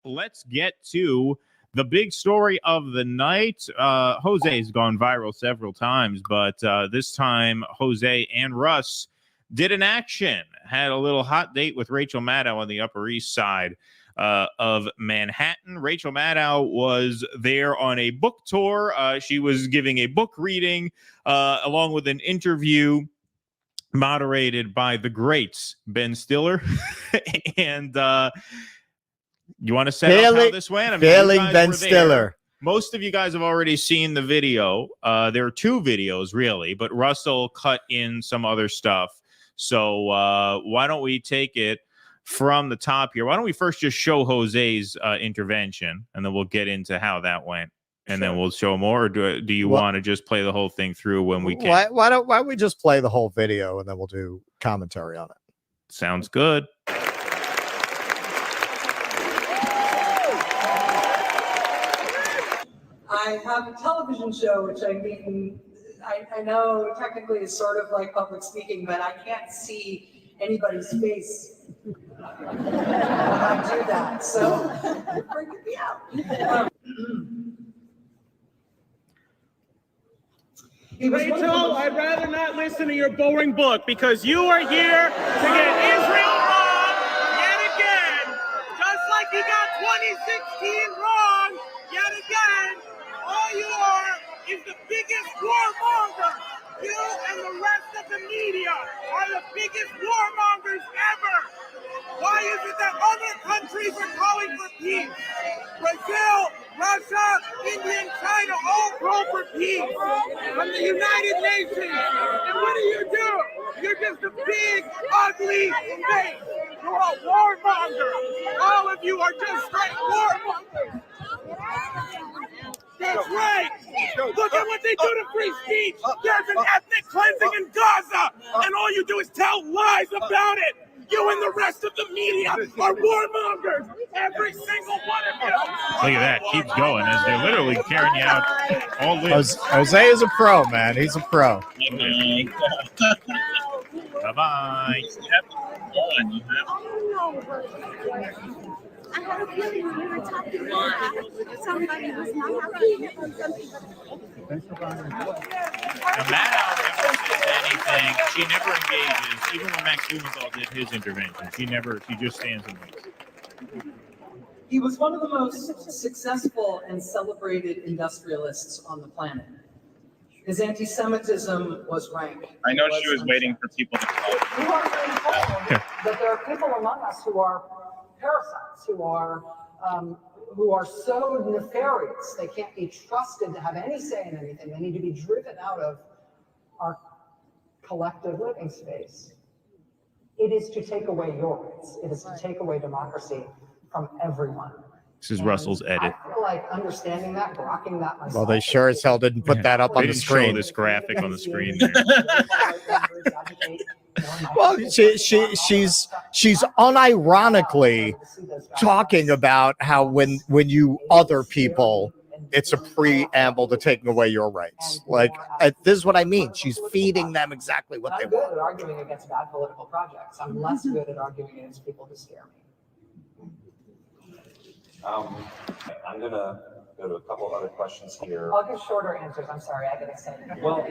let's get to the big story of the night. Jose's gone viral several times, but this time Jose and Russ did an action, had a little hot date with Rachel Maddow on the Upper East Side of Manhattan. Rachel Maddow was there on a book tour. She was giving a book reading along with an interview moderated by the great Ben Stiller. And you want to set up how this went? I mean, Ben Stiller. Most of you guys have already seen the video. There are two videos, really, but Russell cut in some other stuff. So why don't we take it from the top here? Why don't we first just show Jose's intervention, and then we'll get into how that went, and then we'll show more. Or do you want to just play the whole thing through when we can? Why don't we just play the whole video, and then we'll do commentary on it? Sounds good. I have a television show, which I know technically is sort of like public speaking, but I can't see anybody's face when I do that. So you're freaking me out. Rachel, I'd rather not listen to your boring book because you are here to get Israel wrong yet again. Just like you got 2016 wrong yet again. All you are is the biggest warmonger. You and the rest of the media are the biggest warmongers ever. Why is it that other countries are calling for peace? Brazil, Russia, India, and China all call for peace from the United Nations. And what do? You're just a big, ugly face. You're a warmonger. All of you are just straight warmongers. That's right. Look at what they do to free speech. There's an ethnic cleansing in Gaza, and all you do is tell lies about it. You and the rest of the media are warmongers. Every single one of you. Look at that. Keeps going as they're literally carrying you out. All Jose is a pro, man. He's a pro. Bye-bye. I had a feeling when we were talking that somebody was not happy. Now, Maddow never says anything. She never engages. Even when Max Blumenthal did his intervention, she just stands and waits. He was one of the most successful and celebrated industrialists on the planet. His anti-Semitism was rank. I know she was waiting for people to call. We want to reinforce that there are people among us who are parasites, who are so nefarious they can't be trusted to have any say in anything. They need to be driven out of our collective living space. It is to take away your rights. It is to take away democracy from everyone. This is Russell's edit. I feel like understanding that, grokking that myself. Well, they sure as hell didn't put that up on the screen. Show this graphic on the screen there. Well, she's unironically talking about how when you other people, it's a preamble to taking away your rights. Like, this is what I mean. She's feeding them exactly what they want. I'm good at arguing against bad political projects. I'm less good at arguing against people who scare me. I'm going to go to a couple other questions here. I'll give shorter answers. I'm sorry, I get excited. Well,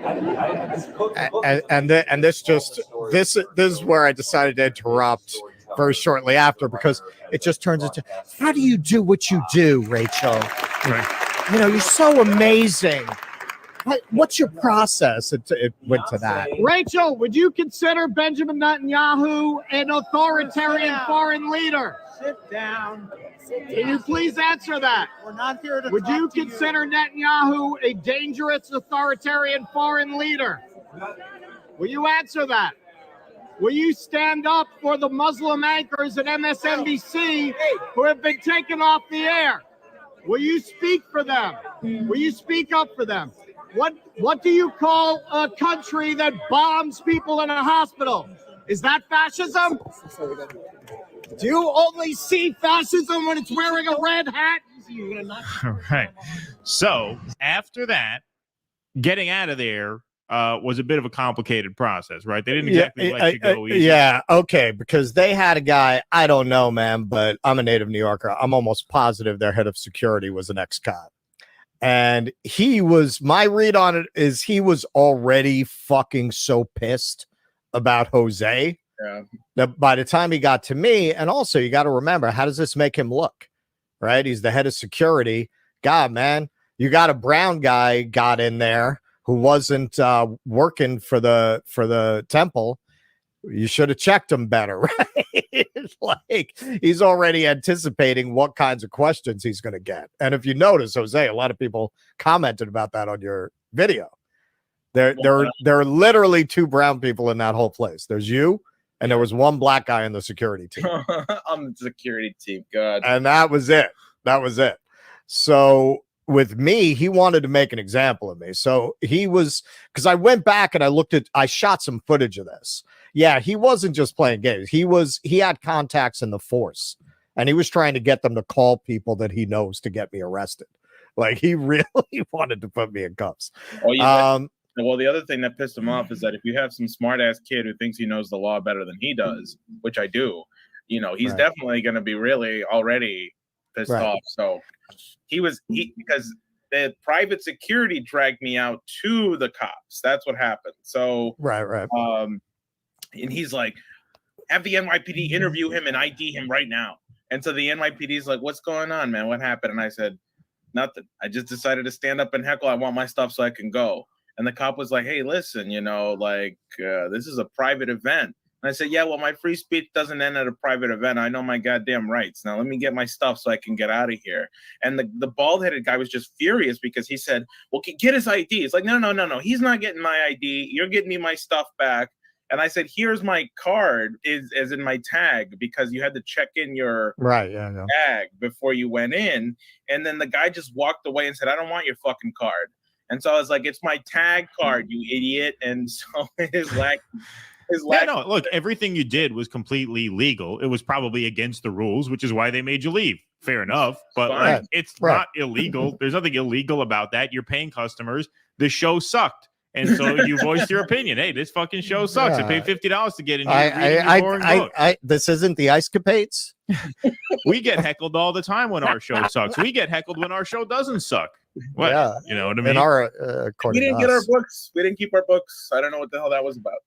this is where I decided to interrupt very shortly after, because it just turns into, how do you do what you do, Rachel? Right. You know, you're so amazing. What's your process? It went to that. Rachel, would you consider Benjamin Netanyahu an authoritarian foreign leader? Sit down. Can you please answer that? We're not here to. Would you consider Netanyahu a dangerous authoritarian foreign leader? Will you answer that? Will you stand up for the Muslim anchors at MSNBC who have been taken off the air? Will you speak for them? Will you speak up for them? What do you call a country that bombs people in a hospital? Is that fascism? Do you only see fascism when it's wearing a red hat? All right. So after that, getting out of there, was a bit of a complicated process, right? They didn't exactly let you go easy. Yeah, okay, because they had a guy, I don't know, man, but I'm a native New Yorker. I'm almost positive their head of security was an ex-cop. And he was, my read on it is he was already fucking so pissed about Jose that by the time he got to me, and also you got to remember, how does this make him look? Right? He's the head of security. God, man, you got a brown guy got in there who wasn't working for the temple. You should have checked him better, right? Like he's already anticipating what kinds of questions he's going to get. And if you notice, Jose, a lot of people commented about that on your video. There are literally 2 brown people in that whole place. There's you, and there was 1 black guy in the security team. I'm the security team. God. And that was it. That was it. So with me, he wanted to make an example of me. So he was, because I went back and I shot some footage of this. Yeah, he wasn't just playing games. He had contacts in the force, and he was trying to get them to call people that he knows to get me arrested. Like he really wanted to put me in cuffs. Oh, yeah. Well, the other thing that pissed him off is that if you have some smart ass kid who thinks he knows the law better than he does, which I do, he's definitely going to be really already pissed off. So because the private security dragged me out to the cops. That's what happened. So right. And he's like, have the NYPD interview him and ID him right now. And so the NYPD is like, what's going on, man? What happened? And I said, nothing. I just decided to stand up and heckle. I want my stuff so I can go. And the cop was like, hey, listen, this is a private event. And I said, yeah, well, my free speech doesn't end at a private event. I know my goddamn rights. Now let me get my stuff so I can get out of here. And the bald-headed guy was just furious because he said, well, get his ID. It's like, no. He's not getting my ID. You're getting me my stuff back. And I said, here's my card, as in my tag, because you had to check in your tag before you went in. And then the guy just walked away and said, I don't want your fucking card. And so I was like, it's my tag card, you idiot. And so look, everything you did was completely legal. It was probably against the rules, which is why they made you leave. Fair enough. But it's not illegal. There's nothing illegal about that. You're paying customers. The show sucked. And so you voiced your opinion. Hey, this fucking show sucks. I paid $50 to get in here. This isn't the Ice Capades. We get heckled all the time when our show sucks. We get heckled when our show doesn't suck. What? Yeah. You know what I mean? We didn't get our books. We didn't keep our books. I don't know what the hell that was about.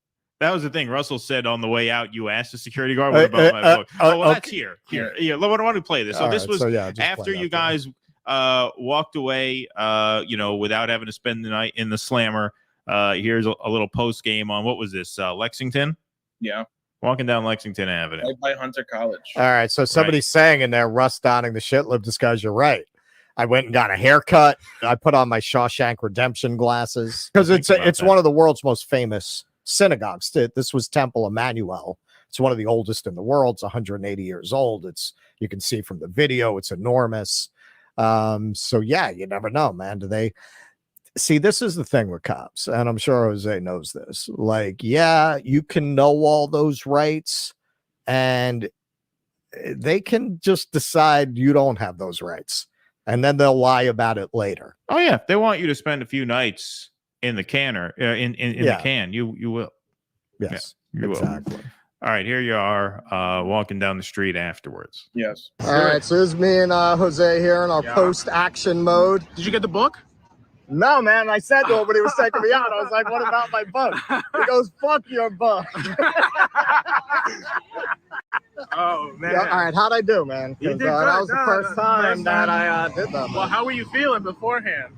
That was the thing. Russell said on the way out, you asked the security guard, what about my book? That's here. Yeah, why don't we play this? So this was after you guys walked away, without having to spend the night in the slammer. Here's a little post game on, what was this, Lexington? Yeah. Walking down Lexington Avenue. Right by Hunter College. All right, so somebody's saying in there, Russ donning the shit lib disguise, you're right. I went and got a haircut. I put on my Shawshank Redemption glasses because it's one of the world's most famous synagogues. This was Temple Emmanuel. It's one of the oldest in the world. It's 180 years old. You can see from the video, it's enormous. So yeah, you never know, man. Do they see? This is the thing with cops, and I'm sure Jose knows this. Like, yeah, you can know all those rights, and they can just decide you don't have those rights, and then they'll lie about it later. Oh yeah, if they want you to spend a few nights in the canner, in the can, you will. Yes, yeah, you exactly. Will. All right, here you are, walking down the street afterwards. Yes. All right, so this is me and Jose here in our post-action mode. Did you get the book? No, man. I said to him when he was taking me out, I was like, what about my book? He goes, fuck your book. Oh, man. Yeah, all right, how'd I do, man? You did good. That was the first time that I did that. Well, how were you feeling beforehand?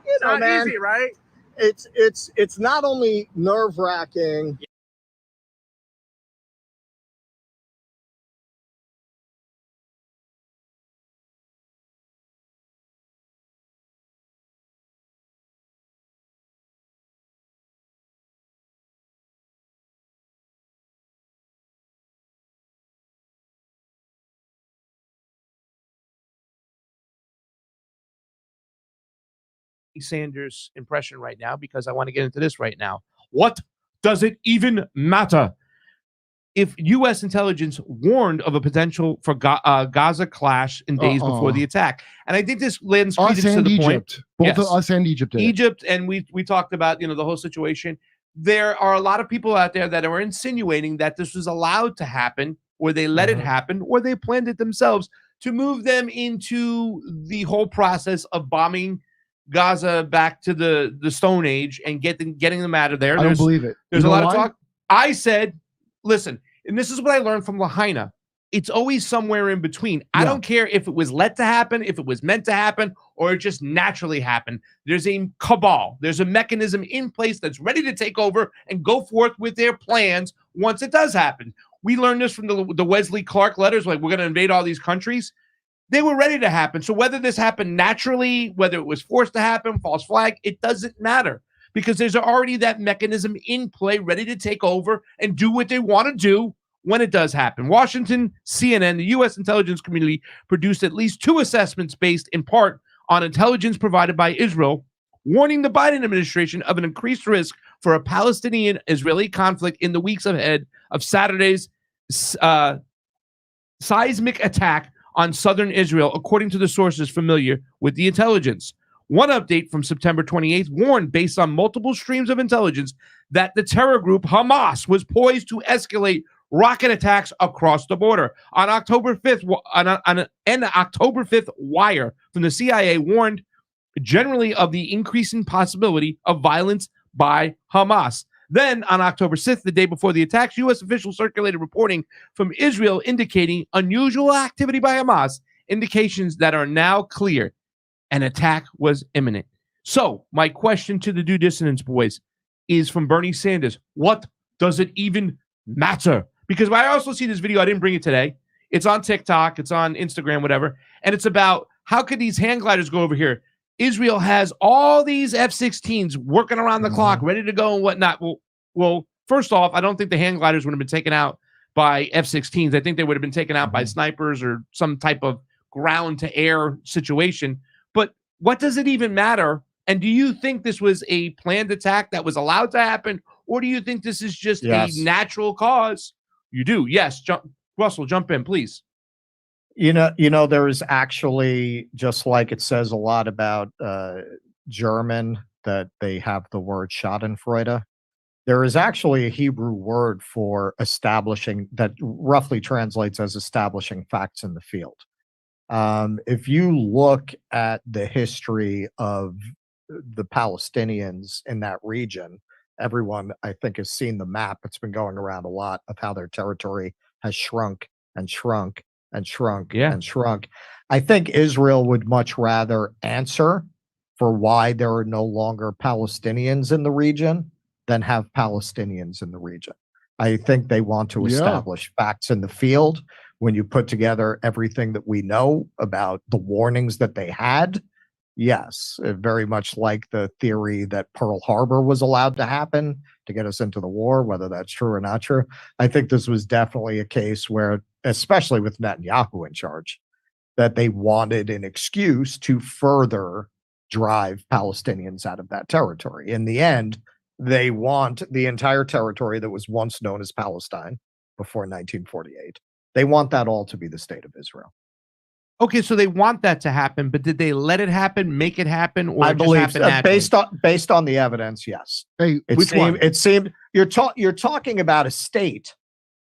You know, it's not man, easy, right? It's not only nerve-wracking. Sanders impression right now because I want to get into this right now. What does it even matter? if U.S. intelligence warned of a potential for Gaza clash in days before the attack. And I think this lends credence to the point. Both of us and Egypt did. Egypt, and we talked about, the whole situation. There are a lot of people out there that are insinuating that this was allowed to happen, or they let it happen, or they planned it themselves to move them into the whole process of bombing Gaza back to the Stone Age and getting them out of there. I don't believe it. There's a lot of talk. I said, listen, and this is what I learned from Lahaina. It's always somewhere in between. Yeah. I don't care if it was let to happen, if it was meant to happen, or it just naturally happened. There's a cabal. There's a mechanism in place that's ready to take over and go forth with their plans once it does happen. We learned this from the Wesley Clark letters, like we're going to invade all these countries. They were ready to happen. So whether this happened naturally, whether it was forced to happen, false flag, it doesn't matter, because there's already that mechanism in play ready to take over and do what they want to do when it does happen. Washington, CNN, the U.S. intelligence community produced at least 2 assessments based in part on intelligence provided by Israel, warning the Biden administration of an increased risk for a Palestinian-Israeli conflict in the weeks ahead of Saturday's seismic attack on southern Israel, according to the sources familiar with the intelligence. One update from September 28th warned, based on multiple streams of intelligence, that the terror group Hamas was poised to escalate rocket attacks across the border. On October 5th, an October 5th wire from the CIA warned generally of the increasing possibility of violence by Hamas. Then, on October 6th, the day before the attacks, U.S. officials circulated reporting from Israel indicating unusual activity by Hamas, indications that are now clear. An attack was imminent. So, my question to the Due Dissonance boys is from Bernie Sanders. What does it even matter? Because I also see this video. I didn't bring it today. It's on TikTok. It's on Instagram, whatever. And it's about how could these hand gliders go over here? Israel has all these F-16s working around the clock, ready to go and whatnot. Well, first off, I don't think the hand gliders would have been taken out by F-16s. I think they would have been taken out by snipers or some type of ground-to-air situation. But what does it even matter? And do you think this was a planned attack that was allowed to happen? Or do you think this is just a natural cause? You do. Yes. Russell, jump in, please. You know, there is actually, just like it says a lot about German, that they have the word Schadenfreude. There is actually a Hebrew word for establishing that roughly translates as establishing facts in the field. If you look at the history of the Palestinians in that region, everyone, I think, has seen the map. It's been going around a lot of how their territory has shrunk and shrunk and shrunk and shrunk. I think Israel would much rather answer for why there are no longer Palestinians in the region than have Palestinians in the region. I think they want to establish facts in the field. When you put together everything that we know about the warnings that they had, yes, very much like the theory that Pearl Harbor was allowed to happen to get us into the war, whether that's true or not true. I think this was definitely a case where, especially with Netanyahu in charge, that they wanted an excuse to further drive Palestinians out of that territory. In the end, they want the entire territory that was once known as Palestine before 1948. They want that all to be the state of Israel. Okay, so they want that to happen, but did they let it happen, make it happen, or I believe based on the evidence, yes. Hey, it seemed you're talking about a state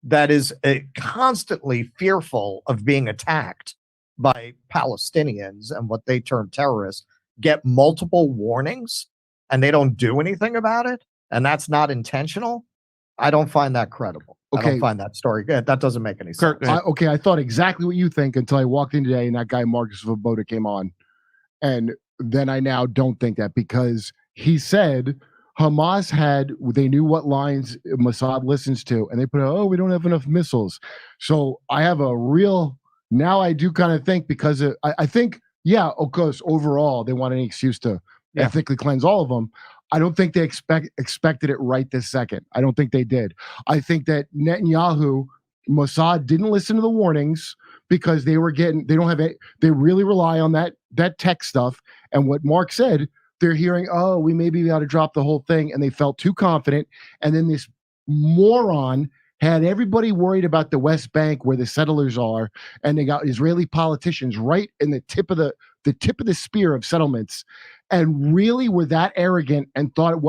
that is constantly fearful of being attacked by Palestinians and what they term terrorists, get multiple warnings and they don't do anything about it, and that's not intentional. I don't find that credible. Okay. I don't find that story good. That doesn't make any sense. I thought exactly what you think until I walked in today and that guy Marcus Svoboda came on. And then I now don't think that, because he said Hamas they knew what lines Mossad listens to, and they put out, we don't have enough missiles. So I have now I do kind of think, because I think, of course, overall, they want any excuse to ethnically cleanse all of them. I don't think they expected it right this second. I don't think they did. I think that Netanyahu, Mossad didn't listen to the warnings because they really rely on that tech stuff. And what Mark said, they're hearing, we maybe ought to drop the whole thing. And they felt too confident. And then this moron had everybody worried about the West Bank where the settlers are, and they got Israeli politicians right in the tip of the spear of settlements, and really were that arrogant and thought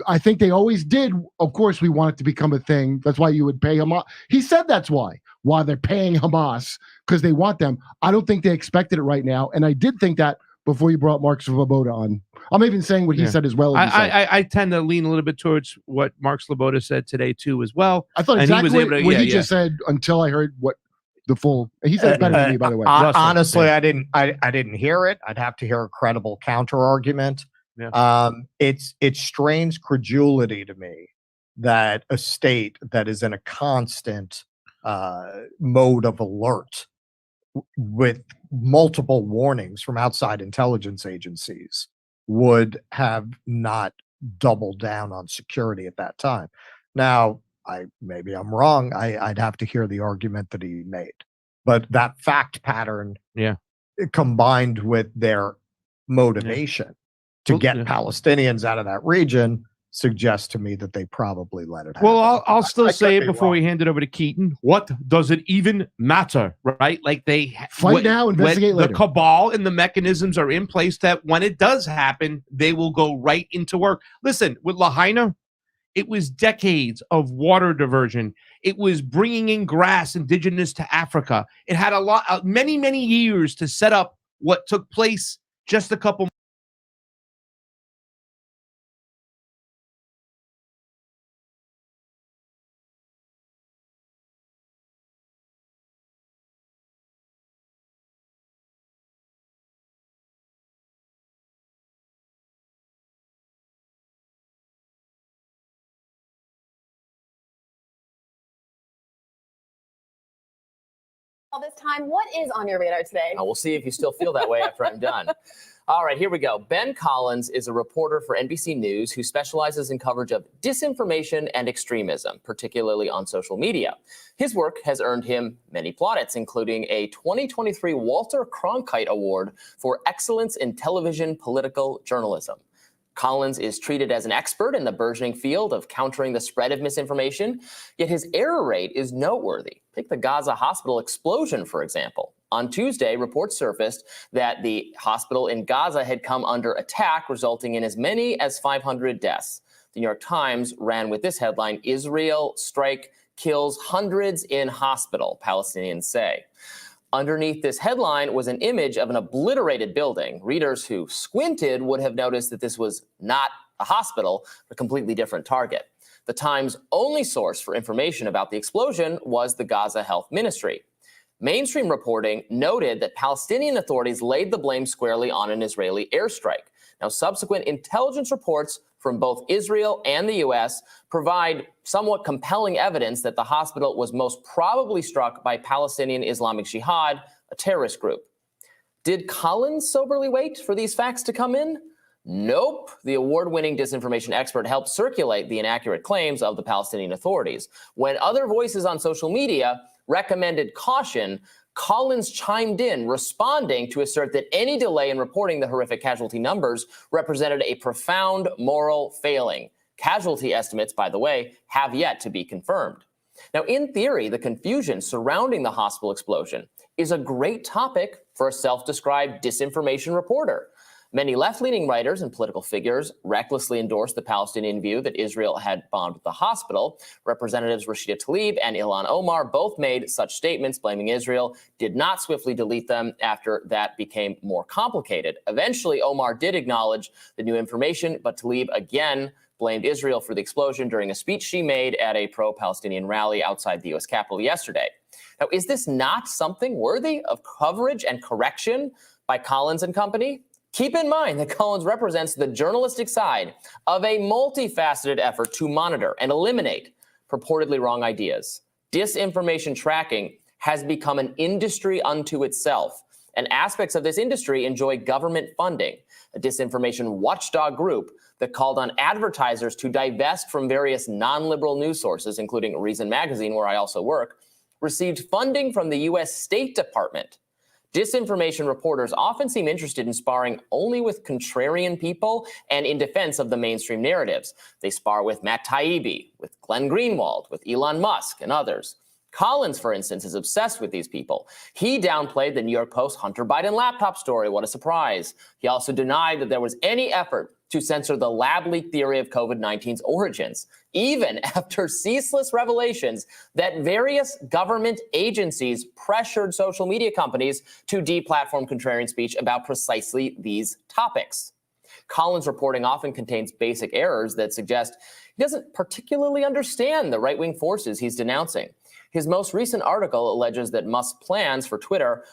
I think they always did. Of course, we want it to become a thing. That's why you would pay Hamas. He said that's why they're paying Hamas, because they want them. I don't think they expected it right now. And I did think that before you brought Mark Svoboda on. I'm even saying what he said as well. I tend to lean a little bit towards what Mark Svoboda said today too, as well. I thought exactly what he just said until I heard what the full. He said better than me, by the way. Honestly, I didn't hear it. I'd have to hear a credible counter argument. Yeah. It strains credulity to me that a state that is in a constant mode of alert with multiple warnings from outside intelligence agencies would have not doubled down on security at that time. Now, maybe I'm wrong. I'd have to hear the argument that he made, but that fact pattern, combined with their motivation to get Palestinians out of that region, suggests to me that they probably let it happen. Well, I'll still say it before we hand it over to Keaton. What does it even matter, right? Like they fight now, investigate later. The cabal and the mechanisms are in place that when it does happen, they will go right into work. Listen, with Lahaina, it was decades of water diversion. It was bringing in grass indigenous to Africa. It had many years to set up what took place just a couple. All this time, what is on your radar today? We'll see if you still feel that way after I'm done. All right, here we go. Ben Collins is a reporter for NBC News who specializes in coverage of disinformation and extremism, particularly on social media. His work has earned him many plaudits, including a 2023 Walter Cronkite Award for Excellence in Television Political Journalism. Collins is treated as an expert in the burgeoning field of countering the spread of misinformation, yet his error rate is noteworthy. Take the Gaza hospital explosion, for example. On Tuesday, reports surfaced that the hospital in Gaza had come under attack, resulting in as many as 500 deaths. The New York Times ran with this headline: Israel strike kills hundreds in hospital, Palestinians say. Underneath this headline was an image of an obliterated building. Readers who squinted would have noticed that this was not a hospital, but a completely different target. The Times' only source for information about the explosion was the Gaza Health Ministry. Mainstream reporting noted that Palestinian authorities laid the blame squarely on an Israeli airstrike. Now, subsequent intelligence reports from both Israel and the U.S. provide somewhat compelling evidence that the hospital was most probably struck by Palestinian Islamic Jihad, a terrorist group. Did Collins soberly wait for these facts to come in? Nope. The award-winning disinformation expert helped circulate the inaccurate claims of the Palestinian authorities. When other voices on social media recommended caution, Collins chimed in, responding to assert that any delay in reporting the horrific casualty numbers represented a profound moral failing. Casualty estimates, by the way, have yet to be confirmed. Now, in theory, the confusion surrounding the hospital explosion is a great topic for a self-described disinformation reporter. Many left-leaning writers and political figures recklessly endorsed the Palestinian view that Israel had bombed the hospital. Representatives Rashida Tlaib and Ilhan Omar both made such statements blaming Israel, did not swiftly delete them after that became more complicated. Eventually, Omar did acknowledge the new information, but Tlaib again blamed Israel for the explosion during a speech she made at a pro-Palestinian rally outside the U.S. Capitol yesterday. Now, is this not something worthy of coverage and correction by Collins and company? Keep in mind that Collins represents the journalistic side of a multifaceted effort to monitor and eliminate purportedly wrong ideas. Disinformation tracking has become an industry unto itself, and aspects of this industry enjoy government funding. A disinformation watchdog group that called on advertisers to divest from various non-liberal news sources, including Reason Magazine, where I also work, received funding from the U.S. State Department Disinformation reporters often seem interested in sparring only with contrarian people and in defense of the mainstream narratives. They spar with Matt Taibbi, with Glenn Greenwald, with Elon Musk, and others. Collins, for instance, is obsessed with these people. He downplayed the New York Post Hunter Biden laptop story. What a surprise. He also denied that there was any effort to censor the lab leak theory of COVID-19's origins, even after ceaseless revelations that various government agencies pressured social media companies to deplatform contrarian speech about precisely these topics. Collins' reporting often contains basic errors that suggest he doesn't particularly understand the right-wing forces he's denouncing. His most recent article alleges that Musk's plans for Twitter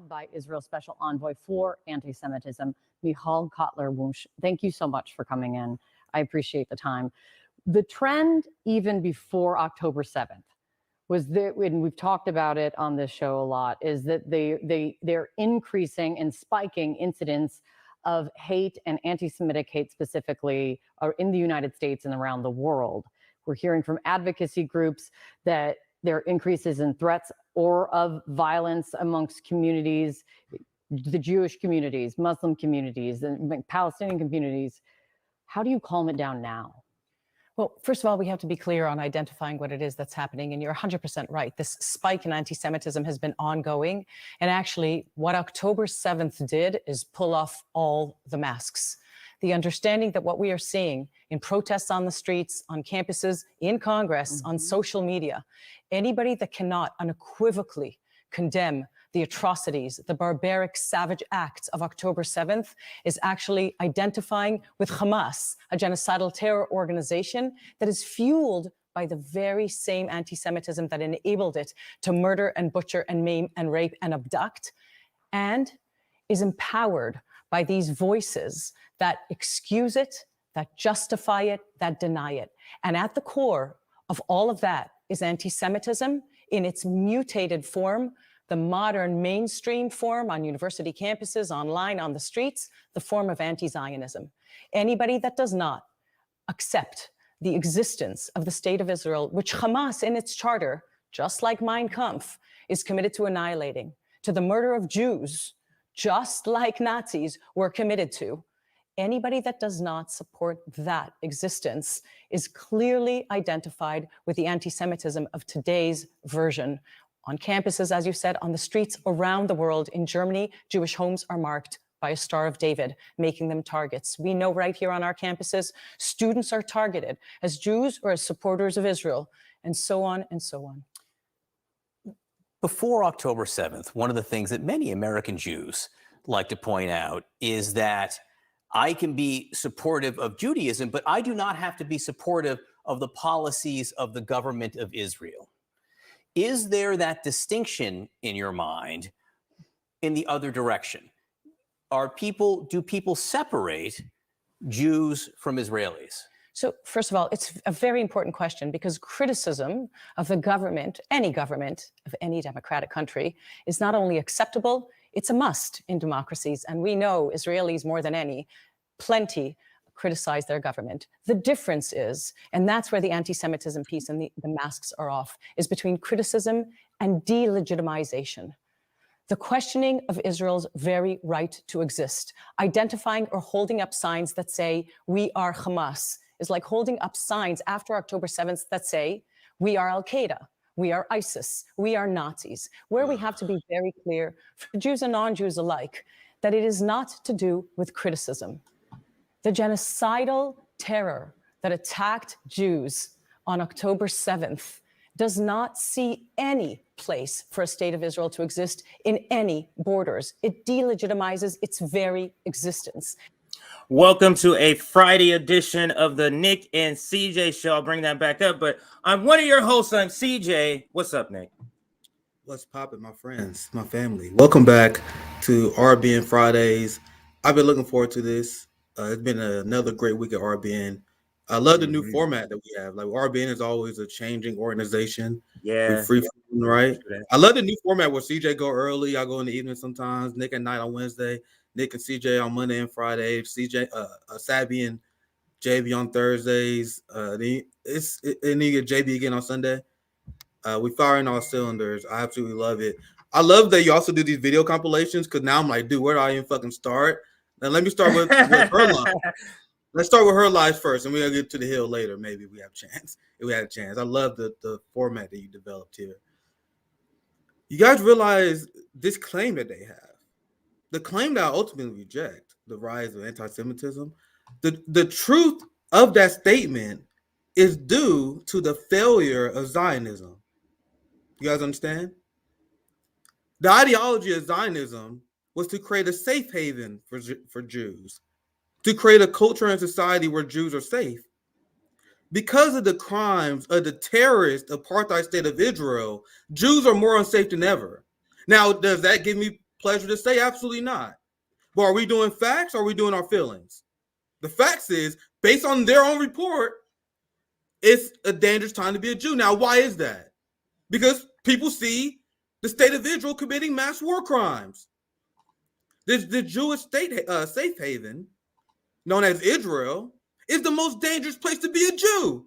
by Israel's Special Envoy for Anti-Semitism, Michal Kotler-Wunsch. Thank you so much for coming in. I appreciate the time. The trend, even before October 7th, was that, and we've talked about it on this show a lot, is that they're increasing and spiking incidents of hate and anti-Semitic hate specifically in the United States and around the world. We're hearing from advocacy groups that there are increases in threats or of violence amongst communities, the Jewish communities, Muslim communities, and Palestinian communities. How do you calm it down now? Well, first of all, we have to be clear on identifying what it is that's happening. And you're 100% right. This spike in anti-Semitism has been ongoing. And actually, what October 7th did is pull off all the masks. The understanding that what we are seeing in protests on the streets, on campuses, in Congress, on social media, anybody that cannot unequivocally condemn the atrocities, the barbaric, savage acts of October 7th is actually identifying with Hamas, a genocidal terror organization that is fueled by the very same anti-Semitism that enabled it to murder and butcher and maim and rape and abduct, and is empowered by these voices that excuse it, that justify it, that deny it. And at the core of all of that is anti-Semitism in its mutated form, the modern mainstream form on university campuses, online, on the streets, the form of anti-Zionism. Anybody that does not accept the existence of the state of Israel, which Hamas in its charter, just like Mein Kampf, is committed to annihilating, to the murder of Jews, just like Nazis were committed to. Anybody that does not support that existence is clearly identified with the anti-Semitism of today's version. On campuses, as you said, on the streets around the world. In Germany, Jewish homes are marked by a Star of David, making them targets. We know right here on our campuses, students are targeted as Jews or as supporters of Israel, and so on and so on. Before October 7th, one of the things that many American Jews like to point out is that I can be supportive of Judaism, but I do not have to be supportive of the policies of the government of Israel. Is there that distinction in your mind in the other direction? Do people separate Jews from Israelis? So first of all, it's a very important question because criticism of the government, any government of any democratic country, is not only acceptable, it's a must in democracies. And we know Israelis more than any, plenty criticize their government. The difference is, and that's where the anti-Semitism piece and the masks are off, is between criticism and delegitimization. The questioning of Israel's very right to exist, identifying or holding up signs that say, we are Hamas, is like holding up signs after October 7th that say, we are Al-Qaeda, we are ISIS, we are Nazis, where we have to be very clear for Jews and non-Jews alike, that it is not to do with criticism. The genocidal terror that attacked Jews on October 7th does not see any place for a state of Israel to exist in any borders. It delegitimizes its very existence. Welcome to a Friday edition of the Nick and CJ show. I'll bring that back up, but I'm one of your hosts. I'm CJ. What's up, Nick? What's poppin', my friends, my family? Welcome back to RBN Fridays. I've been looking forward to this. It's been another great week at RBN. I love the new format that we have. Like RBN is always a changing organization. Yeah. Free flowing, right? I love the new format where CJ go early. I go in the evening sometimes. Nick at night on Wednesday. Nick and CJ on Monday and Friday. CJ, Sabby and JB on Thursdays. And you get JB again on Sunday. We firing all cylinders. I absolutely love it. I love that you also do these video compilations because now I'm like, dude, where do I even fucking start? Now let me start with her live. Let's start with her live first, and we'll get to the hill later. Maybe we have a chance. If we had a chance. I love the format that you developed here. You guys realize this claim that they have, the claim that I ultimately reject, the rise of anti-Semitism, the truth of that statement is due to the failure of Zionism. You guys understand? The ideology of Zionism was to create a safe haven for Jews, to create a culture and society where Jews are safe. Because of the crimes of the terrorist apartheid state of Israel, Jews are more unsafe than ever. Now, does that give me pleasure to say? Absolutely not. But are we doing facts or are we doing our feelings? The facts is, based on their own report, it's a dangerous time to be a Jew. Now, why is that? Because people see the state of Israel committing mass war crimes. The Jewish state safe haven, known as Israel, is the most dangerous place to be a Jew.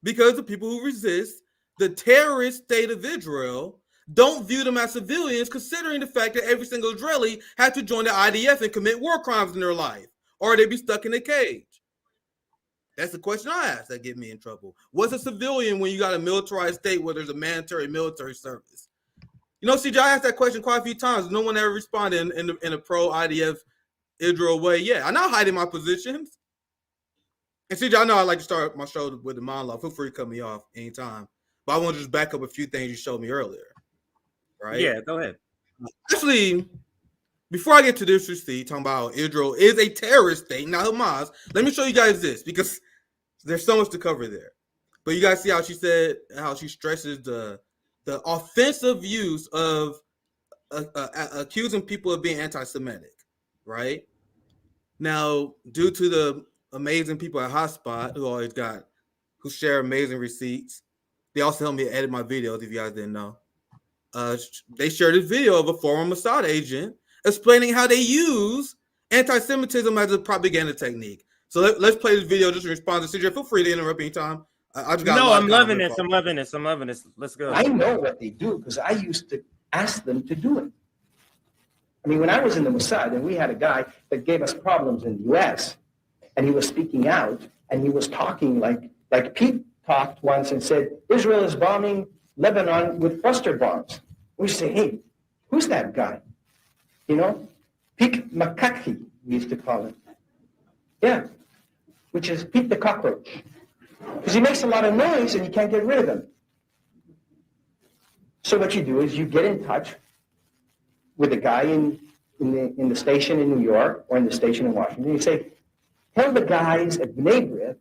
Because the people who resist the terrorist state of Israel don't view them as civilians, considering the fact that every single Israeli had to join the IDF and commit war crimes in their life, or they'd be stuck in a cage. That's the question I ask that get me in trouble. What's a civilian when you got a militarized state where there's a mandatory military service? You know, CJ, I asked that question quite a few times. No one ever responded in a pro-IDF Israel way. Yeah, I'm not hiding my positions. And CJ, I know I like to start my show with the monologue. Feel free to cut me off anytime. But I want to just back up a few things you showed me earlier. Right? Yeah, go ahead. Actually, before I get to this receipt, talking about how Israel is a terrorist state, not Hamas, let me show you guys this because there's so much to cover there. But you guys see how she said, how she stresses the offensive use of accusing people of being anti-Semitic, right? Now, due to the amazing people at Hotspot who share amazing receipts, they also help me edit my videos if you guys didn't know. They shared this video of a former Mossad agent explaining how they use anti-Semitism as a propaganda technique. So let's play this video just in response to CJ. Feel free to interrupt anytime. I'm loving this. I'm loving this. I'm loving this. Let's go. I know what they do because I used to ask them to do it. I mean, when I was in the Mossad and we had a guy that gave us problems in the U.S. and he was speaking out and he was talking like Pete talked once and said, Israel is bombing Lebanon with cluster bombs. We say, hey, who's that guy? You know, Pete Makaki, we used to call him. Yeah, which is Pete the cockroach. Because he makes a lot of noise and you can't get rid of him. So what you do is you get in touch with a guy in the station in New York or in the station in Washington. You say, tell the guys at Bnei B'rith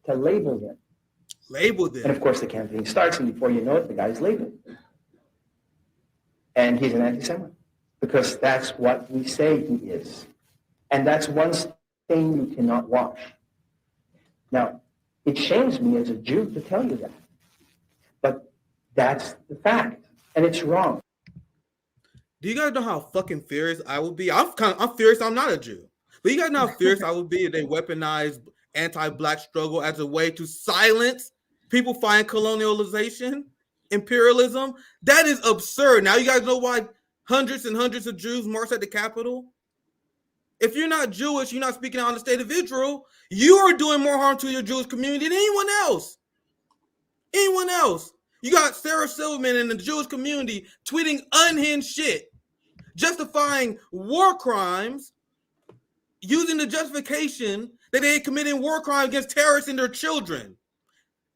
to label him. Label them. And of course the campaign starts, and before you know it, the guy's labeled. And he's an anti-Semite. Because that's what we say he is. And that's one thing you cannot wash. Now, it shames me as a Jew to tell you that. But that's the fact. And it's wrong. Do you guys know how fucking furious I would be? I'm furious I'm not a Jew. But you guys know how furious I would be if they weaponized anti-Black struggle as a way to silence people fighting colonialization, imperialism? That is absurd. Now you guys know why hundreds and hundreds of Jews marched at the Capitol? If you're not Jewish, you're not speaking out on the state of Israel, you are doing more harm to your Jewish community than anyone else. Anyone else. You got Sarah Silverman in the Jewish community tweeting unhinged shit. justifying war crimes using the justification that they committing war crimes against terrorists and their children,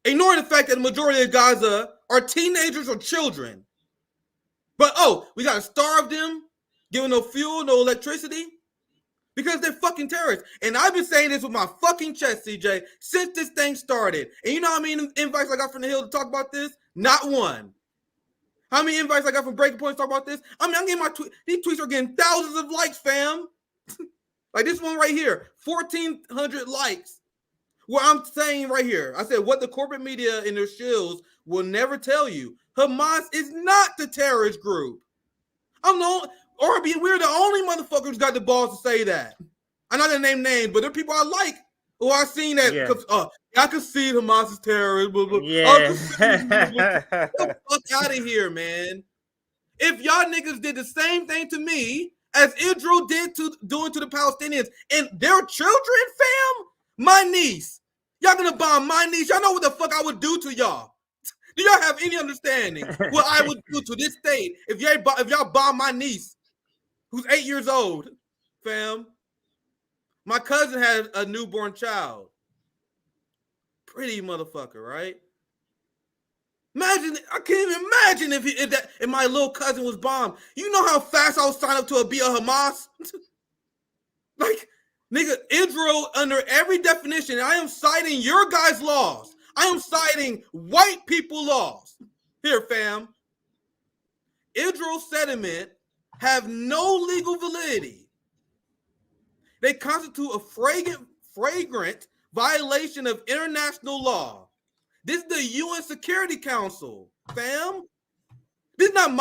ignoring the fact that the majority of Gaza are teenagers or children. But we gotta starve them, give them no fuel, no electricity, because they're fucking terrorists. And I've been saying this with my fucking chest, CJ, since this thing started. And you know how many invites I got from the Hill to talk about this? Not one. How many invites I got from Breaking Point to talk about this? I mean, I'm getting these tweets are getting thousands of likes, fam. Like this one right here, 1,400 likes. What I'm saying right here, I said what the corporate media and their shills will never tell you. Hamas is not the terrorist group. We're the only motherfuckers got the balls to say that. I'm not gonna name names, but there are people I like who I've seen that. I can see Hamas is terrorist. Blah, blah. Yeah. Get the fuck out of here, man. If y'all niggas did the same thing to me as Israel doing to the Palestinians and their children, fam, my niece, y'all gonna bomb my niece. Y'all know what the fuck I would do to y'all. Do y'all have any understanding what I would do to this state if y'all bomb my niece, who's 8 years old, fam? My cousin had a newborn child. Pretty motherfucker, right? Imagine, I can't even imagine if my little cousin was bombed. You know how fast I would sign up to be a Hamas? Like, nigga, Israel, under every definition, I am citing your guys' laws. I am citing white people laws. Here, fam. Israel's settlement have no legal validity. They constitute a flagrant violation of international law. This is the UN Security Council, fam. This is not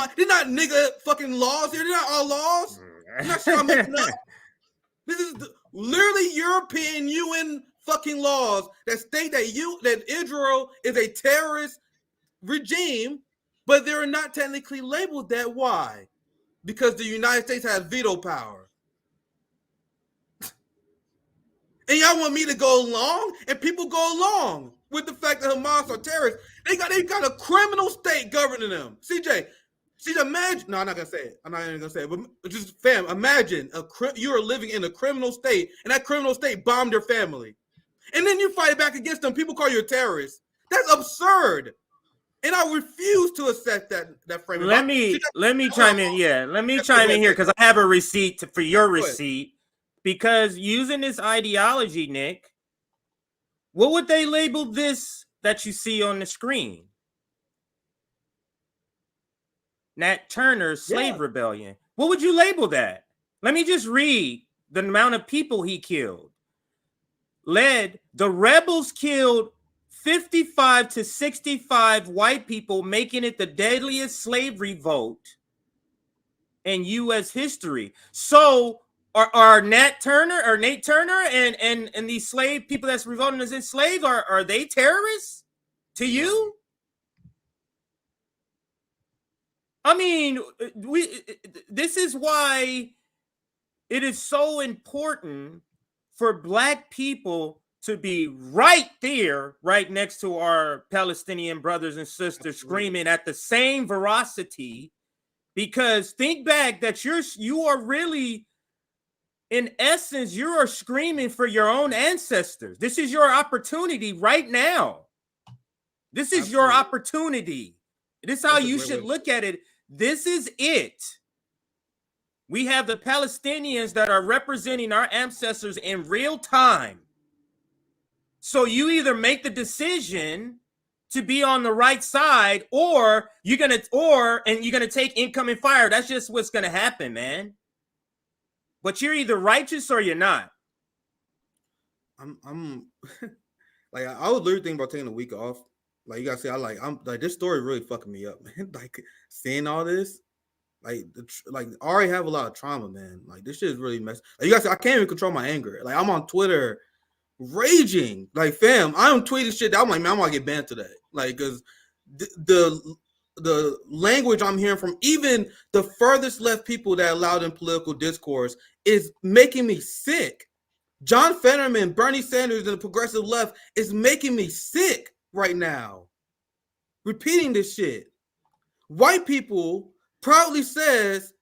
nigga fucking laws here. They're not our laws. I'm not sure I'm making up. This is literally European UN fucking laws that state that Israel is a terrorist regime, but they're not technically labeled that. Why? Because the United States has veto power. And y'all want me to go along? And people go along with the fact that Hamas are terrorists. They got a criminal state governing them. CJ, imagine. No, I'm not gonna say it. I'm not even gonna say it. But just fam, imagine you are living in a criminal state, and that criminal state bombed your family, and then you fight back against them. People call you a terrorist. That's absurd. And I refuse to accept that frame. Let me chime in. Yeah, let me chime in here because I have a receipt for your receipt. Because using this ideology, Nick, what would they label this that you see on the screen? Nat Turner's slave rebellion. What would you label that? Let me just read the amount of people he killed. The rebels killed 55 to 65 white people, making it the deadliest slave revolt in U.S. history. So are Nate Turner and these slave people that's revolting as enslaved, are they terrorists to you? I mean, this is why it is so important for Black people to be right there, right next to our Palestinian brothers and sisters, screaming at the same veracity. Because think back that you are really, in essence, you are screaming for your own ancestors. This is your opportunity right now. This is your opportunity. This is how you should look at it. This is it. We have the Palestinians that are representing our ancestors in real time. So you either make the decision to be on the right side, or you're gonna take incoming fire. That's just what's gonna happen, man. But you're either righteous or you're not. I'm like, I was literally thinking about taking a week off. Like, you gotta see, I'm like, this story really fucking me up, man. Like, seeing all this, I already have a lot of trauma, man. Like, this shit is really messed. Like, you guys, I can't even control my anger. Like, I'm on Twitter raging. Like, fam, I'm tweeting shit that I'm like, man, I'm gonna get banned today. Like, because the language I'm hearing from even the furthest left people that allowed in political discourse is making me sick. John Fetterman, Bernie Sanders, and the progressive left is making me sick right now. Repeating this shit. White people proudly says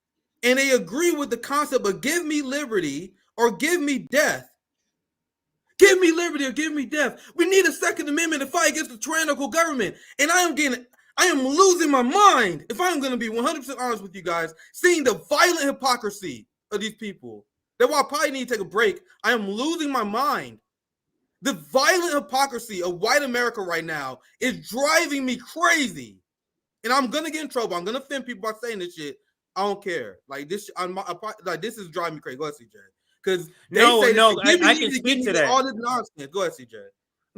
and they agree with the concept of give me liberty or give me death. Give me liberty or give me death. We need a Second Amendment to fight against the tyrannical government. And I am losing my mind, if I'm going to be 100% honest with you guys, seeing the violent hypocrisy of these people. That's why I probably need to take a break. I am losing my mind. The violent hypocrisy of white America right now is driving me crazy. And I'm going to get in trouble. I'm going to offend people by saying this shit. I don't care. Like this, this is driving me crazy. Go ahead, CJ. Because I can speak to that. All this nonsense. Go ahead, CJ.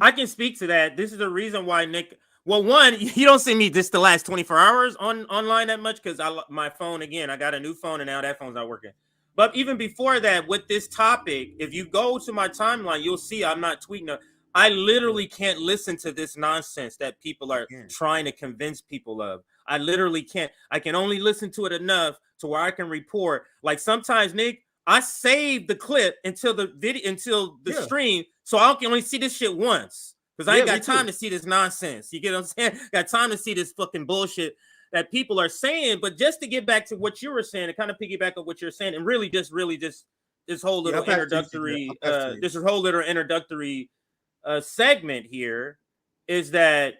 I can speak to that. This is the reason why Nick. Well, one, you don't see me this the last 24 hours online that much because my phone again. I got a new phone and now that phone's not working. But even before that, with this topic, if you go to my timeline, you'll see I'm not tweeting. I literally can't listen to this nonsense that people are trying to convince people of. I literally can't. I can only listen to it enough to where I can report. Like sometimes, Nick, I save the clip until the stream, so I can only see this shit once because I ain't got time to see this nonsense. You get what I'm saying? Got time to see this fucking bullshit that people are saying. But just to get back to what you were saying, to kind of piggyback on what you're saying, and really just this whole little introductory, segment here is that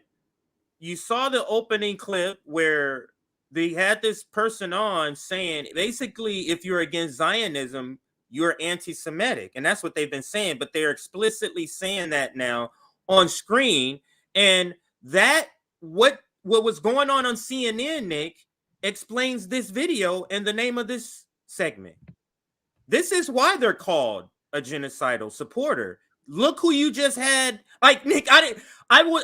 you saw the opening clip where they had this person on saying basically if you're against Zionism, you're anti-Semitic. And that's what they've been saying, but they're explicitly saying that now on screen. And that what was going on CNN, Nick, explains this video and the name of this segment. This is why they're called a genocidal supporter. Look who you just had. Like, Nick, I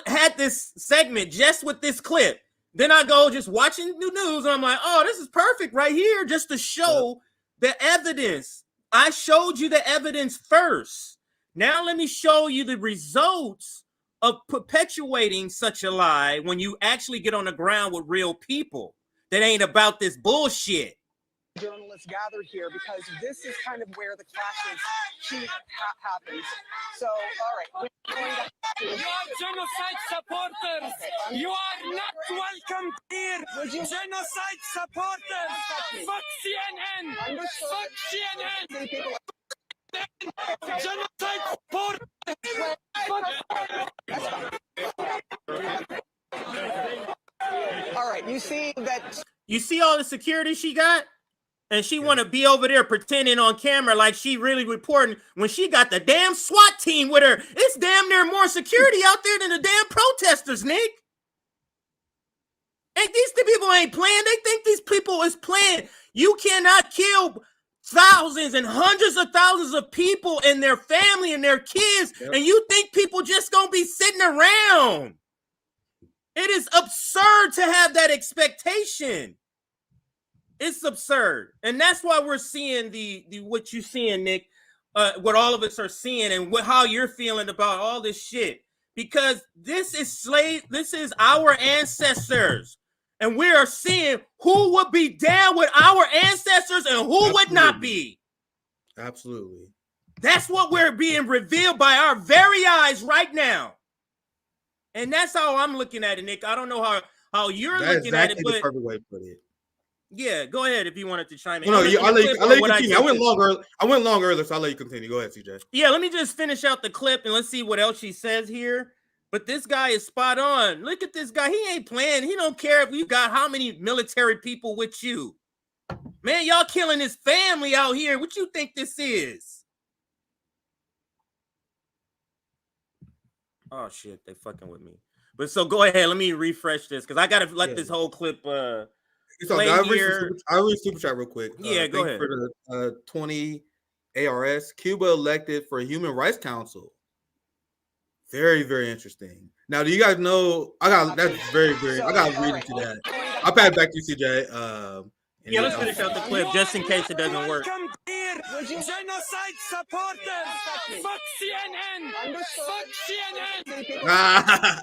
had this segment just with this clip. Then I go just watching the news and I'm like, oh, this is perfect right here just to show the evidence. I showed you the evidence first. Now let me show you the results of perpetuating such a lie when you actually get on the ground with real people that ain't about this bullshit. Journalists gathered here because this is kind of where the clashes happens. So, all right. You are genocide supporters. You are not welcome here. Genocide supporters. Fuck CNN. Fuck CNN. Genocide supporters. All right. You see that. You see all the security she got? And she want to be over there pretending on camera like she really reporting when she got the damn SWAT team with her. It's damn near more security out there than the damn protesters, Nick. And these people ain't playing. They think these people is playing. You cannot kill thousands and hundreds of thousands of people and their family and their kids. Yep. And you think people just gonna be sitting around. It is absurd to have that expectation. It's absurd. And that's why we're seeing the what you're seeing, Nick, what all of us are seeing and how you're feeling about all this shit. Because this is our ancestors. And we are seeing who would be down with our ancestors and who would not be. Absolutely. That's what we're being revealed by our very eyes right now. And that's how I'm looking at it, Nick. I don't know how you're looking at it, but the perfect way to put it. Yeah, go ahead if you wanted to chime in. No, I'll let you continue. I went long earlier, so I'll let you continue. Go ahead, CJ. Yeah, let me just finish out the clip and let's see what else she says here. But this guy is spot on. Look at this guy. He ain't playing. He don't care if you got how many military people with you. Man, y'all killing his family out here. What you think this is? Oh, shit. They fucking with me. But so go ahead. Let me refresh this because I got to let this whole clip I'll read super chat real quick. Yeah, go ahead. For the 20 ARS, Cuba elected for a Human Rights Council. Very, very interesting. Now, do you guys know? That's very, very. I got to read into that. I'll pass it back to you, CJ. Yeah, let's finish out the clip just in case it doesn't work. Genocide supporters. Fuck CNN. Fuck CNN.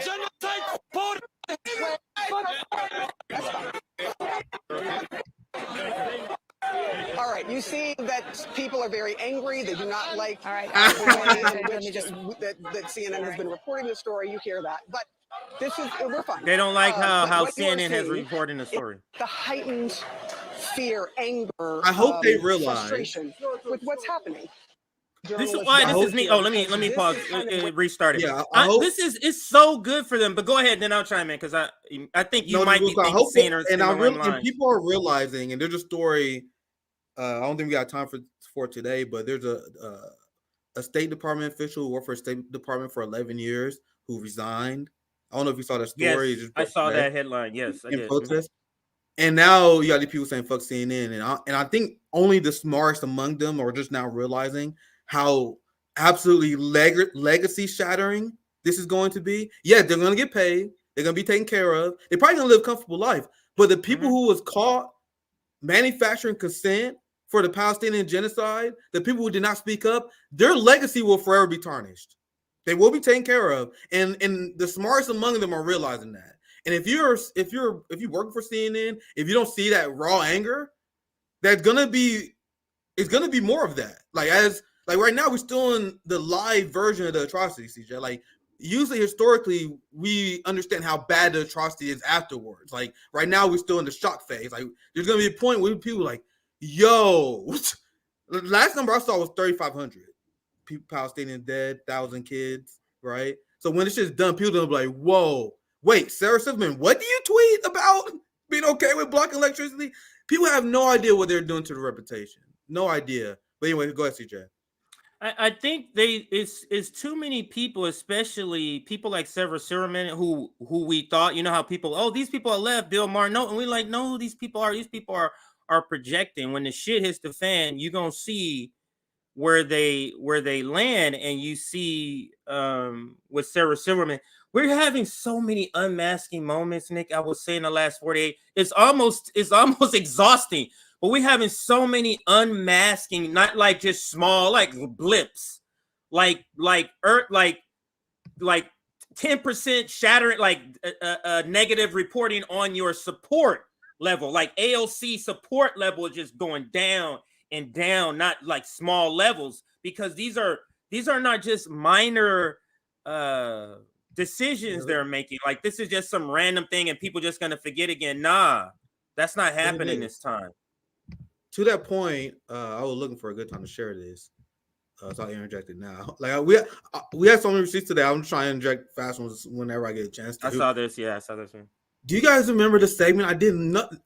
Genocide supporters. All right, you see that people are very angry. They do not like that CNN has been reporting the story. You hear that, but we're fine. They don't like how CNN has reported the story. The heightened fear, anger, I hope they realize frustration with what's happening. This is why this is neat. Oh, let me pause. Restart it. Yeah, I hope this is it's so good for them. But go ahead, then I'll chime in because I think you might be seeing or and people are realizing, and there's a story. I don't think we got time for today, but there's a State Department official who worked for a State Department for 11 years who resigned. I don't know if you saw that story. Yes, I saw that headline. Yes, I did. Protest. And now you got these people saying "fuck CNN," and I think only the smartest among them are just now realizing how absolutely legacy shattering this is going to be. Yeah, they're going to get paid. They're going to be taken care of. They're probably going to live a comfortable life. But the people who was caught manufacturing consent for the Palestinian genocide, the people who did not speak up, their legacy will forever be tarnished. They will be taken care of, and the smartest among them are realizing that. And if you're working for CNN, if you don't see that raw anger, it's gonna be more of that. Like right now, we're still in the live version of the atrocity, CJ. Like usually historically, we understand how bad the atrocity is afterwards. Like right now, we're still in the shock phase. Like there's gonna be a point where people are like, yo, the last number I saw was 3,500 people, Palestinians dead, 1,000 kids, right? So when this shit's done, people are gonna be like, whoa, wait, Sarah Silverman, what do you tweet about being okay with blocking electricity? People have no idea what they're doing to the reputation. No idea. But anyway, go ahead, CJ. I think it's too many people, especially people like Sarah Silverman, who we thought, you know, how people, these people are left, Bill Maher, no, and we like, no, these people are projecting. When the shit hits the fan, you're gonna see where they land, and you see with Sarah Silverman, we're having so many unmasking moments, Nick. I was saying the last 48, it's almost exhausting. But we're having so many unmasking, not like just small, like blips, like 10% shattering, like negative reporting on your support level, like AOC support level is just going down and down, not like small levels, because these are not just minor decisions they're making. Like this is just some random thing and people just gonna forget again. Nah, that's not happening this time. To that point, I was looking for a good time to share this, so I interjected now. Like we had so many receipts today. I'm trying to inject fast ones whenever I get a chance to. I saw this one. Do you guys remember the segment I did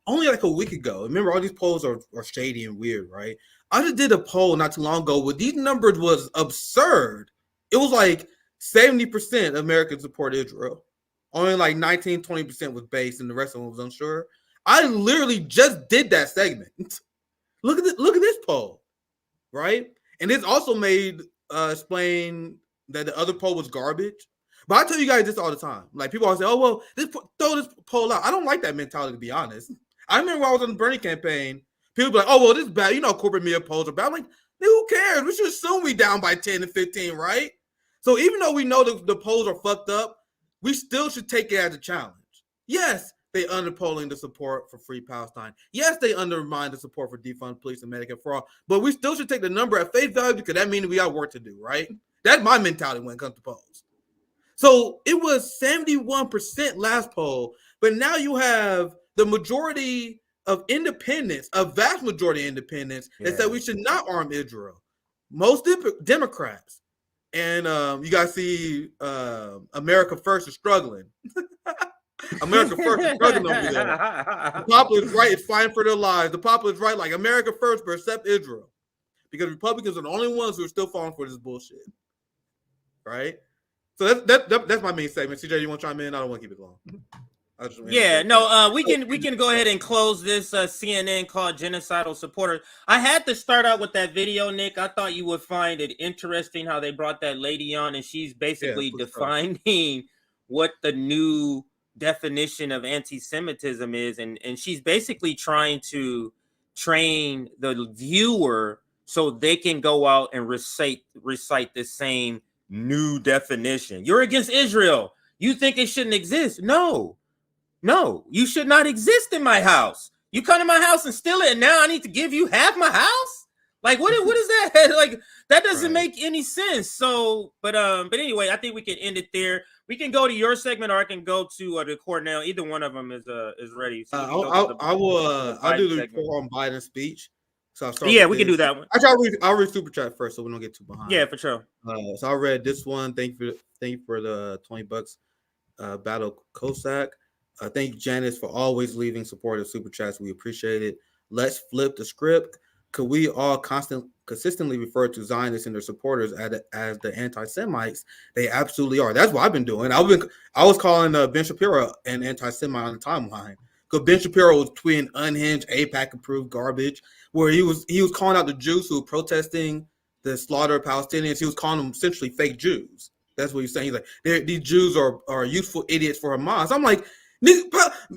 only like a week ago? Remember, all these polls are shady and weird, right? I just did a poll not too long ago where these numbers was absurd. It was like 70% of Americans support Israel. Only like 19-20% was based, and the rest of them was unsure. I literally just did that segment. Look at this poll, right? And this also made explain that the other poll was garbage. But I tell you guys this all the time. Like people always say, "Oh well, throw this poll out." I don't like that mentality, to be honest. I remember when I was on the Bernie campaign, people be like, "Oh well, this is bad." You know, corporate media polls are bad. I'm like, who cares? We should assume we down by 10 to 15, right? So even though we know the polls are fucked up, we still should take it as a challenge. Yes, they underpolling the support for free Palestine. Yes, they undermine the support for defund police and Medicare for all. But we still should take the number at face value because that means we got work to do, right? That's my mentality when it comes to polls. So it was 71% last poll, but now you have the majority of independents, a vast majority of independents that said we should not arm Israel. Most Democrats. And you guys see America First is struggling. America First is struggling over there. The populist right is fighting for their lives. The populist right, like America First, but accept Israel. Because Republicans are the only ones who are still falling for this bullshit. Right? So that's my main segment. CJ, you want to chime in? I don't want to keep it long. We can go ahead and close this CNN called Genocidal Supporters. I had to start out with that video, Nick. I thought you would find it interesting how they brought that lady on, and she's basically defining what the new definition of anti-Semitism is, and she's basically trying to train the viewer so they can go out and recite the same new definition. You're against Israel. You think it shouldn't exist. No, you should not exist in my house. You come to my house and steal it, and now I need to give you half my house? Like what is that? Like that doesn't make any sense. So, but anyway, I think we can end it there. We can go to your segment, or I can go to the Cornell. Either one of them is ready. So I'll do the report on Biden's speech. So I'll start. Yeah, we can do that one. Actually, I'll read super chat first, so we don't get too behind. Yeah, for sure. So I read this one. Thank you for the $20. Battle Cossack. Thank you, Janice, for always leaving supportive super chats. We appreciate it. Let's flip the script. Could we all consistently refer to Zionists and their supporters as the anti-Semites? They absolutely are. That's what I've been doing. I was calling Ben Shapiro an anti-Semite on the timeline because Ben Shapiro was tweeting unhinged AIPAC-approved garbage, where he was calling out the Jews who were protesting the slaughter of Palestinians. He was calling them essentially fake Jews. That's what he's saying. He's like, these Jews are useful idiots for Hamas. I'm like,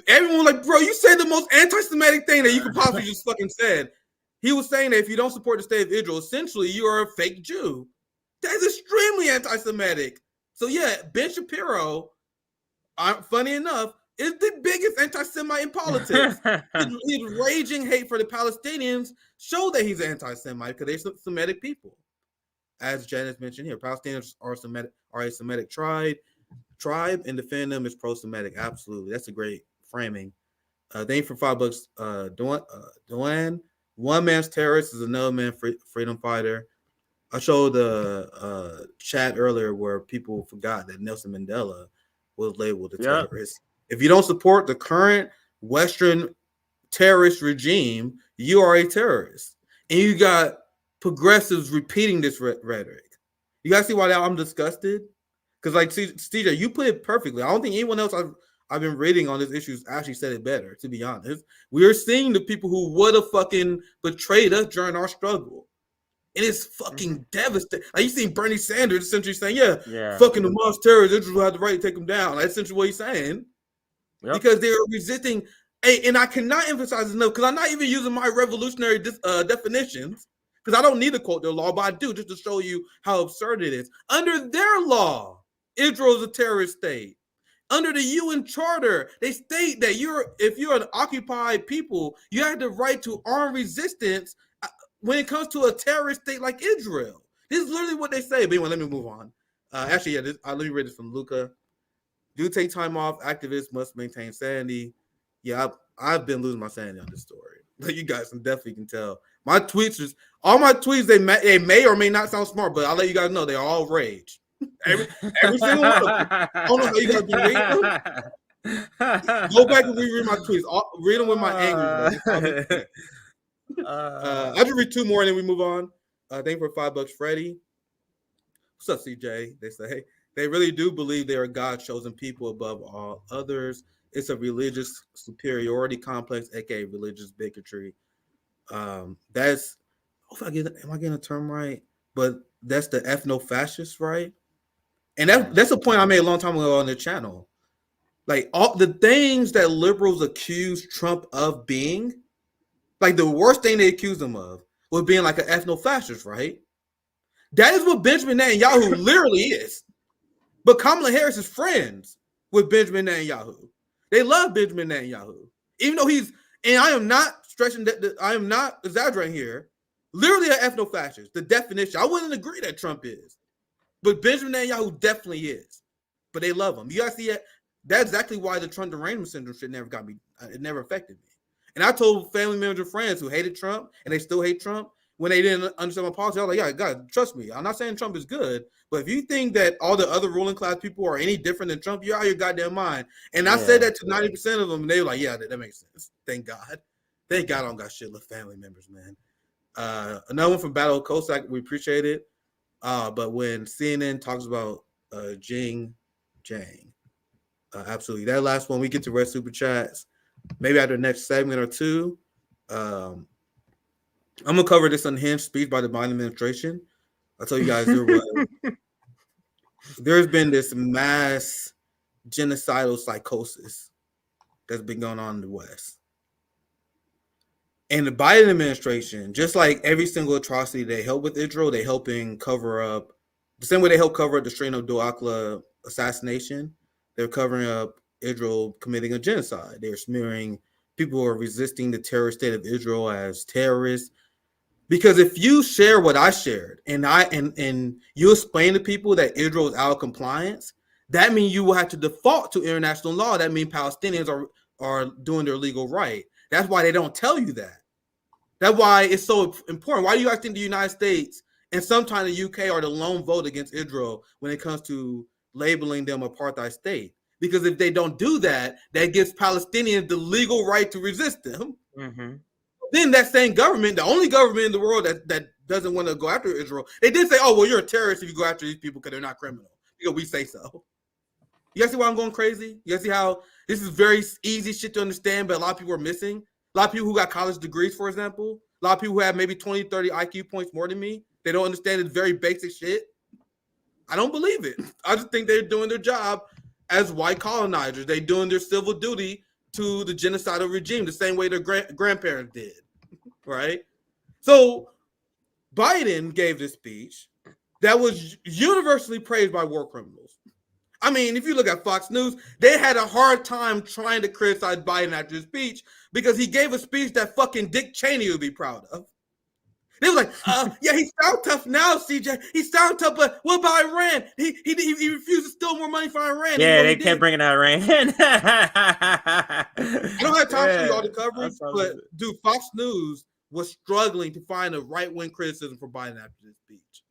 everyone like, bro, you said the most anti-Semitic thing that you could possibly just fucking said. He was saying that if you don't support the state of Israel, essentially you are a fake Jew. That's extremely anti-Semitic. So yeah, Ben Shapiro, funny enough, is the biggest anti-Semite in politics. His raging hate for the Palestinians show that he's anti-Semite because they're Semitic people. As Janice mentioned here, Palestinians are a Semitic tribe, and defending them is pro-Semitic. Absolutely, that's a great framing. Thank you for $5. Duane. One man's terrorist is another man's freedom fighter. I showed the chat earlier where people forgot that Nelson Mandela was labeled a terrorist. If you don't support the current Western terrorist regime, you are a terrorist. And you got progressives repeating this rhetoric. You guys see why I'm disgusted? Because like CJ, you put it perfectly. I don't think anyone else I've been reading on this issue actually said it better, to be honest. We are seeing the people who would have fucking betrayed us during our struggle. And it's fucking devastating. Like, you seen Bernie Sanders essentially saying, fucking the Hamas terrorists, Israel have the right to take them down. That's essentially what he's saying. Yep. Because they're resisting. And I cannot emphasize enough, because I'm not even using my revolutionary definitions, because I don't need to quote their law, but I do, just to show you how absurd it is. Under their law, Israel is a terrorist state. Under the UN Charter, they state that if you're an occupied people, you have the right to armed resistance when it comes to a terrorist state like Israel. This is literally what they say. But anyway, let me move on. Let me read this from Luca. Do take time off. Activists must maintain sanity. Yeah, I've been losing my sanity on this story. You guys definitely can tell. All my tweets, they may or may not sound smart, but I'll let you guys know they're all rage. Every single one of them. I don't know how you guys be reading them. Go back and reread my tweets. Read them with my anger. I'll just read two more and then we move on. Thank you for $5, Freddie. What's up, CJ? They say they really do believe they are God's chosen people above all others. It's a religious superiority complex, aka religious bigotry. That's am I getting a term right? But that's the ethno-fascist, right? And that's a point I made a long time ago on the channel. Like, all the things that liberals accuse Trump of being, like the worst thing they accuse him of was being like an ethno-fascist, right? That is what Benjamin Netanyahu literally is. But Kamala Harris is friends with Benjamin Netanyahu. They love Benjamin Netanyahu. Even though and I am not stretching that, I am not exaggerating here, literally an ethno-fascist, the definition. I wouldn't agree that Trump is. But Benjamin Netanyahu definitely is. But they love him. You guys see it? That's exactly why the Trump derangement syndrome shit never got me. It never affected me. And I told family members and friends who hated Trump, and they still hate Trump, when they didn't understand my policy, I was like, yeah, God, trust me. I'm not saying Trump is good, but if you think that all the other ruling class people are any different than Trump, you're out of your goddamn mind. And I said that to 90% of them, and they were like, yeah, that makes sense. Thank God. Thank God I don't got shit with family members, man. Another one from Battle Cossack, we appreciate it. But when CNN talks about Jing Jang, absolutely. That last one, we get to read super chats. Maybe after the next segment or two. I'm gonna cover this unhinged speech by the Biden administration. I'll tell you guys there's been this mass genocidal psychosis that's been going on in the West. And the Biden administration, just like every single atrocity they help with Israel, they helping cover up the same way they help cover up the Shreno Doakla assassination. They're covering up Israel committing a genocide. They're smearing people who are resisting the terrorist state of Israel as terrorists. Because if you share what I shared and you explain to people that Israel is out of compliance, that means you will have to default to international law. That means Palestinians are doing their legal right. That's why they don't tell you that. That's why it's so important. Why do you guys think the United States and sometimes the UK are the lone vote against Israel when it comes to labeling them apartheid state? Because if they don't do that, that gives Palestinians the legal right to resist them. Mm-hmm. Then that same government, the only government in the world that doesn't want to go after Israel, they did say, oh, well, you're a terrorist if you go after these people because they're not criminal. Because we say so. You guys see why I'm going crazy? You guys see how this is very easy shit to understand, but a lot of people are missing? A lot of people who got college degrees, for example, a lot of people who have maybe 20, 30 IQ points more than me, they don't understand this very basic shit. I don't believe it. I just think they're doing their job as white colonizers. They're doing their civil duty to the genocidal regime the same way their grandparents did, right? So Biden gave this speech that was universally praised by war criminals. I mean, if you look at Fox News, they had a hard time trying to criticize Biden after his speech because he gave a speech that fucking Dick Cheney would be proud of. They were like, yeah, he sounds tough now, CJ. He sounds tough, but what about Iran? He refused to steal more money from Iran. Yeah, they kept bringing out Iran. I don't have time to see all the coverage, but dude, Fox News was struggling to find a right-wing criticism for Biden after this speech.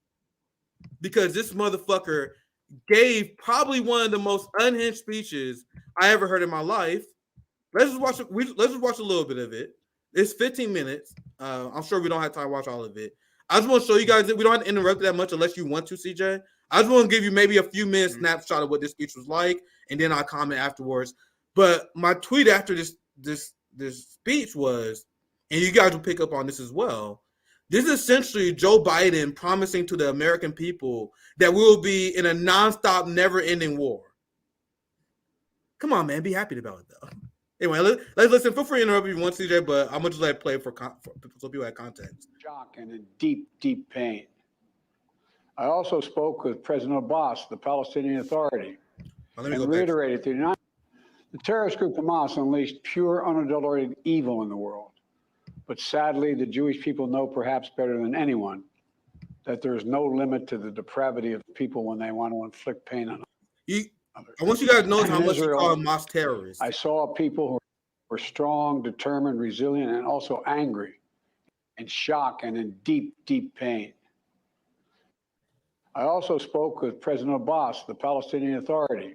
Because this motherfucker gave probably one of the most unhinged speeches I ever heard in my life. Let's just watch a little bit of it. It's 15 minutes. I'm sure we don't have time to watch all of it. I just want to show you guys that we don't have to interrupt that much unless you want to, CJ. I just want to give you maybe a few minutes snapshot of what this speech was like, and then I'll comment afterwards. But my tweet after this speech was, and you guys will pick up on this as well, this is essentially Joe Biden promising to the American people that we will be in a nonstop, never-ending war. Come on, man. Be happy about it, though. Anyway, let's listen. Feel free to interrupt if you want, CJ, but I'm going to just let it play for so people have context. Shock and in deep, deep pain. I also spoke with President Abbas, the Palestinian Authority, and reiterated the terrorist group Hamas unleashed pure, unadulterated evil in the world. But sadly, the Jewish people know perhaps better than anyone that there is no limit to the depravity of people when they want to inflict pain on others. I want you guys to know how much you call Hamas terrorists. I saw people who were strong, determined, resilient, and also angry, in shock and in deep, deep pain. I also spoke with President Abbas, the Palestinian Authority,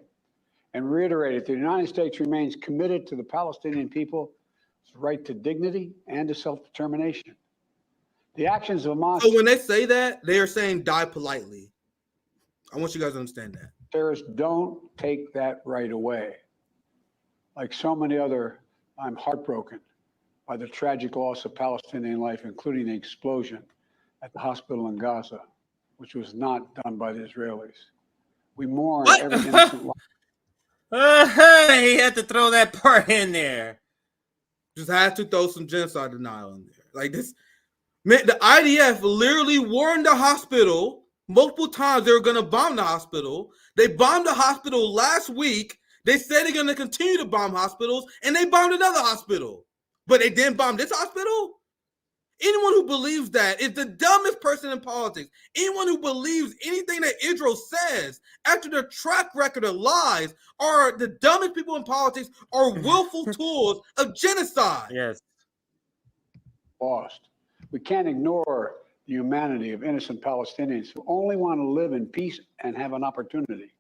and reiterated the United States remains committed to the Palestinian people's right to dignity and to self-determination. The actions of Hamas... So when they say that, they are saying die politely. I want you guys to understand that. Terrorists don't take that right away. Like so many other, I'm heartbroken by the tragic loss of Palestinian life, including the explosion at the hospital in Gaza, which was not done by the Israelis. We mourn every innocent life. He had to throw that part in there. Just had to throw some genocide denial in there. Like this, man, the IDF literally warned the hospital multiple times they were going to bomb the hospital. They bombed the hospital last week. They said they're going to continue to bomb hospitals, and they bombed another hospital. But they didn't bomb this hospital? Anyone who believes that is the dumbest person in politics. Anyone who believes anything that Israel says after their track record of lies are the dumbest people in politics or willful tools of genocide. Yes. Lost. We can't ignore the humanity of innocent Palestinians who only want to live in peace and have an opportunity.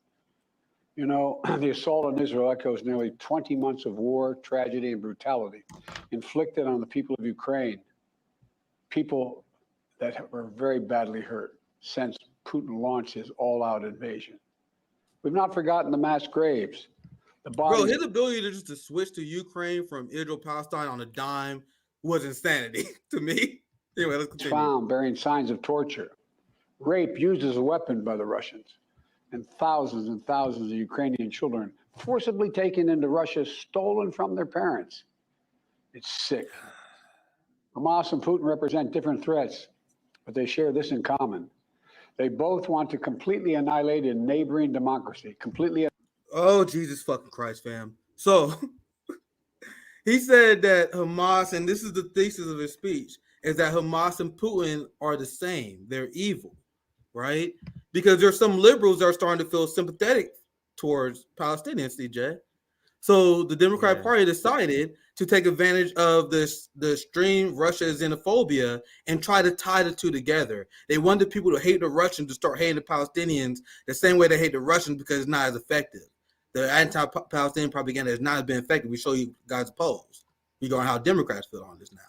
You know, the assault on Israel echoes nearly 20 months of war, tragedy, and brutality inflicted on the people of Ukraine, people that were very badly hurt since Putin launched his all-out invasion. We've not forgotten the mass graves. Bro, his ability to switch to Ukraine from Israel, Palestine on a dime was insanity to me. Anyway, let's continue. Found bearing signs of torture, rape used as a weapon by the Russians, and thousands of Ukrainian children forcibly taken into Russia, stolen from their parents. It's sick. Hamas and Putin represent different threats, but they share this in common. They both want to completely annihilate a neighboring democracy, completely. Oh, Jesus fucking Christ, fam. So he said that Hamas, and this is the thesis of his speech, is that Hamas and Putin are the same. They're evil, right? Because there's some liberals that are starting to feel sympathetic towards Palestinians, CJ. So the Democratic Party decided to take advantage of the extreme Russia xenophobia and try to tie the two together. They wanted people to hate the Russians to start hating the Palestinians the same way they hate the Russians because it's not as effective. The anti-Palestinian propaganda has not been effective. We show you guys polls. We go on how Democrats feel on this now.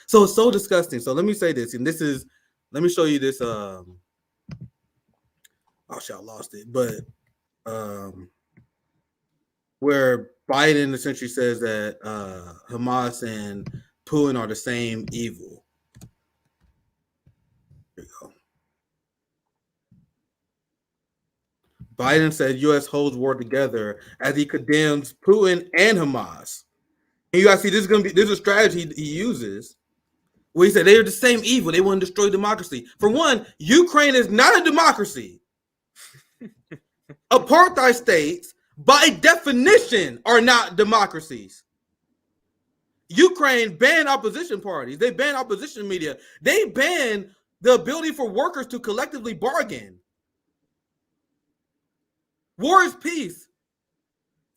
So it's so disgusting. So let me say this, and let me show you this. Oh shit, I lost it. But where Biden essentially says that Hamas and Putin are the same evil. There you go. Biden said U.S. holds war together as he condemns Putin and Hamas. And you guys see, this is a strategy he uses where he said they are the same evil. They want to destroy democracy. For one, Ukraine is not a democracy. Apartheid states, by definition, are not democracies. Ukraine banned opposition parties. They banned opposition media. They banned the ability for workers to collectively bargain. War is peace.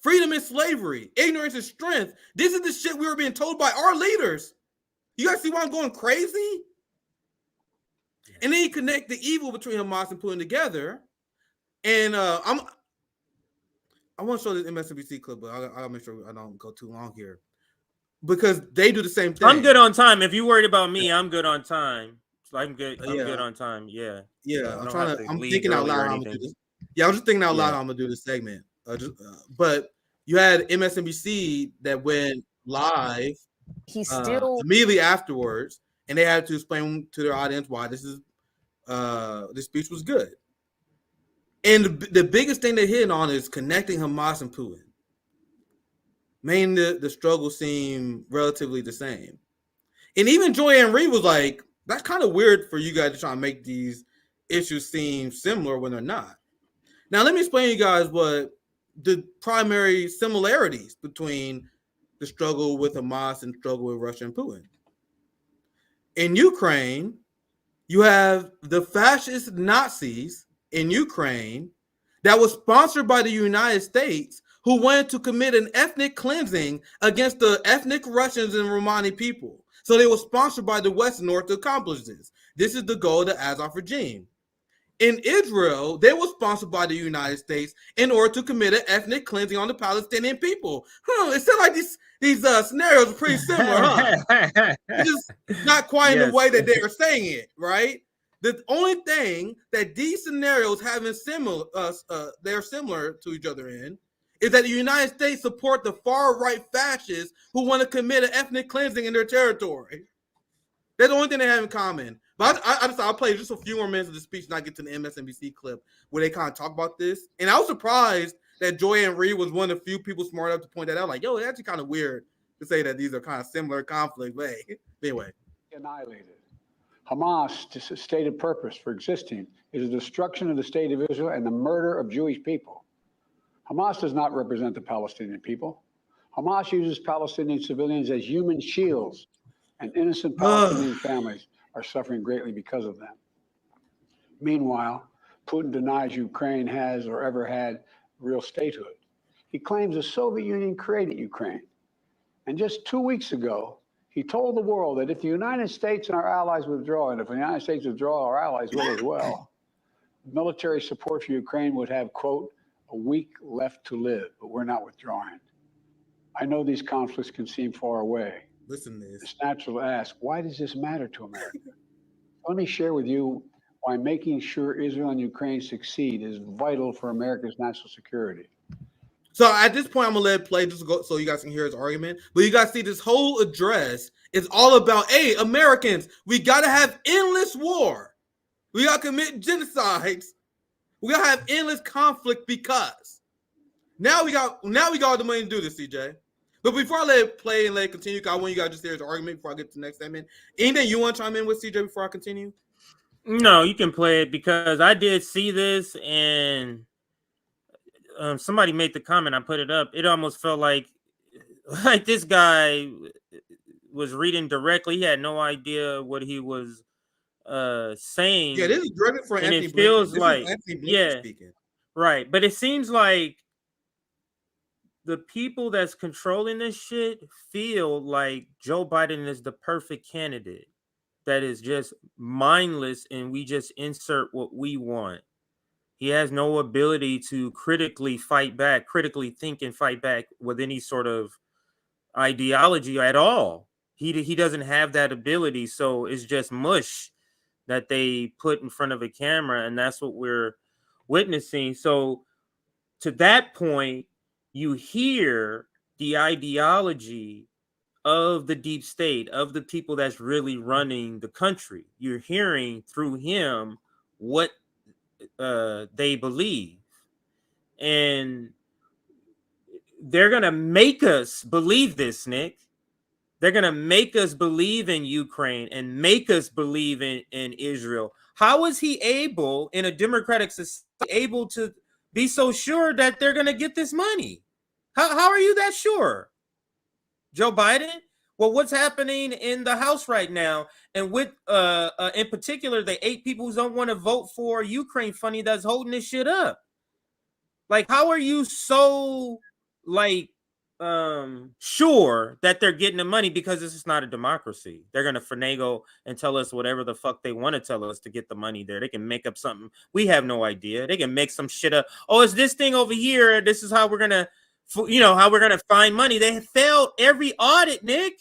Freedom is slavery. Ignorance is strength. This is the shit we were being told by our leaders. You guys see why I'm going crazy? And then you connect the evil between Hamas and Putin together. And I want to show this MSNBC clip, but I'll make sure I don't go too long here. Because they do the same thing. I'm good on time. If you're worried about me, I'm good on time. So I'm good. I'm good on time. Yeah. Yeah. I'm thinking out loud how I'm gonna do this. Yeah, I was just thinking out loud how I'm gonna do this segment. But you had MSNBC that went live immediately afterwards, and they had to explain to their audience why this speech was good. And the biggest thing they hit on is connecting Hamas and Putin. Making the struggle seem relatively the same. And even Joy-Ann Reid was like, that's kind of weird for you guys to try and make these issues seem similar when they're not. Now, let me explain to you guys what the primary similarities between the struggle with Hamas and struggle with Russia and Putin. In Ukraine, you have the fascist Nazis in Ukraine that was sponsored by the United States who wanted to commit an ethnic cleansing against the ethnic Russians and Romani people. So they were sponsored by the West in order to accomplish this. This is the goal of the Azov regime. In Israel, they were sponsored by the United States in order to commit an ethnic cleansing on the Palestinian people. It sounds like these scenarios are pretty similar, huh? Just not quite in the way that they are saying it, right? The only thing that these scenarios have in they're similar to each other in, is that the United States support the far-right fascists who want to commit an ethnic cleansing in their territory. That's the only thing they have in common. But I'll play just a few more minutes of the speech and I get to the MSNBC clip where they kind of talk about this. And I was surprised that Joy-Ann Reid was one of the few people smart enough to point that out. Like, yo, it's actually kind of weird to say that these are kind of similar conflicts. But anyway. Annihilated. Hamas' stated purpose for existing is the destruction of the state of Israel and the murder of Jewish people. Hamas does not represent the Palestinian people. Hamas uses Palestinian civilians as human shields, and innocent Palestinian families are suffering greatly because of them. Meanwhile, Putin denies Ukraine has or ever had real statehood. He claims the Soviet Union created Ukraine. And just 2 weeks ago, he told the world that if the United States and our allies withdraw, and if the United States withdraw, our allies will as well, military support for Ukraine would have, quote, a week left to live, but we're not withdrawing. I know these conflicts can seem far away. Listen to this. It's natural to ask, why does this matter to America? Let me share with you why making sure Israel and Ukraine succeed is vital for America's national security. So at this point, I'm going to let it play just go so you guys can hear his argument. But you guys see this whole address is all about, hey, Americans, we got to have endless war. We got to commit genocides. We got to have endless conflict because now we got all the money to do this, CJ. But before I let it play and let it continue, I want you guys to just hear his argument before I get to the next segment. Anything you want to chime in with, CJ, before I continue? No, you can play it because I did see this and somebody made the comment. I put it up. It almost felt like this guy was reading directly. He had no idea what he was saying. Yeah, this is directly for and Anthony it feels Blinken. This like is Anthony Blinken yeah, speaking. right. But it seems like the people that's controlling this shit feel like Joe Biden is the perfect candidate that is just mindless and we just insert what we want. He has no ability to critically fight back, critically think and fight back with any sort of ideology at all. He doesn't have that ability, so it's just mush that they put in front of a camera, and that's what we're witnessing. So to that point, you hear the ideology of the deep state, of the people that's really running the country. You're hearing through him what they believe. And they're going to make us believe this, Nick. They're going to make us believe in Ukraine and make us believe in Israel. How is he able, in a democratic society, able to be so sure that they're going to get this money? How are you that sure? Joe Biden? Well, what's happening in the House right now, and with in particular, the 8 people who don't want to vote for Ukraine funding that's holding this shit up. Like, how are you so like sure that they're getting the money? Because this is not a democracy. They're gonna finagle and tell us whatever the fuck they want to tell us to get the money there. They can make up something. We have no idea. They can make some shit up. Oh, it's this thing over here. This is how we're gonna, how we're gonna find money. They failed every audit, Nick.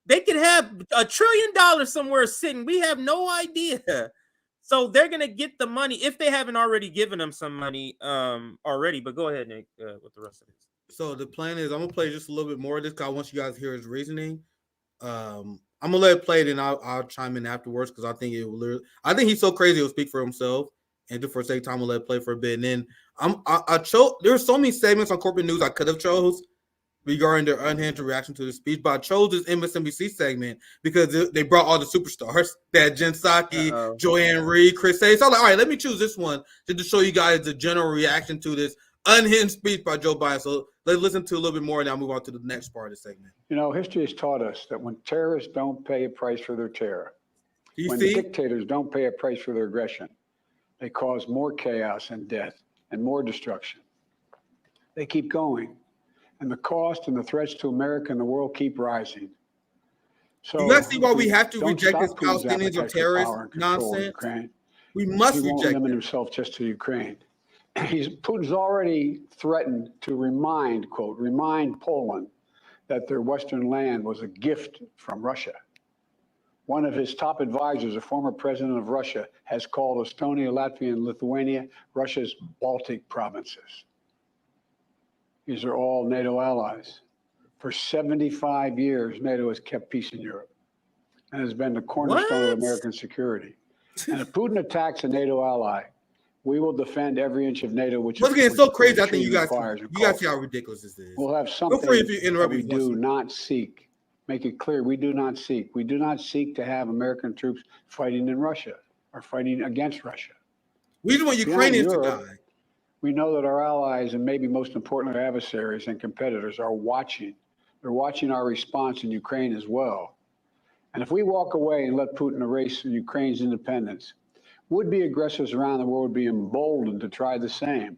They could have $1 trillion somewhere sitting. We have no idea. So they're gonna get the money if they haven't already given them some money already. But go ahead, Nick, with the rest of this. So the plan is I'm gonna play just a little bit more of this because I want you guys to hear his reasoning. I'm gonna let it play, then I'll chime in afterwards because I think it will. I think he's so crazy he'll speak for himself. And just for the sake of time, we'll let it play for a bit. And then I chose. There's so many segments on corporate news I could have chose regarding their unhinged reaction to the speech, but I chose this MSNBC segment because they brought all the superstars that Jen Psaki, Joanne Reed, Chris Hayes. So I'm like, all right, let me choose this one just to show you guys the general reaction to this unhinged speech by Joe Biden. So let's listen to a little bit more and now move on to the next part of the segment. You know, history has taught us that when terrorists don't pay a price for their terror, when dictators don't pay a price for their aggression, they cause more chaos and death and more destruction. They keep going. And the cost and the threats to America and the world keep rising. So you guys see why we have to reject this Palestinians or terrorist nonsense? We must reject it. He won't limit himself just to Ukraine. Putin's already threatened to remind Poland that their Western land was a gift from Russia. One of his top advisors, a former president of Russia, has called Estonia, Latvia, and Lithuania Russia's Baltic provinces. These are all NATO allies. For 75 years, NATO has kept peace in Europe and has been the cornerstone of American security. And if Putin attacks a NATO ally, we will defend every inch of NATO, which is getting so crazy. I think you guys see how ridiculous this is. We'll have something that we do not seek. Make it clear, we do not seek. We do not seek to have American troops fighting in Russia or fighting against Russia. We just want Ukrainians to die. We know that our allies, and maybe most importantly, our adversaries and competitors are watching. They're watching our response in Ukraine as well. And if we walk away and let Putin erase Ukraine's independence, would-be aggressors around the world would be emboldened to try the same.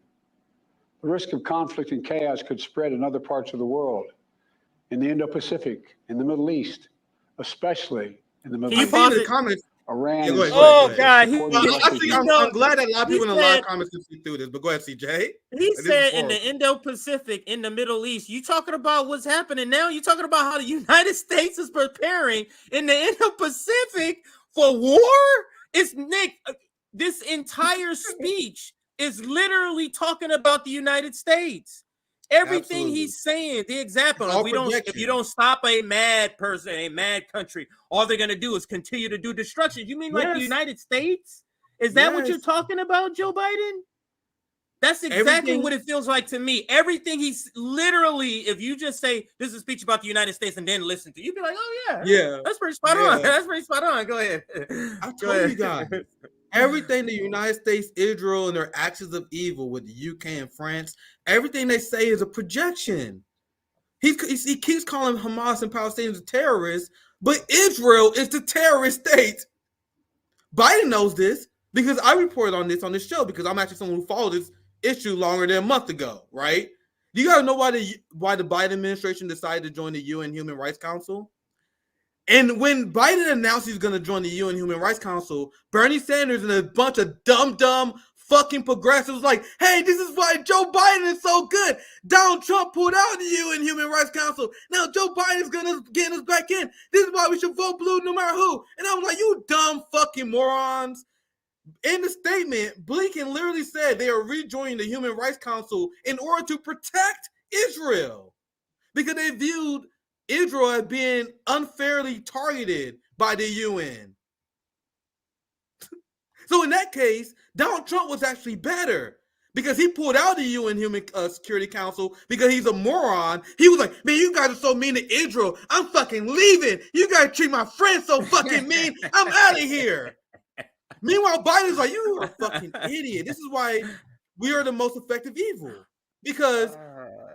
The risk of conflict and chaos could spread in other parts of the world, in the Indo-Pacific, in the Middle East, especially in the Middle East. Can you pause the comments? Iran. Yeah, go ahead, God. I'm glad that a lot of people in the live comments can see through this, but go ahead, CJ. He said in the Indo-Pacific, in the Middle East, you talking about what's happening now? You talking about how the United States is preparing in the Indo-Pacific for war? It's Nick. This entire speech is literally talking about the United States. Everything he's saying, the example, if you don't stop a mad person, a mad country, all they're gonna do is continue to do destruction. You mean like the United States? Is that what you're talking about, Joe Biden? That's exactly what it feels like to me. Everything he's literally, if you just say this is a speech about the United States and then listen to, you'd be like, oh yeah, that's pretty spot on. That's pretty spot on. Go ahead. I told you guys. Everything the United States, Israel, and their actions of evil with the UK and France, everything they say is a projection. He keeps calling Hamas and Palestinians terrorists, but Israel is the terrorist state. Biden knows this because I reported on this show because I'm actually someone who followed this issue longer than a month ago, right? Do you guys know why the Biden administration decided to join the UN Human Rights Council? And when Biden announced he's going to join the UN Human Rights Council, Bernie Sanders and a bunch of dumb fucking progressives like, hey, this is why Joe Biden is so good. Donald Trump pulled out of the UN Human Rights Council. Now Joe Biden is going to get us back in. This is why we should vote blue no matter who. And I was like, you dumb fucking morons. In the statement, Blinken literally said they are rejoining the Human Rights Council in order to protect Israel because they viewed Israel as being unfairly targeted by the UN. So in that case, Donald Trump was actually better because he pulled out the UN Human Security Council because he's a moron. He was like, man, you guys are so mean to Israel. I'm fucking leaving. You guys treat my friends so fucking mean. I'm out of here. Meanwhile, Biden's like, you are a fucking idiot. This is why we are the most effective evil. Because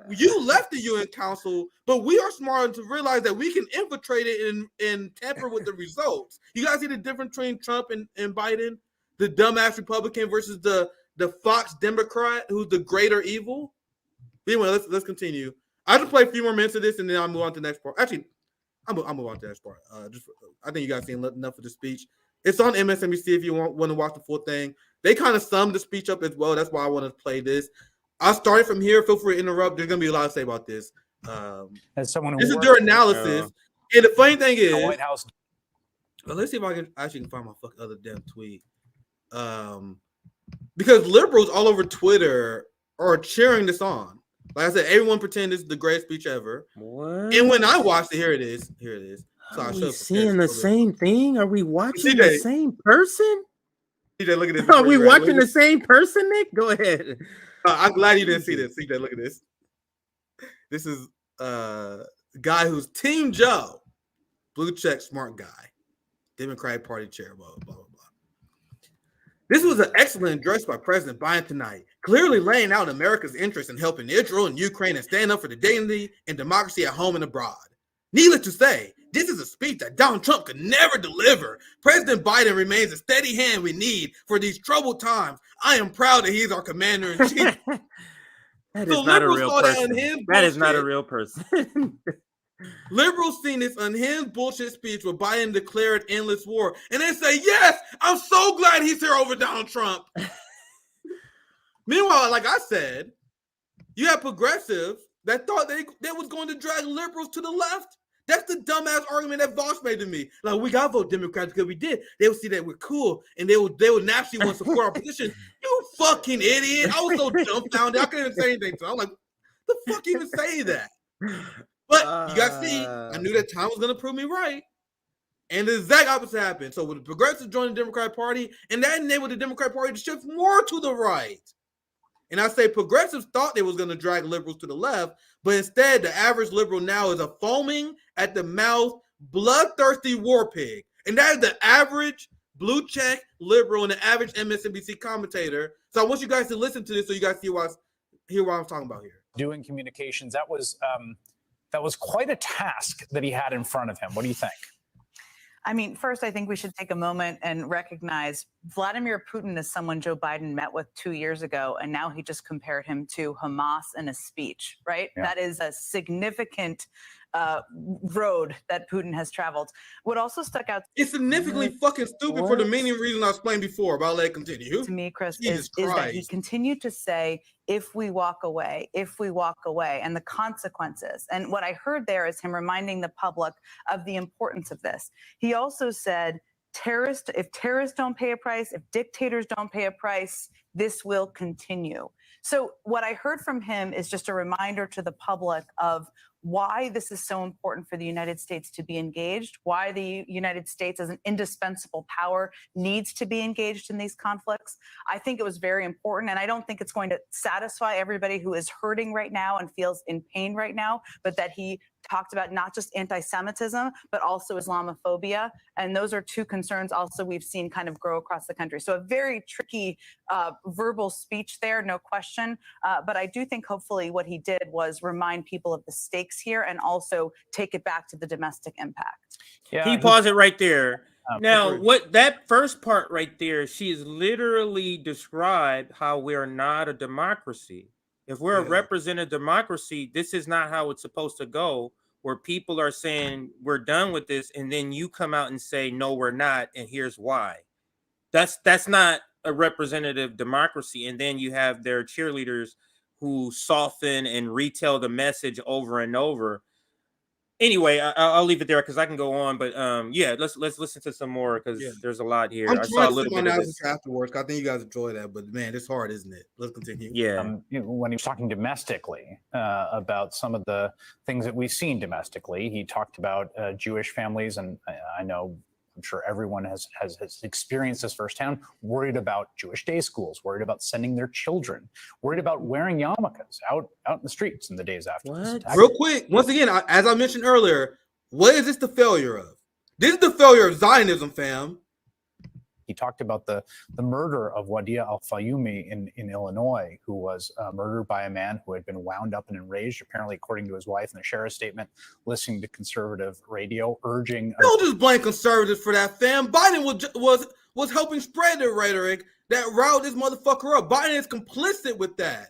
you left the UN Council, but we are smart enough to realize that we can infiltrate it and tamper with the results. You guys see the difference between Trump and Biden? The dumbass Republican versus the Fox Democrat, who's the greater evil. Anyway, let's continue. I'll just play a few more minutes of this, and then I'll move on to the next part. Actually, I'll move on to the next part. I think you guys seen enough of the speech. It's on MSNBC if you want to watch the full thing. They kind of summed the speech up as well. That's why I want to play this. I started from here. Feel free to interrupt. There's going to be a lot to say about this. As someone who this is their analysis. And the funny thing is, the White House. Let's see if I can actually find my other damn tweet. Because liberals all over Twitter are cheering this on. Like I said, everyone pretends this is the greatest speech ever. What? And when I watched it, here it is. So Are we seeing the same thing? Are we watching the same person? CJ, look at this. Are we watching the same person, Nick? Go ahead. I'm glad you didn't see this. CJ, look at this. This is a guy who's Team Joe, blue check, smart guy, Democratic Party chair, blah, blah, blah, blah. This was an excellent address by President Biden tonight, clearly laying out America's interest in helping Israel and Ukraine and stand up for the dignity and democracy at home and abroad. Needless to say, this is a speech that Donald Trump could never deliver. President Biden remains a steady hand we need for these troubled times. I am proud that he is our commander-in-chief. That is not a real person. That is not a real person. Liberals seen this unhinged bullshit speech where Biden declared endless war, and they say, yes, I'm so glad he's here over Donald Trump. Meanwhile, like I said, you have progressives that thought they was going to drag liberals to the left. That's the dumbass argument that Vox made to me. Like, we got to vote Democrats because we did. They would see that we're cool, and they would naturally want to support our position. You fucking idiot. I was so dumbfounded. I couldn't even say anything to him. I'm like, the fuck you even say that? But you guys see, I knew that time was going to prove me right. And the exact opposite happened. So when the progressives joined the Democratic Party, and that enabled the Democratic Party to shift more to the right. And I say progressives thought they was going to drag liberals to the left, but instead the average liberal now is a foaming at the mouth, bloodthirsty war pig. And that is the average blue check liberal and the average MSNBC commentator. So I want you guys to listen to this so you guys hear what I'm talking about here. Doing communications, that was quite a task that he had in front of him. What do you think? I mean, first, I think we should take a moment and recognize Vladimir Putin is someone Joe Biden met with 2 years ago, and now he just compared him to Hamas in a speech, right? Yeah. That is a significant road that Putin has traveled. What also stuck out— it's significantly fucking stupid for the many reasons I explained before, but I'll let it continue. To me, Chris, is that he continued to say, if we walk away, and the consequences. And what I heard there is him reminding the public of the importance of this. He also said, if terrorists don't pay a price, if dictators don't pay a price, this will continue. So what I heard from him is just a reminder to the public of why this is so important for the United States to be engaged, why the United States as an indispensable power needs to be engaged in these conflicts. I think it was very important, and I don't think it's going to satisfy everybody who is hurting right now and feels in pain right now, but that he talked about not just anti-Semitism, but also Islamophobia. And those are two concerns also we've seen kind of grow across the country. So a very tricky verbal speech there, no question. But I do think hopefully what he did was remind people of the stakes here and also take it back to the domestic impact. Can you pause it right there? Now, what that first part right there, she has literally described how we're not a democracy. If we're a representative democracy, this is not how it's supposed to go, where people are saying we're done with this, and then you come out and say, no, we're not, and here's why. That's not a representative democracy. And then you have their cheerleaders who soften and retell the message over and over. Anyway, I'll leave it there because I can go on, but yeah, let's listen to some more because there's a lot here. I'm I saw a little bit of this afterwards. I think you guys enjoy that, but man, it's hard, isn't it? Let's continue. Yeah, when he was talking domestically about some of the things that we've seen domestically, he talked about Jewish families, and I know. I'm sure everyone has experienced this firsthand, worried about Jewish day schools, worried about sending their children, worried about wearing yarmulkes out in the streets in the days after this attack. Real quick, once again, as I mentioned earlier, what is this the failure of? This is the failure of Zionism, fam. He talked about the murder of Wadia al-Fayoumi in Illinois, who was murdered by a man who had been wound up and enraged, apparently, according to his wife in the sheriff's statement, listening to conservative radio, urging. Don't just blame conservatives for that, fam. Biden was helping spread the rhetoric that riled this motherfucker up. Biden is complicit with that.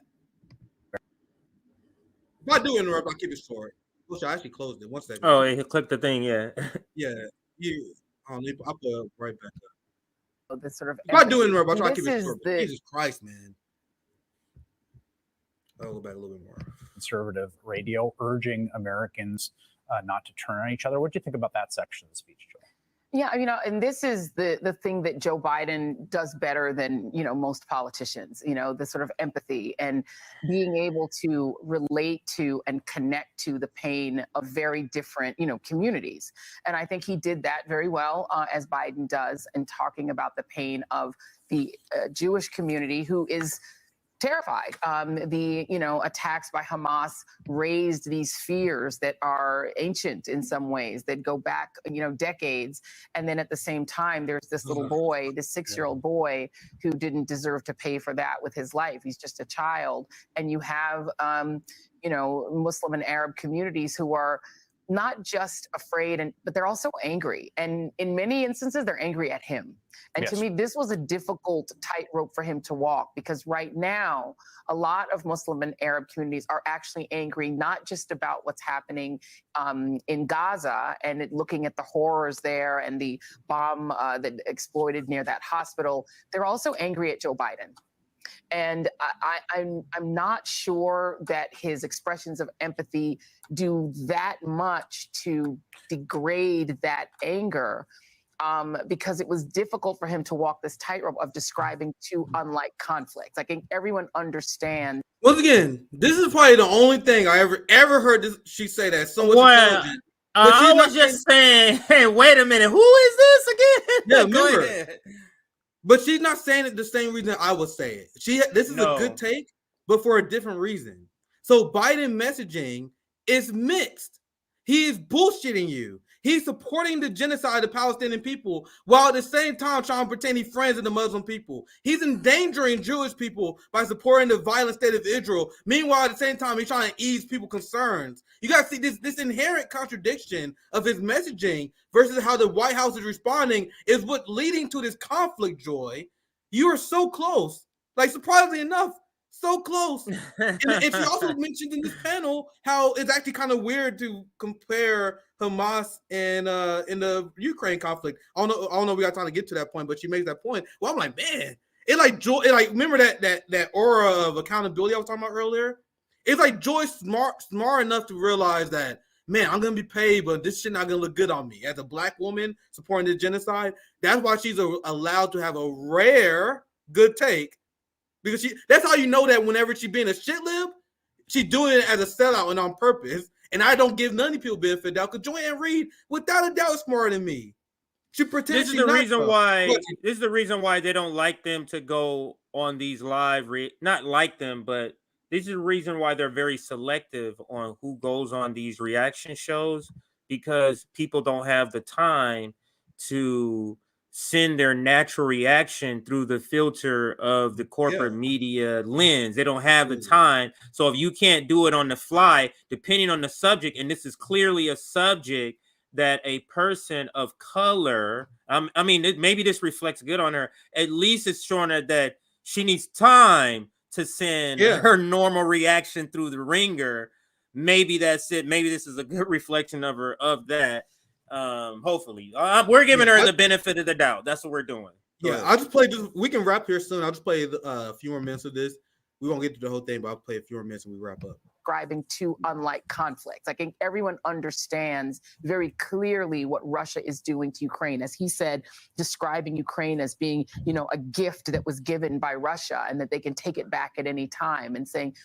If I do interrupt, I'll keep it short. Which I actually closed it. 1 second. Oh, he clicked the thing, yeah. Yeah. I'll put it right back up. The sort of if I do interrupt, I'll try to keep it short. Jesus Christ, man. I'll go back a little bit more. Conservative radio urging Americans not to turn on each other. What do you think about that section of the speech, Joel? Yeah, and this is the thing that Joe Biden does better than, most politicians, the sort of empathy and being able to relate to and connect to the pain of very different, communities. And I think he did that very well, as Biden does, in talking about the pain of the Jewish community who is terrified. The attacks by Hamas raised these fears that are ancient in some ways, that go back decades. And then at the same time, there's this little boy, this 6-year-old boy, who didn't deserve to pay for that with his life. He's just a child. And you have Muslim and Arab communities who are not just afraid, but they're also angry. And in many instances, they're angry at him. And to me, this was a difficult tightrope for him to walk, because right now, a lot of Muslim and Arab communities are actually angry, not just about what's happening in Gaza and looking at the horrors there and the bomb that exploded near that hospital. They're also angry at Joe Biden. And I'm not sure that his expressions of empathy do that much to degrade that anger, because it was difficult for him to walk this tightrope of describing two unlike conflicts. I think everyone understands. Once again, this is probably the only thing I ever heard she say that so intelligent. I was just saying, hey, wait a minute, who is this again? Yeah, Go remember. ahead. But she's not saying it the same reason I would say it. This is a good take, but for a different reason. So Biden messaging is mixed. He is bullshitting you. He's supporting the genocide of Palestinian people while at the same time trying to pretend he's friends with the Muslim people. He's endangering Jewish people by supporting the violent state of Israel. Meanwhile, at the same time, he's trying to ease people's concerns. You got to see this inherent contradiction of his messaging versus how the White House is responding is what leading to this conflict, Joy. You are so close. Like, surprisingly enough, so close. And she also mentioned in this panel how it's actually kind of weird to compare Hamas and in the Ukraine conflict. I don't know if we got time to get to that point, but she makes that point. Well, I'm like, man, remember that aura of accountability I was talking about earlier? It's like Joy's smart enough to realize that, man, I'm gonna be paid, but this shit not gonna look good on me. As a black woman supporting the genocide, that's why she's allowed to have a rare good take. Because that's how you know that whenever she being a shit lib, she's doing it as a sellout and on purpose. And I don't give none of people benefit out because Joanne Reed, without a doubt, is smarter than me. She pretends This is the reason why they don't like them to go on these live. Not like them, but this is the reason why they're very selective on who goes on these reaction shows, because people don't have the time to send their natural reaction through the filter of the corporate media lens. They don't have the time. So if you can't do it on the fly, depending on the subject, and this is clearly a subject that a person of color, I mean, maybe this reflects good on her. At least it's showing her that she needs time to send her normal reaction through the ringer. Maybe that's it. Maybe this is a good reflection of her, of that. Hopefully we're giving her the benefit of the doubt. That's what we're doing. I'll just play this. We can wrap here soon. I'll just play a few more minutes of this. We won't get to the whole thing, but I'll play a few more minutes and we wrap up. Describing two unlike conflicts. I think everyone understands very clearly what Russia is doing to Ukraine. As he said, describing Ukraine as being, a gift that was given by Russia and that they can take it back at any time, and saying,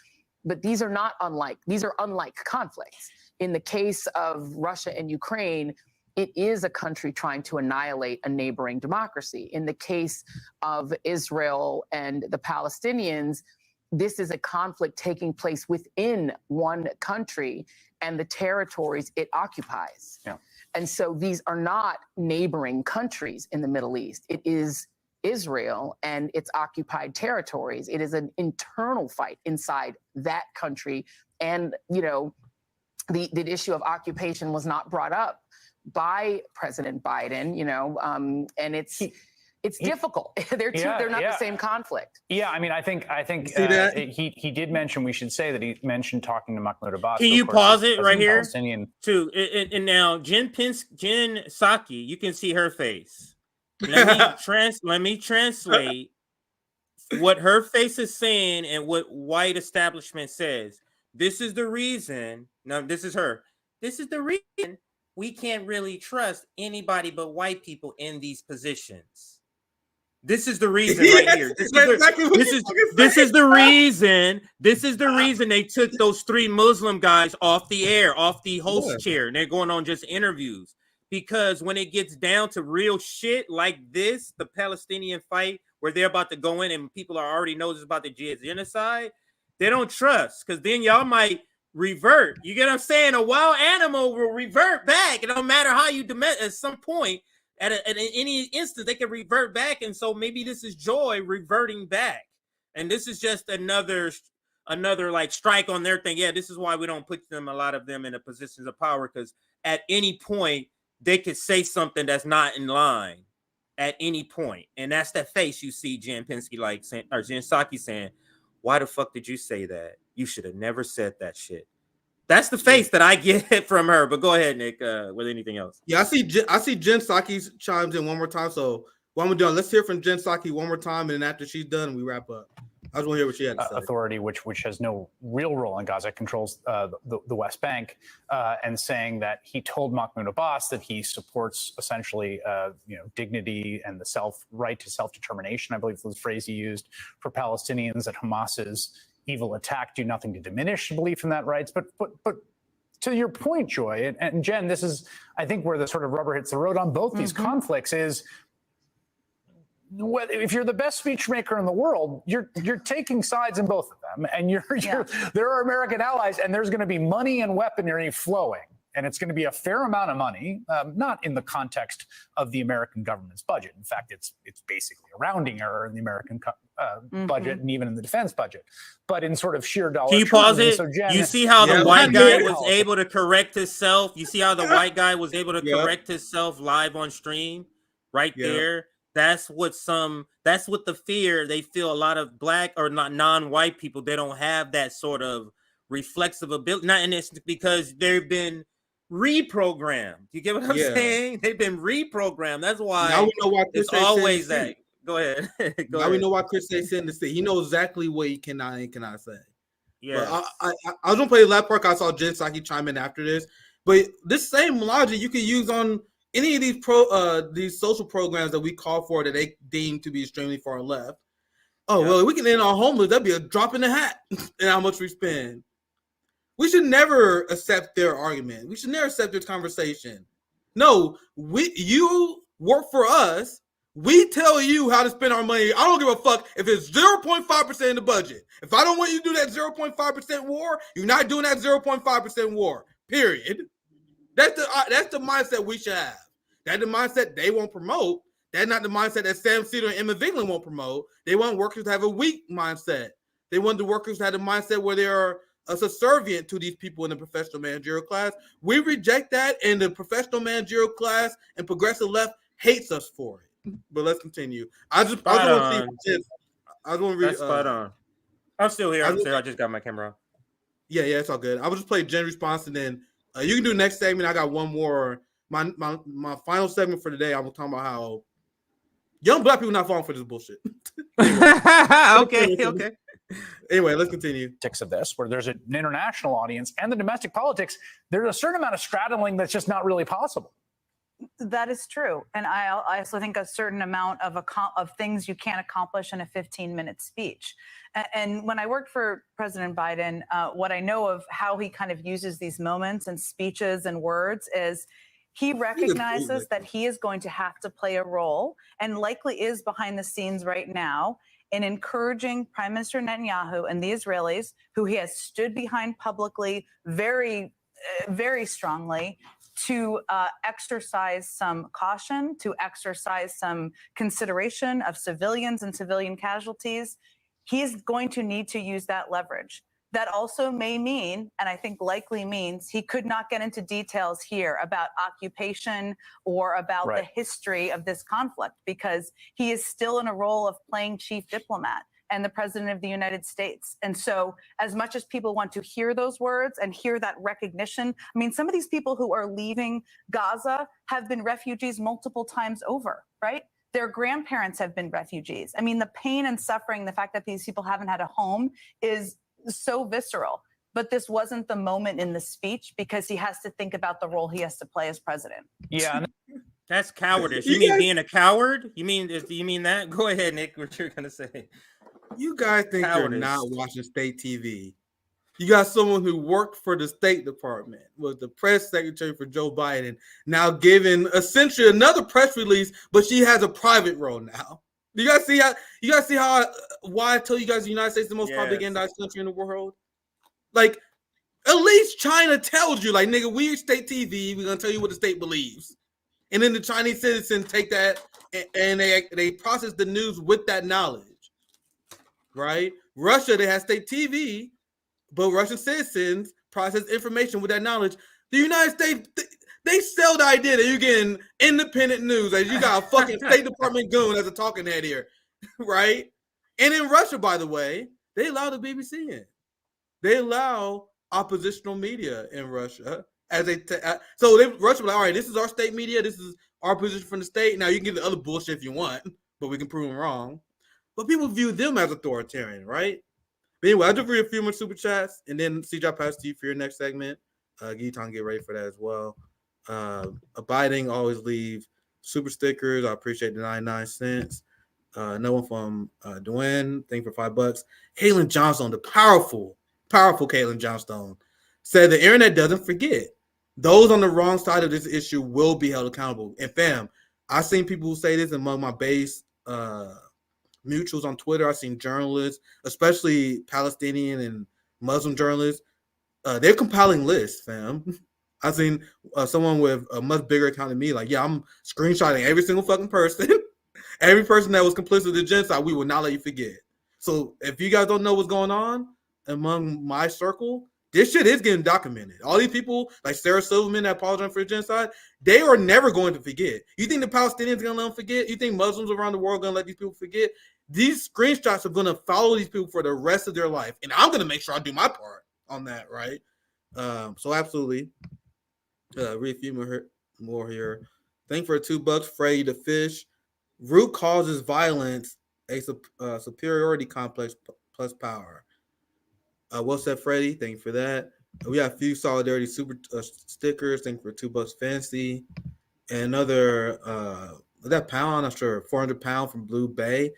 but these are not unlike, these are unlike conflicts. In the case of Russia and Ukraine, it is a country trying to annihilate a neighboring democracy. In the case of Israel and the Palestinians, this is a conflict taking place within one country and the territories it occupies. Yeah. And so these are not neighboring countries in the Middle East. It is Israel and its occupied territories. It is an internal fight inside that country. And, the issue of occupation was not brought up by President Biden, and it's difficult. They're not the same conflict. Yeah, I mean, I think he did mention, we should say that he mentioned talking to Mahmoud Abbas. Can you pause it right here? Palestinian. Too. And now Jen Psaki, you can see her face. Let me translate what her face is saying and what white establishment says. This is the reason. Now, this is her. This is the reason we can't really trust anybody but white people in these positions. This is the reason right here. This is the reason. This is the reason they took those 3 Muslim guys off the air, off the host chair, and they're going on just interviews. Because when it gets down to real shit like this, the Palestinian fight, where they're about to go in and people are already knows about the genocide, they don't trust, because then y'all might revert. You get what I'm saying? A wild animal will revert back. It don't matter how you at some point, at any instance, they can revert back. And so maybe this is joy reverting back. And this is just another like strike on their thing. Yeah, this is why we don't put a lot of them in the positions of power, because at any point they could say something that's not in line at any point. And that's that face you see Jen Psaki saying, why the fuck did you say that? You should have never said that shit. That's the face that I get from her. But go ahead, Nick, with anything else. Yeah, I see Jen Psaki chimes in one more time. So while we're done, let's hear from Jen Psaki one more time. And then after she's done, we wrap up. I just want to hear what she had to say. Authority, which has no real role in Gaza, controls the West Bank, and saying that he told Mahmoud Abbas that he supports essentially, dignity and the right to self-determination, I believe was the phrase he used, for Palestinians, that Hamas's evil attack do nothing to diminish belief in that rights. But to your point, Joy, and Jen, this is, I think, where the sort of rubber hits the road on both these conflicts is, if you're the best speechmaker in the world, you're taking sides in both of them, and there are American allies, and there's going to be money and weaponry flowing, and it's going to be a fair amount of money, not in the context of the American government's budget. In fact, it's basically a rounding error in the American budget and even in the defense budget, but in sort of sheer dollar. Can you pause it? So Jen, you see how the white guy was able to correct himself? You see how the white guy was able to correct himself live on stream right there? That's what the fear they feel. A lot of black or not non-white people, they don't have that sort of reflexive ability. Not in this, because they've been reprogrammed. You get what I'm saying? They've been reprogrammed. That's why now we know why Chris it's always that. Go ahead. Now we know why Chris said in the state. He knows exactly what he cannot and cannot say. Yeah. I was gonna play the last part. I saw Jen Psaki chime in after this, but this same logic you can use on any of these social programs that we call for that they deem to be extremely far left. Oh, well, we can end on homeless. That'd be a drop in the hat in how much we spend. We should never accept their argument. We should never accept this conversation. No, you work for us. We tell you how to spend our money. I don't give a fuck if it's 0.5% in the budget. If I don't want you to do that 0.5% war, you're not doing that 0.5% war. Period. That's the mindset we should have. That's the mindset they won't promote. That's not the mindset that Sam Cedar and Emma Vigeland won't promote. They want workers to have a weak mindset. They want the workers to have a mindset where they are subservient to these people in the professional managerial class. We reject that, and the professional managerial class and progressive left hates us for it. But let's continue. I just want to see. I just want to read. That's spot on. I'm still here. I just got my camera off. Yeah, it's all good. I will just play Jen response, and then you can do next segment. I got one more. My final segment for today. I'm talking about how young black people not falling for this bullshit. Okay. Anyway, let's continue. Of this, where there's an international audience and the domestic politics, there's a certain amount of straddling that's just not really possible. That is true. And I also think a certain amount of things you can't accomplish in a 15-minute speech. And when I worked for President Biden, what I know of how he kind of uses these moments and speeches and words is he recognizes that he is going to have to play a role, and likely is behind the scenes right now, in encouraging Prime Minister Netanyahu and the Israelis, who he has stood behind publicly very, very strongly, to exercise some caution, to exercise some consideration of civilians and civilian casualties. He's going to need to use that leverage. That also may mean, and I think likely means, he could not get into details here about occupation or about the history of this conflict, because he is still in a role of playing chief diplomat and the president of the United States. And so as much as people want to hear those words and hear that recognition, I mean, some of these people who are leaving Gaza have been refugees multiple times over, right? Their grandparents have been refugees. I mean, the pain and suffering, the fact that these people haven't had a home is so visceral. But this wasn't the moment in the speech, because he has to think about the role he has to play as president. Yeah. That's cowardice. You mean being a coward? You mean that? Go ahead, Nick, what you're going to say. You guys think you're not watching state TV. You got someone who worked for the State Department, was the press secretary for Joe Biden, now giving essentially another press release, but she has a private role now. You guys see how why I tell you guys the United States is the most propagandized country in the world? Like, at least China tells you, like, nigga, we're state TV, we're gonna tell you what the state believes. And then the Chinese citizens take that and they process the news with that knowledge. Right? Russia, they have state TV, but Russian citizens process information with that knowledge. The United States, they sell the idea that you're getting independent news. Like, you got a fucking State Department goon as a talking head here, right? And in Russia, by the way, they allow the BBC in. They allow oppositional media in Russia. Russia was like, all right, this is our state media. This is our position from the state. Now you can get the other bullshit if you want, but we can prove them wrong. But people view them as authoritarian, right? But anyway, I'll just read a few more super chats, and then CJ, I'll pass to you for your next segment. Gitan, get ready for that as well. Abiding, always leave super stickers. I appreciate the 99 cents. No one from Dwayne, thank you for $5. Caitlin Johnstone, the powerful Caitlin Johnstone, said the internet doesn't forget. Those on the wrong side of this issue will be held accountable. And fam, I've seen people who say this among my base mutuals on Twitter. I've seen journalists, especially Palestinian and Muslim journalists. They're compiling lists, fam. I've seen someone with a much bigger account than me, like, yeah, I'm screenshotting every single fucking person. Every person that was complicit in the genocide, we will not let you forget. So if you guys don't know what's going on among my circle, this shit is getting documented. All these people, like Sarah Silverman that apologized for the genocide, they are never going to forget. You think the Palestinians are going to let them forget? You think Muslims around the world are going to let these people forget? These screenshots are going to follow these people for the rest of their life. And I'm going to make sure I do my part on that, right? So absolutely. Read a few more here. Thank for $2, Freddy the Fish. Root causes violence, a superiority complex plus power. Well said, Freddie. Thank you for that. We got a few solidarity super stickers. Thank you for $2, Fancy. And another, that pound, I'm not sure, 400 pound from Blue Bay.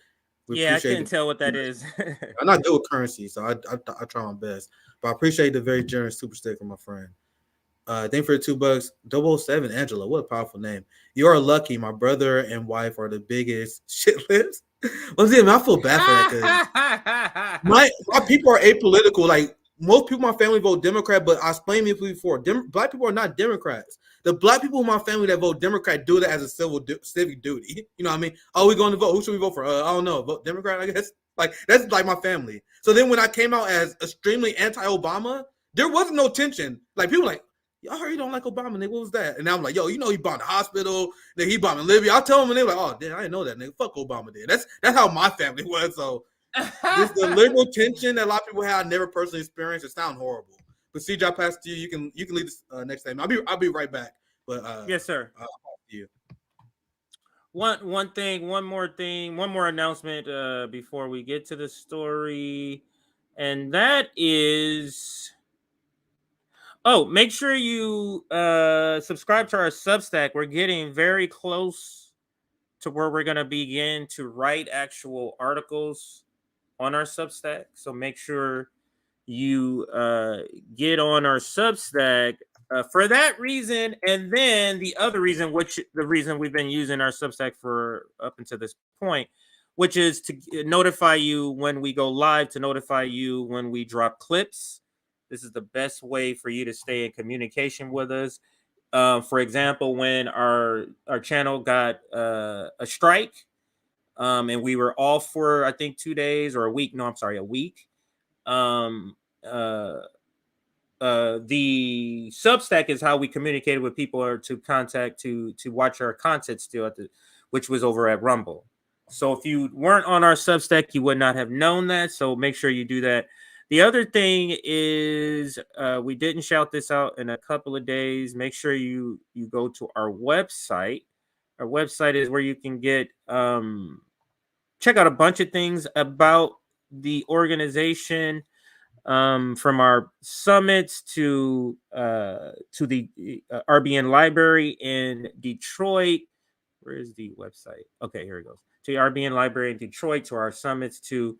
I couldn't tell what that is. I'm not good with currency, so I try my best. But I appreciate the very generous super sticker, my friend. Thank for the $2. 007 Angela, what a powerful name. You are lucky. My brother and wife are the biggest shit lips. Well, see, I feel bad for that because my people are apolitical. Like most people in my family vote Democrat, but I explained to you before, black people are not Democrats. The black people in my family that vote Democrat do that as a civic duty. You know what I mean? Oh, we're going to vote. Who should we vote for? I don't know. Vote Democrat, I guess. Like that's like my family. So then when I came out as extremely anti-Obama, there wasn't no tension. Like people like, y'all heard you don't like Obama, nigga. What was that? And I'm like, yo, you know he bombed the hospital, then he bombed Libya. I'll tell them, and they're like, oh, damn, I didn't know that, nigga. Fuck Obama, did. That's how my family was. So this the liberal tension that a lot of people have. I never personally experienced. It sounds horrible. But CJ, I pass to you. You can lead this next time. I'll be right back. But yes, sir. You. One more announcement before we get to the story, and that is, make sure you subscribe to our Substack. We're getting very close to where we're going to begin to write actual articles on our Substack. So make sure you get on our Substack for that reason. And then the other reason, the reason we've been using our Substack for up until this point, which is to notify you when we go live, to notify you when we drop clips. This is the best way for you to stay in communication with us. For example, when our channel got a strike, and we were off for I think 2 days or a week. No, I'm sorry, a week. The Substack is how we communicated with people or to contact to watch our content still which was over at Rumble. So if you weren't on our Substack, you would not have known that. So make sure you do that. The other thing is we didn't shout this out in a couple of days. Make sure you go to our website. Our website is where you can get check out a bunch of things about the organization, from our summits to the RBN Library in Detroit. Where is the website? Okay, here it goes. To the RBN Library in Detroit, to our summits, to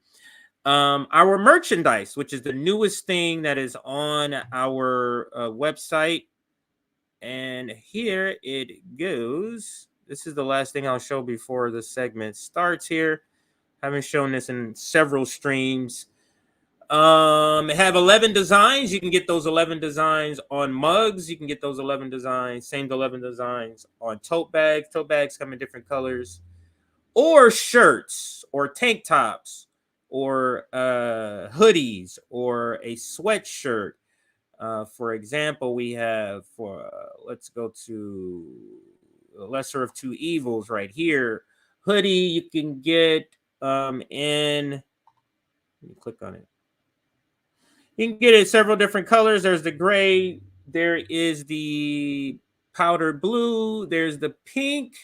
our merchandise, which is the newest thing that is on our website. And here it goes. This is the last thing I'll show before the segment starts here. I haven't shown this in several streams. Have 11 designs. You can get those 11 designs on mugs. You can get those 11 designs, same 11 designs on tote bags. Tote bags come in different colors, or shirts, or tank tops, or hoodies, or a sweatshirt. For example, we have let's go to the lesser of two evils right here. Hoodie you can get in. Let me click on it. You can get it several different colors. There's the gray. There is the powder blue. There's the pink.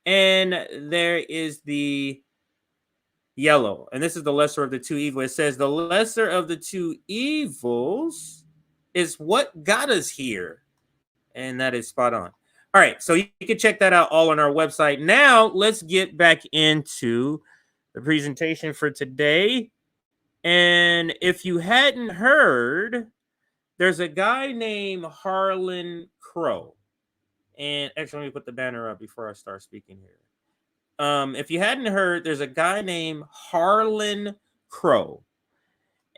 And there is the yellow. And this is the lesser of the two evils. It says the lesser of the two evils is what got us here. And that is spot on. All right. So you can check that out all on our website. Now, let's get back into the presentation for today. And if you hadn't heard, there's a guy named Harlan Crow. And actually, let me put the banner up before I start speaking here. If you hadn't heard, there's a guy named Harlan Crow.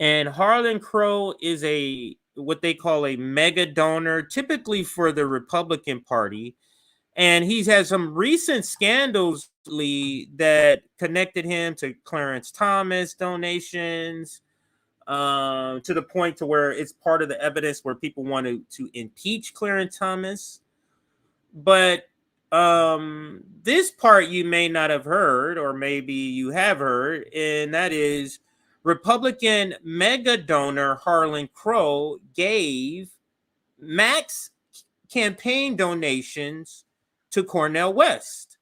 And Harlan Crow is what they call a mega donor, typically for the Republican Party. And he's had some recent scandals that connected him to Clarence Thomas donations, to the point to where it's part of the evidence where people wanted to impeach Clarence Thomas. But this part you may not have heard, or maybe you have heard, and that is Republican mega donor Harlan Crow gave max campaign donations to Cornell West.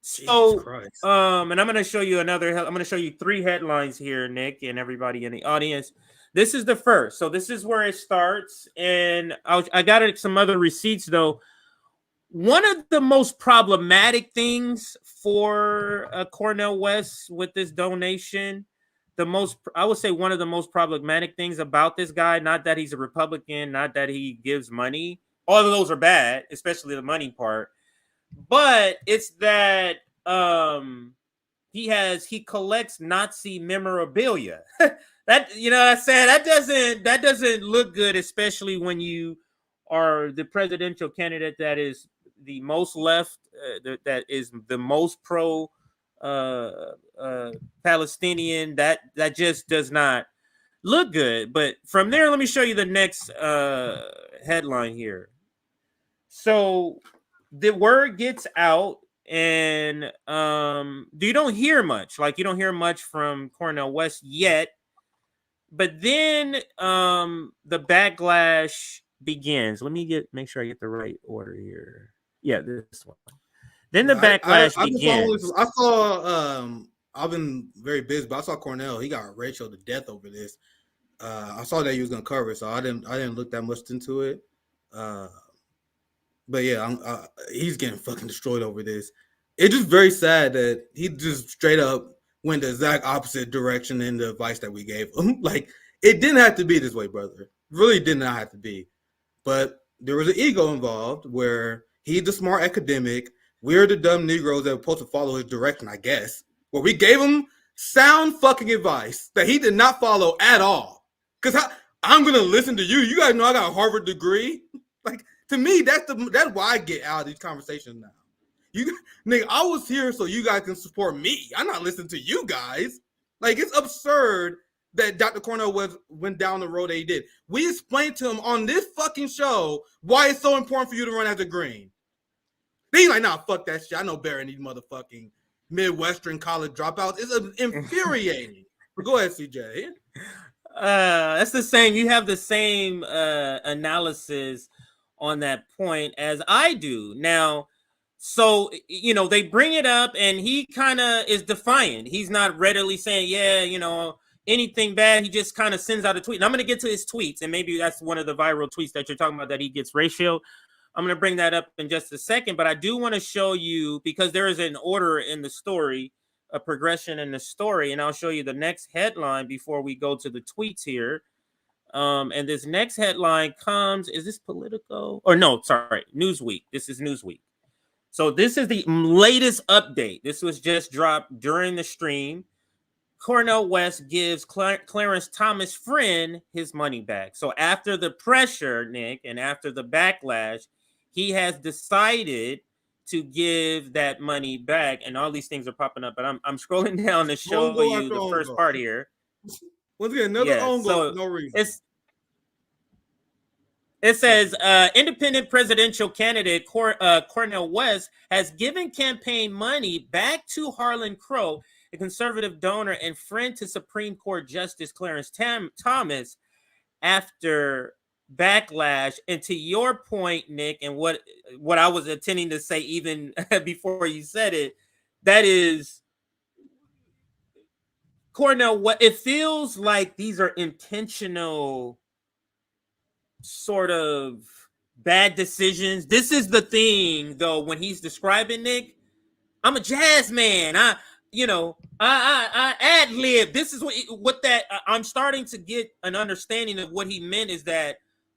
So, and I'm going to show you I'm going to show you 3 headlines here, Nick, and everybody in the audience. This is the first. So this is where it starts. And I got some other receipts, though. One of the most problematic things for Cornell West with this donation, I would say one of the most problematic things about this guy, not that he's a Republican, not that he gives money. All of those are bad, especially the money part. But it's that he collects Nazi memorabilia. That, you know what I'm saying? That doesn't look good, especially when you are the presidential candidate that is the most left, that is the most pro Palestinian. That just does not look good. But from there, let me show you the next headline here. So the word gets out, and you don't hear much. Like, you don't hear much from Cornel West yet. But then the backlash begins. Let me make sure I get the right order here. Yeah, this one. Then the backlash begins. I've been very busy, but I saw Cornell. He got ratioed to death over this. I saw that he was gonna cover it, so I didn't look that much into it. But yeah, he's getting fucking destroyed over this. It's just very sad that he just straight up went the exact opposite direction in the advice that we gave him. Like, it didn't have to be this way, brother. Really did not have to be. But there was an ego involved where he's the smart academic. We're the dumb Negroes that were supposed to follow his direction, I guess. Where we gave him sound fucking advice that he did not follow at all. Because I'm going to listen to you. You guys know I got a Harvard degree. Like, to me, that's why I get out of these conversations now. Nigga, I was here so you guys can support me. I'm not listening to you guys. Like, it's absurd that Dr. Cornell went down the road that he did. We explained to him on this fucking show why it's so important for you to run as a green. He's like, nah, fuck that shit. I know better than these motherfucking Midwestern college dropouts. It's infuriating. Go ahead, CJ. That's the same. You have the same analysis on that point as I do. Now, so, you know, they bring it up and he kind of is defiant. He's not readily saying, yeah, you know, anything bad. He just kind of sends out a tweet. And I'm going to get to his tweets, and maybe that's one of the viral tweets that you're talking about, that he gets ratio. I'm going to bring that up in just a second, but I do want to show you, because there is an order in the story, a progression in the story, and I'll show you the next headline before we go to the tweets here. And this next headline comes, is this Politico? Or no, sorry, Newsweek. This is Newsweek. So this is the latest update. This was just dropped during the stream. Cornel West gives Clarence Thomas' friend his money back. So after the pressure, Nick, and after the backlash, he has decided to give that money back. And all these things are popping up, but I'm scrolling down to show you the first part here. Once again, another own goal, no reason. It says, independent presidential candidate Cornel West has given campaign money back to Harlan Crow, a conservative donor and friend to Supreme Court Justice Clarence Thomas, after backlash. And to your point, Nick, and what I was intending to say even before you said it, that is, Cornel, what it feels like these are intentional sort of bad decisions. This is the thing, though, when he's describing Nick, I'm a jazz man. I ad lib. This is what that I'm starting to get an understanding of what he meant, is that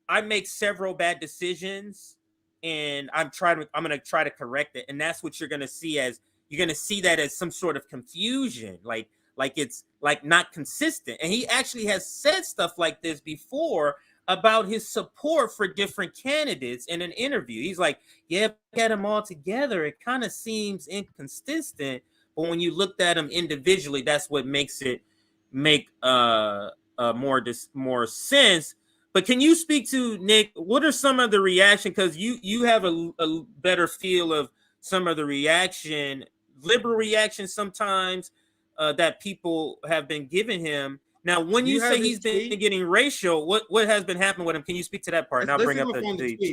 I make several bad decisions and I'm going to try to correct it. And that's what you're going to see that as some sort of confusion, like it's like not consistent. And he actually has said stuff like this before about his support for different candidates in an interview. He's like, yeah, get them all together, it kind of seems inconsistent. But when you looked at them individually, that's what makes it make more sense. But can you speak to, Nick, what are some of the reaction? Because you have a better feel of some of the liberal reaction sometimes that people have been giving him. Now, when you say he's been getting racial, what has been happening with him? Can you speak to that part? And I'll bring up the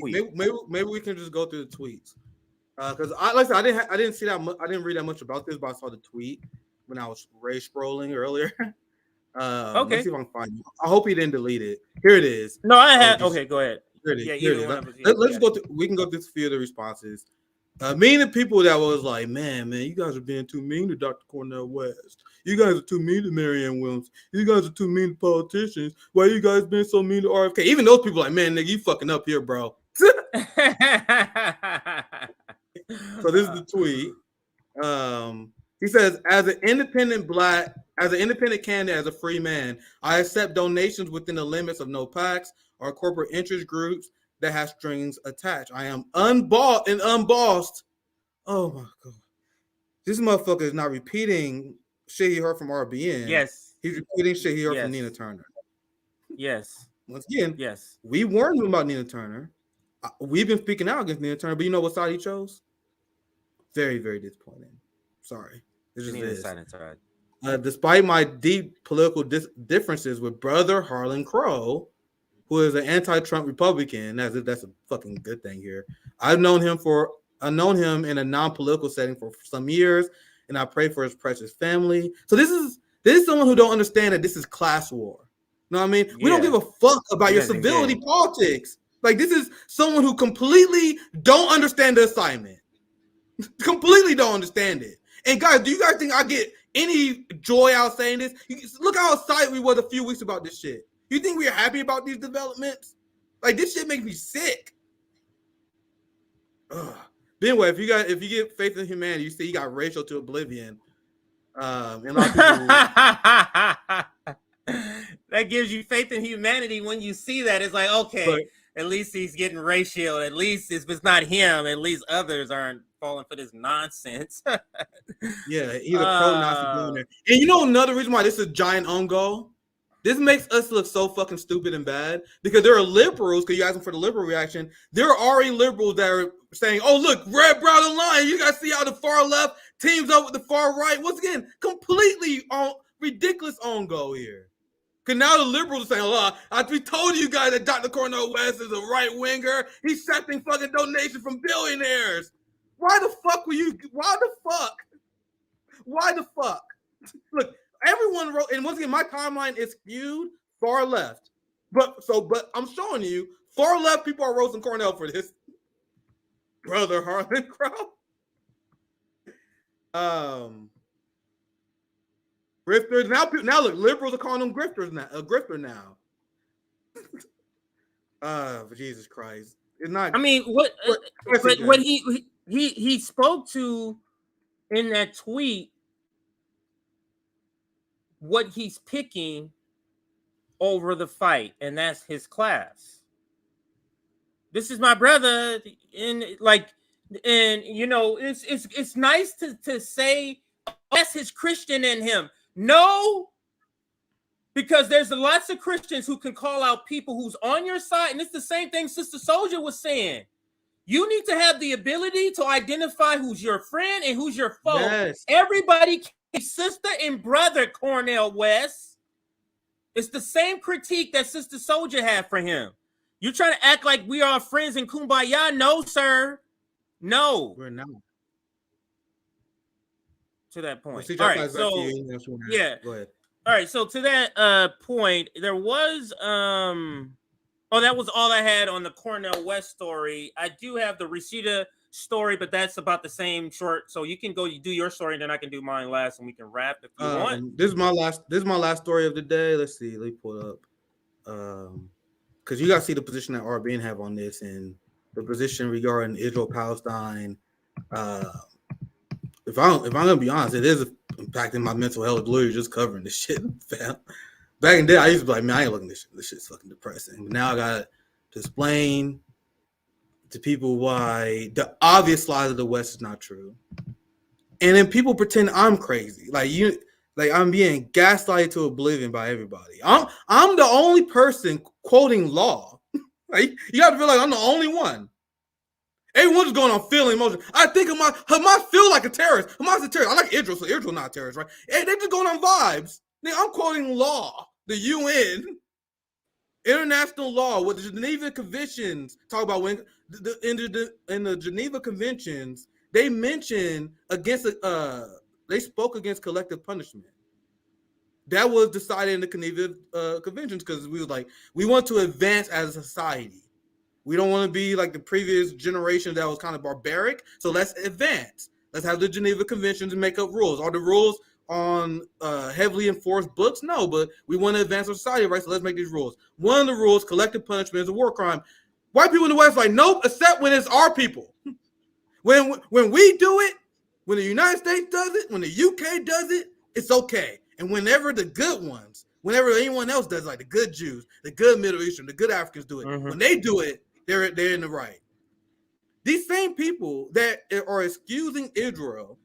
tweet. Maybe we can just go through the tweets. Because like I said, I didn't see that much. I didn't read that much about this, but I saw the tweet when I was scrolling earlier. Okay. Let's see if I can find it. I hope he didn't delete it. Here it is. No, I have. Okay, go ahead. Here it is. Yeah, here it is. Let's go. We can go through a few of the responses. Meaning people that was like, man, you guys are being too mean to Dr. Cornel West. You guys are too mean to Marianne Williams. You guys are too mean to politicians. Why you guys being so mean to RFK? Even those people like, man, nigga, you fucking up here, bro. So this is the tweet. He says, as an independent candidate, as a free man, I accept donations within the limits of no PACs or corporate interest groups that have strings attached. I am unbought and unbossed. Oh my God. This motherfucker is not repeating shit he heard from RBN. Yes. He's repeating shit he heard from Nina Turner. Yes. Once again, yes. We warned him about Nina Turner. We've been speaking out against Nina Turner, but you know what side he chose? Very, very disappointing. Sorry. It's just Nina is. side. Despite my deep political differences with brother Harlan Crow, who is an anti-Trump Republican, as if that's a fucking good thing here. I've known him in a non-political setting for some years, and I pray for his precious family. So this is someone who don't understand that this is class war. You know what I mean? We don't give a fuck about your civility politics. Like, this is someone who completely don't understand the assignment. Completely don't understand it. And guys, do you guys think I get any joy out saying this? Look how excited we were a few weeks about this shit. You think we're happy about these developments? Like, this shit makes me sick. Ugh. But anyway, if you get faith in humanity, you see you got racial to oblivion. And a lot of people, that gives you faith in humanity when you see that. It's like, okay, at least he's getting racial. At least if it's not him, at least others aren't falling for this nonsense. Yeah, he's a pro-Nazi billionaire. And you know another reason why this is a giant own goal? This makes us look so fucking stupid and bad because there are liberals, because you asked them for the liberal reaction, there are already liberals that are saying, oh, look, red, brown, and line. You guys see how the far left teams up with the far right. Once again, completely ridiculous own goal here. Because now the liberals are saying, oh, we told you guys that Dr. Cornel West is a right-winger. He's accepting fucking donations from billionaires. Why the fuck? Look, everyone wrote, and once again, my timeline is skewed far left. But I'm showing you, far left people are roasting Cornell for this. Brother Harlan Crow. Grifters. Now look, liberals are calling them grifters now. A grifter now. For Jesus Christ. It's not. I mean, what he spoke to in that tweet, what he's picking over the fight, and that's his class. This is my brother, and you know, it's nice to say, oh, that's his Christian in him. No, because there's lots of Christians who can call out people who's on your side, and it's the same thing Sister Soldier was saying. You need to have the ability to identify who's your friend and who's your foe. Yes. Everybody can be sister and brother, Cornel West. It's the same critique that Sister Soldier had for him. You're trying to act like we are friends in Kumbaya. No, sir. No. We're not. To that point. Well, all right, so yeah. Go ahead. All right, so to that point, there was that was all I had on the Cornel West story. I do have the Rashida story, but that's about the same short. So you can go, you do your story, and then I can do mine last, and we can wrap if you want. This is my last story of the day. Let's see. Let me pull it up. Because you guys see the position that RBN have on this, and the position regarding Israel Palestine. If I'm gonna be honest, it is impacting my mental health. Literally just covering this shit, fam. Back in the day, I used to be like, man, I ain't looking at this shit. This shit's fucking depressing. But now I got to explain to people why the obvious lies of the West is not true. And then people pretend I'm crazy. Like I'm being gaslighted to oblivion by everybody. I'm the only person quoting law. Like, you got to feel like I'm the only one. Everyone's just going on feeling emotion. I think Hamas feel like a terrorist. Hamas is a terrorist. I like Israel, so Israel not a terrorist, right? Hey, they're just going on vibes. I'm quoting law, the UN, international law, what the Geneva Conventions talk about. When in the Geneva Conventions, they mention they spoke against collective punishment. That was decided in the Geneva Conventions because we was like, we want to advance as a society. We don't want to be like the previous generation that was kind of barbaric. So let's advance. Let's have the Geneva Conventions and make up rules. Are the rules on heavily enforced books? No, but we want to advance our society, right? So let's make these rules. One of the rules, collective punishment is a war crime. White people in the West are like, nope, except when it's our people. When we do it, when the United States does it, when the UK does it, it's okay. And whenever the good ones, whenever anyone else does, like the good Jews, the good Middle Eastern, the good Africans do it, when they do it, they're in the right. These same people that are excusing Israel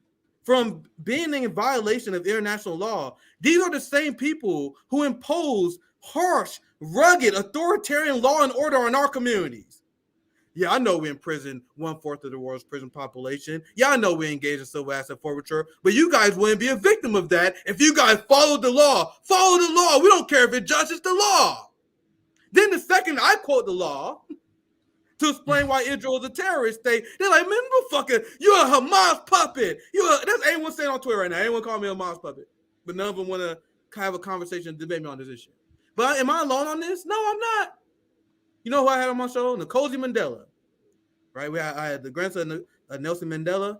from being in violation of international law, these are the same people who impose harsh, rugged, authoritarian law and order on our communities. Yeah, I know we imprison 1/4 of the world's prison population. Yeah, I know we engage in civil asset forfeiture, but you guys wouldn't be a victim of that if you guys followed the law. Follow the law. We don't care if it's just, it's the law. Then the second I quote the law to explain why Israel is a terrorist state, they're like, man, motherfucker, you're a Hamas puppet. That's anyone saying on Twitter right now. Anyone call me a Hamas puppet. But none of them want to have a conversation and debate me on this issue. But am I alone on this? No, I'm not. You know who I had on my show? Nkosi Mandela. Right? I had the grandson of Nelson Mandela.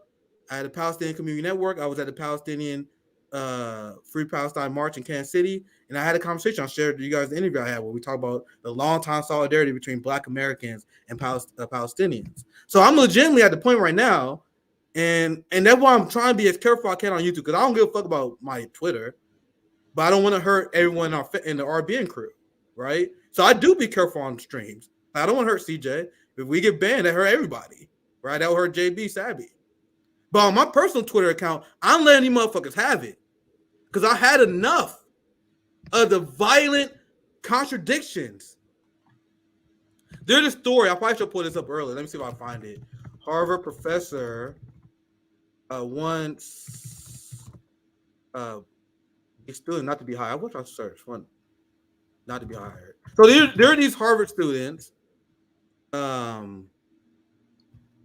I had the Palestinian Community Network. I was at the Palestinian Free Palestine March in Kansas City. And I had a conversation. I shared with you guys the interview I had where we talked about the long-time solidarity between Black Americans and Palestinians. So I'm legitimately at the point right now, and that's why I'm trying to be as careful as I can on YouTube, because I don't give a fuck about my Twitter, but I don't want to hurt everyone in the RBN crew, right? So I do be careful on streams. I don't want to hurt CJ. If we get banned, that hurt everybody, right? That will hurt JB Sabby. But on my personal Twitter account, I'm letting these motherfuckers have it, because I had enough of the violent contradictions. There's a story. I probably should pull this up earlier. Let me see if I find it. Harvard professor once student, not to be hired. I wish I searched one, not to be hired. So there are these Harvard students who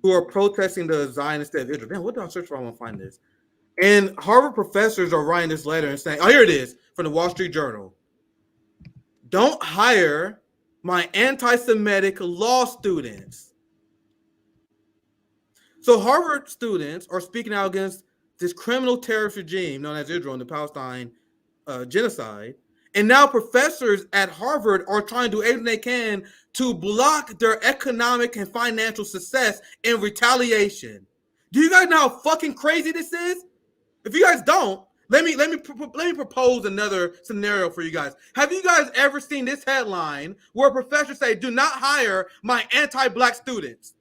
are protesting the Zionist state of Israel. Man, what did I search for? I want to find this. And Harvard professors are writing this letter and saying, oh, here it is, from the Wall Street Journal. Don't hire my anti-Semitic law students. So Harvard students are speaking out against this criminal terrorist regime known as Israel and the Palestine genocide. And now professors at Harvard are trying to do everything they can to block their economic and financial success in retaliation. Do you guys know how fucking crazy this is? If you guys don't, let me propose another scenario for you guys. Have you guys ever seen this headline where professors say, do not hire my anti-Black students?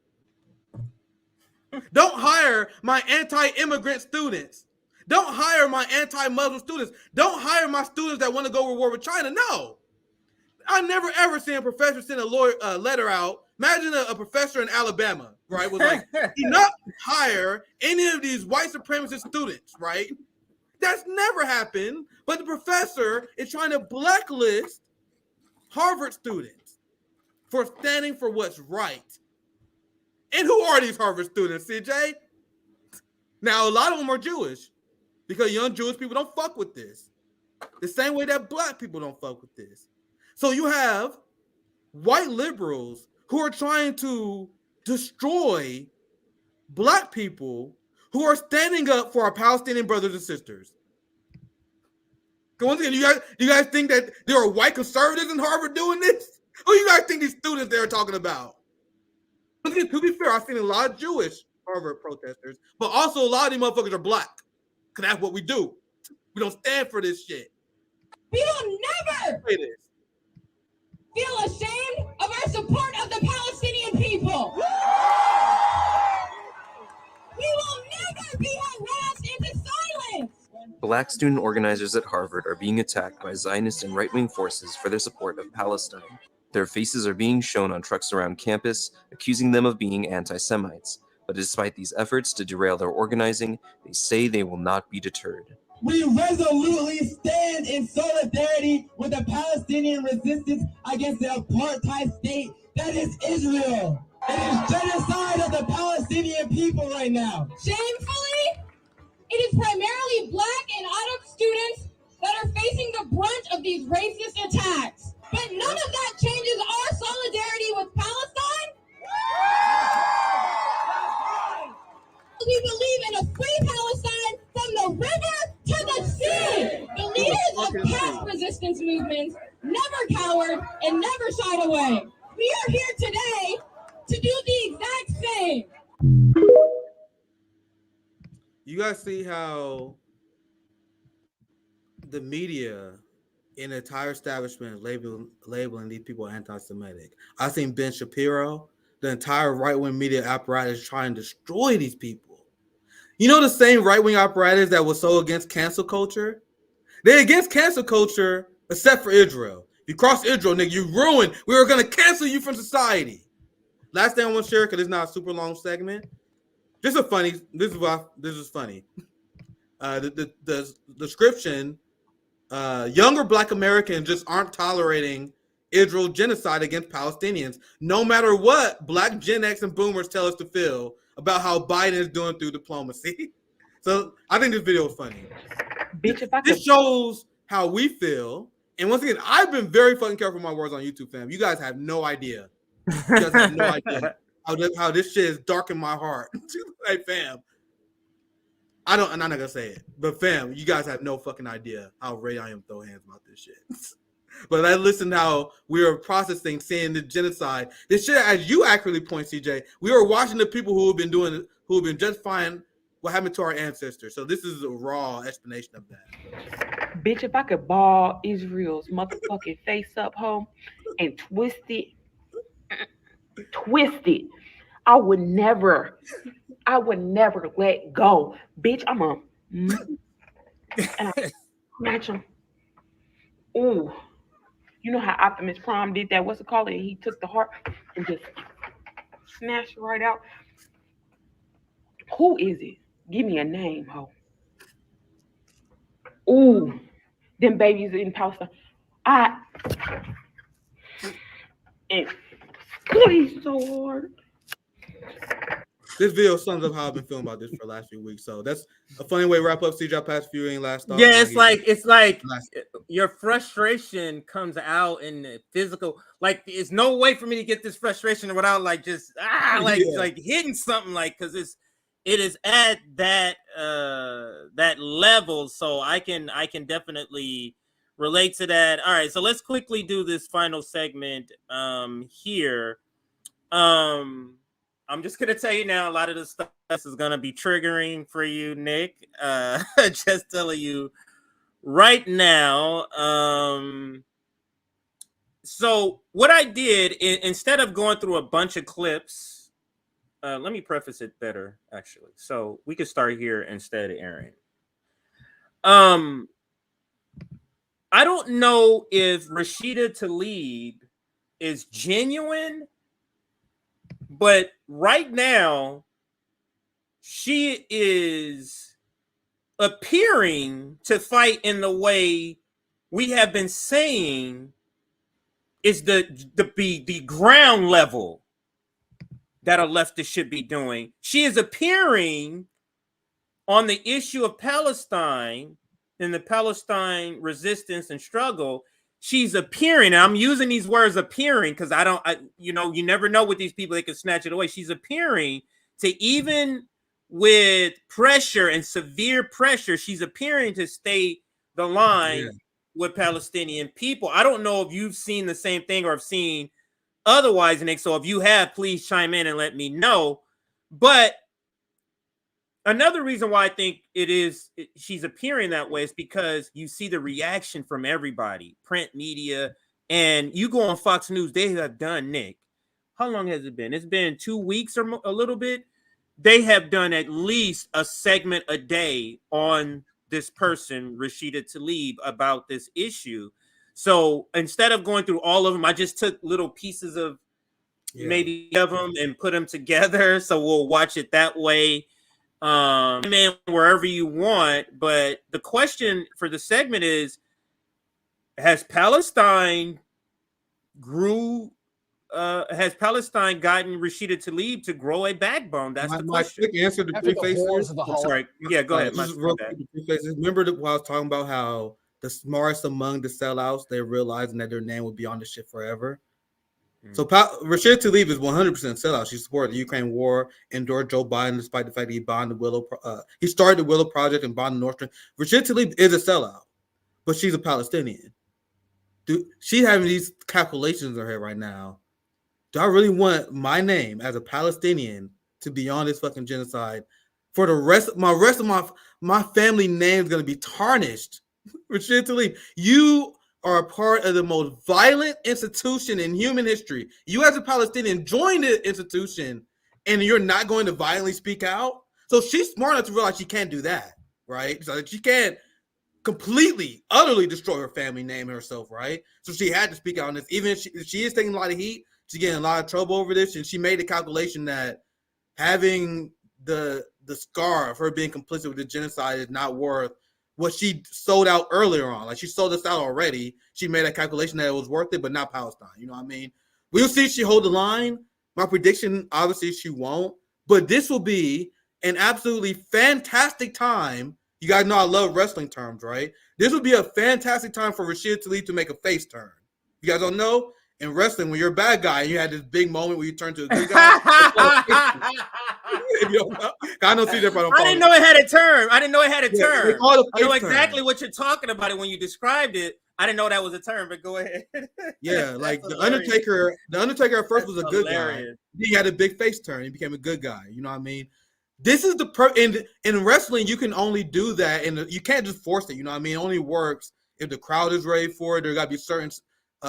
Don't hire my anti-immigrant students. Don't hire my anti-Muslim students. Don't hire my students that want to go to war with China. No. I never ever seen a professor send a letter out. Imagine a professor in Alabama, right, was like, do not hire any of these white supremacist students, right? That's never happened. But the professor is trying to blacklist Harvard students for standing for what's right. And who are these Harvard students, CJ? Now, a lot of them are Jewish, because young Jewish people don't fuck with this. The same way that Black people don't fuck with this. So you have white liberals who are trying to destroy Black people who are standing up for our Palestinian brothers and sisters. Once again, do you guys think that there are white conservatives in Harvard doing this? Who do you guys think these students they're talking about? To be fair, I've seen a lot of Jewish Harvard protesters, but also a lot of these motherfuckers are Black. Because that's what we do. We don't stand for this shit. We will never feel ashamed of our support of the Palestinian people. We will never be harassed into silence. Black student organizers at Harvard are being attacked by Zionist and right-wing forces for their support of Palestine. Their faces are being shown on trucks around campus, accusing them of being anti-Semites. But despite these efforts to derail their organizing, they say they will not be deterred. We resolutely stand in solidarity with the Palestinian resistance against the apartheid state that is Israel. It is genocide of the Palestinian people right now. Shamefully, it is primarily Black and Arab students that are facing the brunt of these racist attacks. But none of that changes our solidarity with Palestine of past resistance movements never cowered and never shied away. We are here today to do the exact same. You guys see how the media in the entire establishment is labeling these people anti-Semitic. I've seen Ben Shapiro, the entire right-wing media apparatus trying to destroy these people. You know the same right-wing apparatus that was so against cancel culture? They're against cancel culture except for Israel. If you cross Israel, nigga, you ruined. We were going to cancel you from society. Last thing I want to share, because it's not a super long segment. This is funny. This is funny. The description, younger Black Americans just aren't tolerating Israel genocide against Palestinians, no matter what Black Gen X and Boomers tell us to feel about how Biden is doing through diplomacy. So I think this video is funny. This shows how we feel. And once again, I've been very fucking careful with my words on YouTube, fam. You guys have no idea. You guys have no idea how this shit is darkened my heart. Like, fam, I'm not gonna say it, but fam, you guys have no fucking idea how ready I am to throw hands about this shit. But I listened how we were processing, seeing the genocide. This shit, as you accurately point, CJ, we were watching the people who have been justifying what happened to our ancestors. So this is a raw explanation of that. Bitch, if I could ball Israel's motherfucking face up, ho, and twist it, I would never let go. Bitch, I'm a and I snatch him. Ooh. You know how Optimus Prime did that? What's it called? He took the heart and just snatched it right out. Who is it? Give me a name, ho. Ooh, them babies in Palestine. And squeeze so hard. This video sums up how I've been feeling about this for the last few weeks. So that's a funny way to wrap up. CJ, past few any last thoughts? Yeah, it's like your frustration comes out in the physical. Like, there's no way for me to get this frustration without like just like hitting something, like, because it is at that that level. So I can definitely relate to that. All right, so let's quickly do this final segment here. I'm just gonna tell you now, a lot of this stuff is gonna be triggering for you, Nick. Just telling you right now. So what I did, instead of going through a bunch of clips, let me preface it better, actually. So we can start here instead of Aaron. I don't know if Rashida Tlaib is genuine, but right now she is appearing to fight in the way we have been saying is the ground level that a leftist should be doing. She is appearing on the issue of Palestine and the Palestine resistance and struggle. She's appearing, and I'm using these words appearing because you never know with these people, they can snatch it away. She's appearing to, even with pressure and severe pressure, she's appearing to stay the line with Palestinian people. I don't know if you've seen the same thing or have seen otherwise, Nick. So if you have, please chime in and let me know. But another reason why I think she's appearing that way is because you see the reaction from everybody, print media, and you go on Fox News, they have done, Nick, how long has it been? It's been 2 weeks or a little bit. They have done at least a segment a day on this person, Rashida Tlaib, about this issue. So instead of going through all of them, I just took little pieces of maybe of them and put them together. So we'll watch it that way. Man, wherever you want. But the question for the segment is, has Palestine gotten Rashida Tlaib to grow a backbone? That's the question. Quick answer to three faces. Sorry. Yeah, go ahead. Remember that while I was talking about how the smartest among the sellouts, they're realizing that their name will be on the shit forever. So Rashida Tlaib is 100% sellout. She supported the Ukraine war, endorsed Joe Biden despite the fact that he started the Willow Project and bonded Nord Stream. Rashida Tlaib is a sellout. but she's a Palestinian. She's having these calculations in her head right now. Do I really want my name as a Palestinian to be on this fucking genocide? For the rest of my family name is going to be tarnished. Rashida Tlaib, you are a part of the most violent institution in human history. You as a Palestinian joined the institution, and you're not going to violently speak out. So she's smart enough to realize she can't do that, right? So she can't completely, utterly destroy her family name and herself, right? So she had to speak out on this. Even if she is taking a lot of heat, she's getting a lot of trouble over this, and she made a calculation that having the scar of her being complicit with the genocide is not worth what she sold out earlier on. Like, she sold us out already. She made a calculation that it was worth it, but not Palestine. You know what I mean? We'll see if she hold the line. My prediction, obviously, she won't. But this will be an absolutely fantastic time. You guys know I love wrestling terms, right? This would be a fantastic time for Rashida Tlaib to make a face turn. You guys don't know? In wrestling, when you're a bad guy and you had this big moment where you turn to a good guy. You don't know? I don't see that. I didn't know it had a term. I didn't know it had a term. I know face exactly turn. what you're talking about it when you described it. I didn't know that was a term, but go ahead. Yeah, like the Undertaker at first was a good guy. He had a big face turn. He became a good guy. You know what I mean? This is in wrestling, you can only do that, and you can't just force it. You know what I mean? It only works if the crowd is ready for it. There got to be certain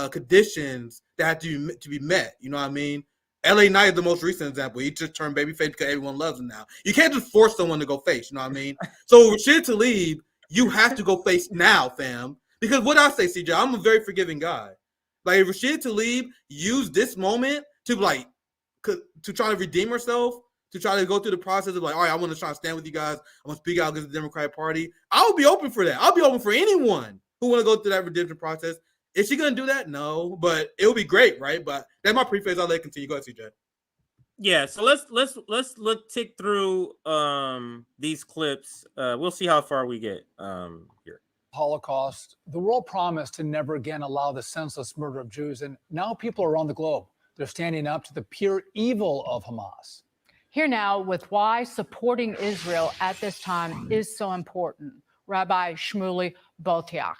conditions that have to be met. You know what I mean? LA Knight is the most recent example. He just turned babyface because everyone loves him now. You can't just force someone to go face. You know what I mean? So Rashida Tlaib, you have to go face now, fam. Because what I say, CJ, I'm a very forgiving guy. Like, if Rashida Tlaib used this moment to try to redeem herself, to try to go through the process of like, all right, I want to try to stand with you guys. I want to speak out against the Democratic Party. I'll be open for that. I'll be open for anyone who want to go through that redemption process. Is she going to do that? No, but it would be great, right? But that's my preface. I'll let it continue. Go ahead, CJ. Yeah, so let's tick through these clips. We'll see how far we get here. Holocaust, the world promised to never again allow the senseless murder of Jews, and now people around the globe, they're standing up to the pure evil of Hamas. Here now with why supporting Israel at this time is so important. Rabbi Shmuley Botiach.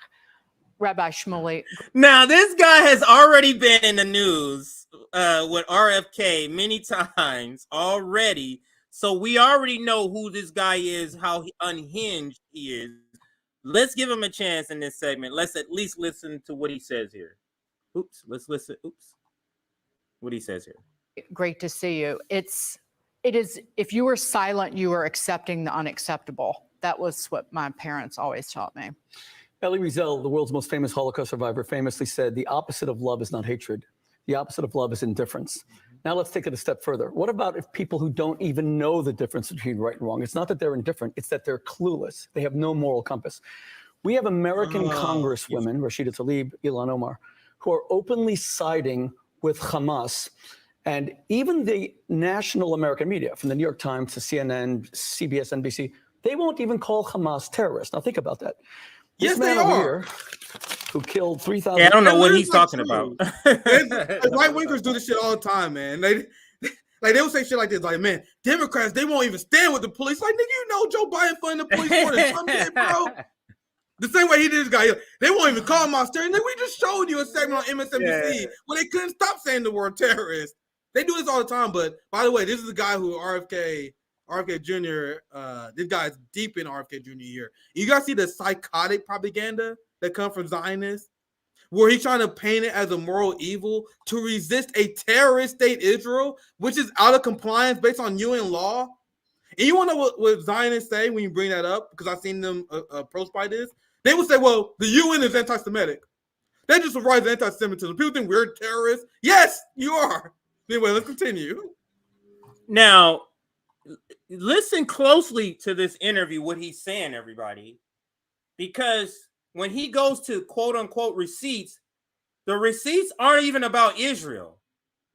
Rabbi Shmuley. Now, this guy has already been in the news with RFK many times already. So we already know who this guy is, how unhinged he is. Let's give him a chance in this segment. Let's at least listen to what he says here. Let's listen. What he says here. Great to see you. It is, if you were silent, you were accepting the unacceptable. That was what my parents always taught me. Elie Wiesel, the world's most famous Holocaust survivor, famously said, the opposite of love is not hatred. The opposite of love is indifference. Now let's take it a step further. What about if people who don't even know the difference between right and wrong? It's not that they're indifferent, it's that they're clueless. They have no moral compass. We have American congresswomen, Rashida Tlaib, Ilhan Omar, who are openly siding with Hamas. And even the national American media, from the New York Times to CNN, CBS, NBC, they won't even call Hamas terrorists. Now think about that. Yes, this man they over are. here, who killed 3,000. Yeah, I don't know what he's talking about. Right wingers do this shit all the time, man. They will say shit like this, like, man, Democrats, they won't even stand with the police. Like, nigga, you know Joe Biden funding the police more than Trump did, bro. The same way he did this guy, they won't even call him terrorist. We just showed you a segment on MSNBC where they couldn't stop saying the word terrorist. They do this all the time. But by the way, this is the guy who RFK Jr. This guy is deep in RFK Jr. here. You guys see the psychotic propaganda that comes from Zionists, where he's trying to paint it as a moral evil to resist a terrorist state Israel, which is out of compliance based on UN law. And you want to know what Zionists say when you bring that up? Because I've seen them approached by this. They will say, well, the UN is anti-Semitic. They just rise anti-Semitism. People think we're terrorists. Yes, you are. Anyway, let's continue. Now, listen closely to this interview, what he's saying, everybody. Because when he goes to quote-unquote receipts, the receipts aren't even about Israel.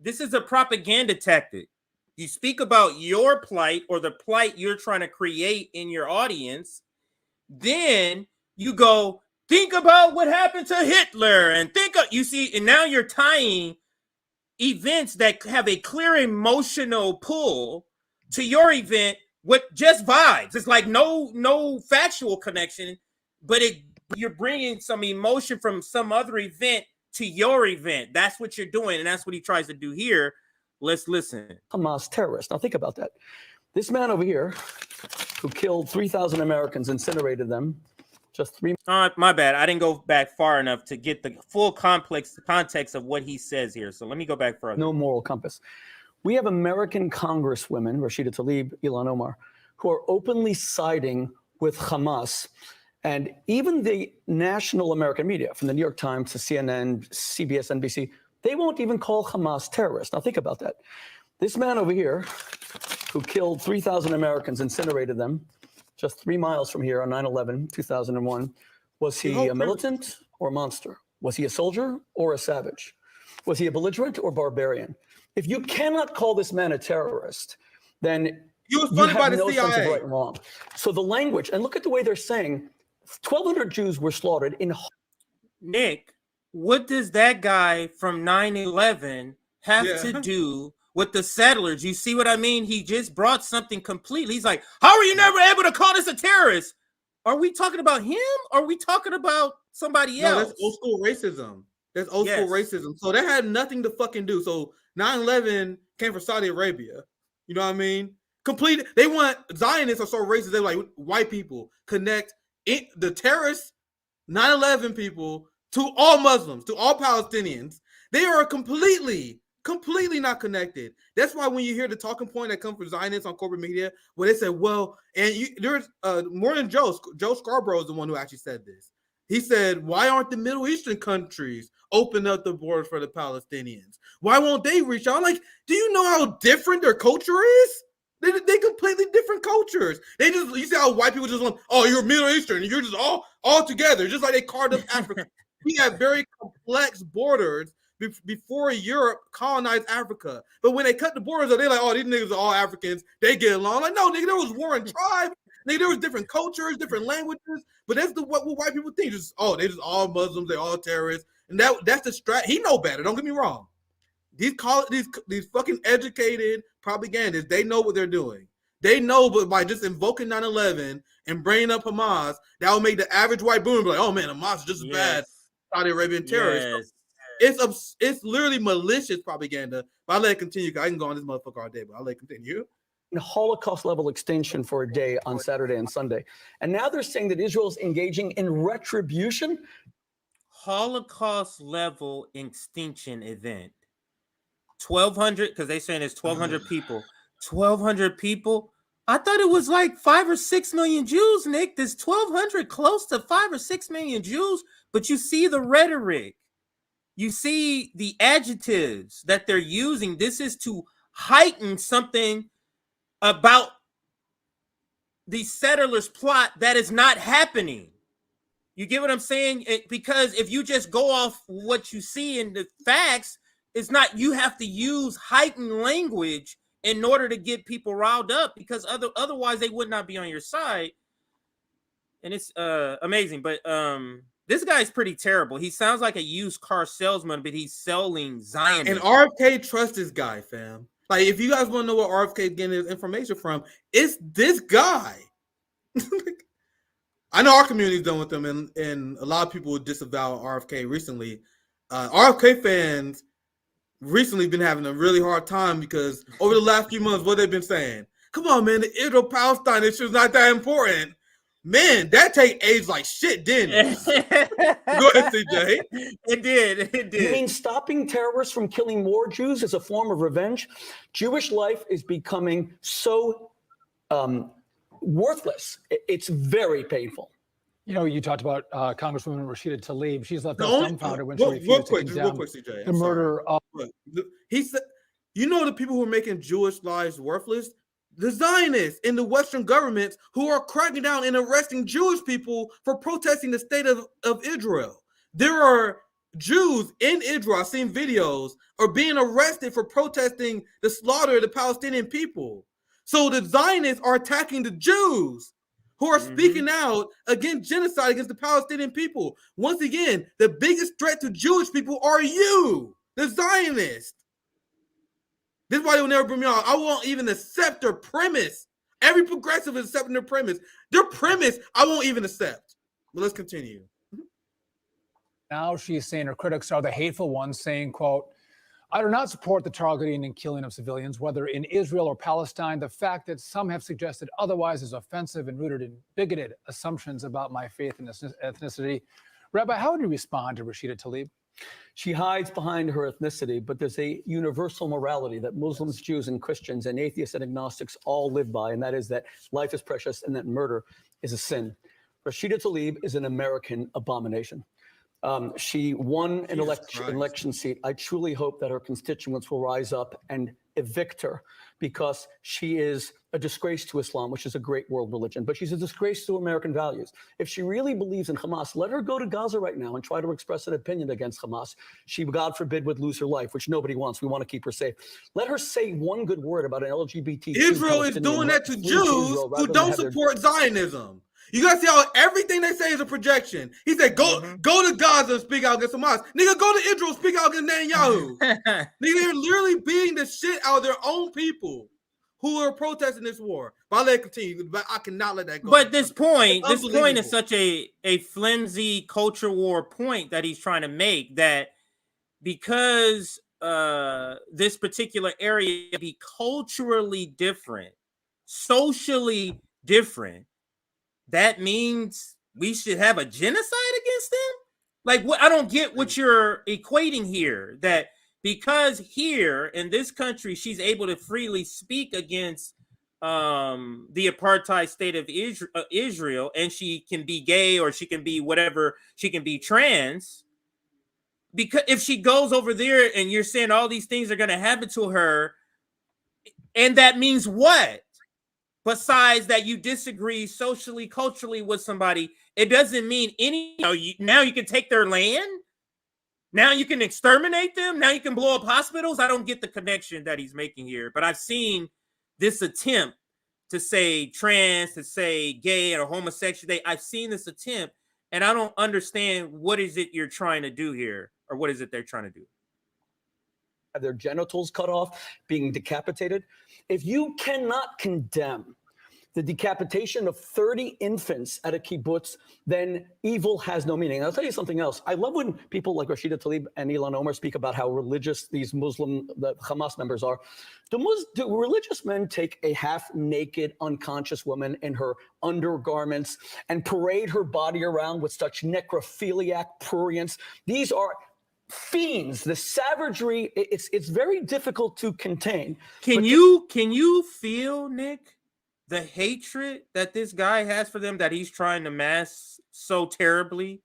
This is a propaganda tactic. You speak about your plight or the plight you're trying to create in your audience. Then you go, think about what happened to Hitler and you see, and now you're tying events that have a clear emotional pull to your event with just vibes. It's like no factual connection, but it You're bringing some emotion from some other event to your event. That's what you're doing, and that's what he tries to do here. Let's listen. Hamas terrorist. Now think about that. This man over here, who killed 3,000 Americans, incinerated them, just 3. My bad. I didn't go back far enough to get the full context of what he says here. So let me go back further. No moral compass. We have American congresswomen, Rashida Tlaib, Ilhan Omar, who are openly siding with Hamas. And even the national American media, from the New York Times to CNN, CBS, NBC, they won't even call Hamas terrorists. Now think about that. This man over here, who killed 3,000 Americans, incinerated them, just 3 miles from here on 9/11, 2001, was he a militant or a monster? Was he a soldier or a savage? Was he a belligerent or barbarian? If you cannot call this man a terrorist, then you was funded by the no sense of CIA. right and wrong. So the language, and look at the way they're saying, 1,200 Jews were slaughtered in. Nick, what does that guy from 9/11 have to do with the settlers? You see what I mean? He just brought something completely. He's like, how are you never able to call this a terrorist? Are we talking about him? Or are we talking about somebody else? No, that's old school racism. That's old school racism. So that had nothing to fucking do. So 9/11 came from Saudi Arabia. You know what I mean? Complete. They want Zionists are so racist. They're like white people connect the terrorists, 9/11 people to all Muslims, to all Palestinians. They are completely not connected. That's why when you hear the talking point that comes from Zionists on corporate media, where they say, well, and there's more than Joe Scarborough is the one who actually said this. He said, why aren't the Middle Eastern countries open up the borders for the Palestinians? Why won't they reach out? I'm like, do you know how different their culture is? They completely different cultures. They just, you see how white people just want, oh, you're Middle Eastern, and you're just all together, just like they carved up Africa. We have very complex borders before Europe colonized Africa. But when they cut the borders, they're like, oh, these niggas are all Africans. They get along. Like, no, nigga, there was warring tribes. Nigga, there was different cultures, different languages. But that's what white people think. Just, oh, they just all Muslims, they all terrorists. And that's the strat. He know better. Don't get me wrong. These fucking educated propagandists, they know what they're doing. They know, but by just invoking 9/11 and bringing up Hamas, that will make the average white boomer be like, oh man, Hamas is just as bad as Saudi Arabian terrorists. It's literally malicious propaganda. But I'll let it continue, because I can go on this motherfucker all day, but I'll let it continue. Holocaust level extinction for a day on Saturday and Sunday. And now they're saying that Israel's engaging in retribution. Holocaust level extinction event. 1,200, because they're saying it's 1,200 people. 1,200 people? I thought it was like 5 or 6 million Jews, Nick. There's 1,200, close to 5 or 6 million Jews. But you see the rhetoric. You see the adjectives that they're using. This is to heighten something about the settlers' plot that is not happening. You get what I'm saying? Because if you just go off what you see in the facts, it's not, you have to use heightened language in order to get people riled up, because otherwise they would not be on your side. And it's amazing. But this guy's pretty terrible. He sounds like a used car salesman, but he's selling Zionism. And RFK trusts this guy, fam. Like, if you guys want to know what RFK is getting his information from, it's this guy. I know our community's done with them, and a lot of people disavow RFK recently. RFK fans recently been having a really hard time, because over the last few months, what they've been saying, come on, man, the Israel-Palestine issue is not that important. Man, that take age like shit, didn't it? Go ahead, CJ. It did. You mean stopping terrorists from killing more Jews is a form of revenge? Jewish life is becoming so worthless. It's very painful. You know, you talked about Congresswoman Rashida Tlaib. She's left us dumbfounded when she real refused to condemn quick, CJ. the murder of. He said, you know, the people who are making Jewish lives worthless, the Zionists in the Western governments who are cracking down and arresting Jewish people for protesting the state of Israel. There are Jews in Israel, I've seen videos, are being arrested for protesting the slaughter of the Palestinian people. So the Zionists are attacking the Jews who are speaking out against genocide against the Palestinian people. Once again, the biggest threat to Jewish people are you, the Zionists. This is why they'll never bring me on. I won't even accept their premise. Every progressive is accepting their premise. Their premise, I won't even accept. But let's continue. Now she's saying her critics are the hateful ones, saying, quote, I do not support the targeting and killing of civilians, whether in Israel or Palestine. The fact that some have suggested otherwise is offensive and rooted in bigoted assumptions about my faith and ethnicity. Rabbi, how would you respond to Rashida Tlaib? She hides behind her ethnicity, but there's a universal morality that Muslims, Jews, and Christians and atheists and agnostics all live by, and that is that life is precious and that murder is a sin. Rashida Tlaib is an American abomination. She won an election seat. I truly hope that her constituents will rise up and evict her because she is a disgrace to Islam, which is a great world religion, but she's a disgrace to American values. If she really believes in Hamas, let her go to Gaza right now and try to express an opinion against Hamas. She, God forbid, would lose her life, which nobody wants. We want to keep her safe. Let her say one good word about an LGBT. Israel is doing that to Jews who don't support Zionism. You gotta see how everything they say is a projection. He said, go to Gaza and speak out against Hamas. Nigga, go to Israel and speak out against Netanyahu. Nigga, they're literally beating the shit out of their own people who are protesting this war. But I'll let it continue, but I cannot let that go. But this point is such a flimsy culture war point that he's trying to make, that because this particular area be culturally different, socially different, that means we should have a genocide against them? Like, what? I don't get what you're equating here. That because here in this country, she's able to freely speak against the apartheid state of Israel, and she can be gay or she can be whatever, she can be trans. Because if she goes over there and you're saying all these things are going to happen to her, and that means what? Besides that you disagree socially, culturally with somebody, it doesn't mean any. Now you can take their land. Now you can exterminate them. Now you can blow up hospitals. I don't get the connection that he's making here. But I've seen this attempt to say trans, to say gay or homosexual. I've seen this attempt, and I don't understand what is it you're trying to do here, or what is it they're trying to do. Their genitals cut off, being decapitated. If you cannot condemn the decapitation of 30 infants at a kibbutz, then evil has no meaning. And I'll tell you something else. I love when people like Rashida Tlaib and Ilhan Omar speak about how religious these the Hamas members are. Do religious men take a half-naked, unconscious woman in her undergarments and parade her body around with such necrophiliac prurience? These are fiends. The savagery, it's very difficult to contain. Can you feel, Nick, the hatred that this guy has for them, that he's trying to mask so terribly?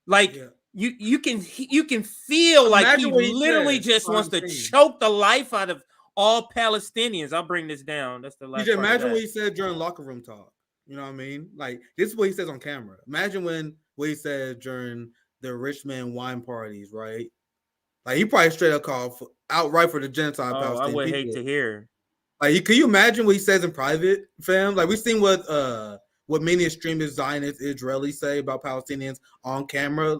Like, you can feel like he literally just wants to choke the life out of all Palestinians. I'll bring this down. That's the last. You imagine what he said during locker room talk. You know what I mean? Like, this is what he says on camera. Imagine what he said during the rich man wine parties, right? Like, he probably straight up called outright for the genocide. I would hate to hear. Like, can you imagine what he says in private, fam? Like, we've seen what many extremist Zionist Israelis say about Palestinians on camera.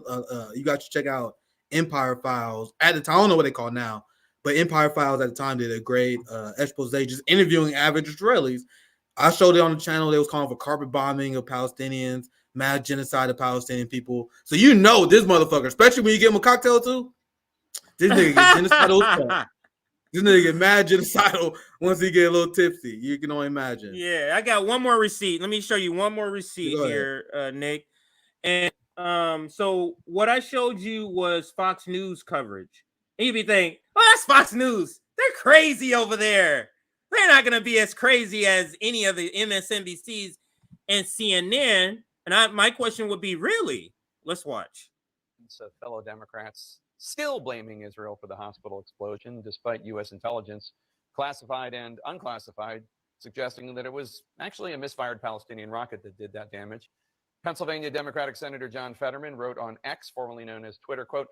You got to check out Empire Files at the time. I don't know what they call it now, but Empire Files at the time did a great expose, just interviewing average Israelis. I showed it on the channel. They was calling for carpet bombing of Palestinians, mad genocide of Palestinian people. So you know this motherfucker, especially when you give him a cocktail too, this nigga get genocidal. This nigga get mad genocidal once he get a little tipsy. You can only imagine. Yeah, I got one more receipt. Let me show you one more receipt here, Nick. And so what I showed you was Fox News coverage. And you'd be thinking, oh, that's Fox News. They're crazy over there. They're not going to be as crazy as any of the MSNBCs and CNN. And my question would be, really? Let's watch. So fellow Democrats still blaming Israel for the hospital explosion, despite U.S. intelligence, classified and unclassified, suggesting that it was actually a misfired Palestinian rocket that did that damage. Pennsylvania Democratic Senator John Fetterman wrote on X, formerly known as Twitter, quote,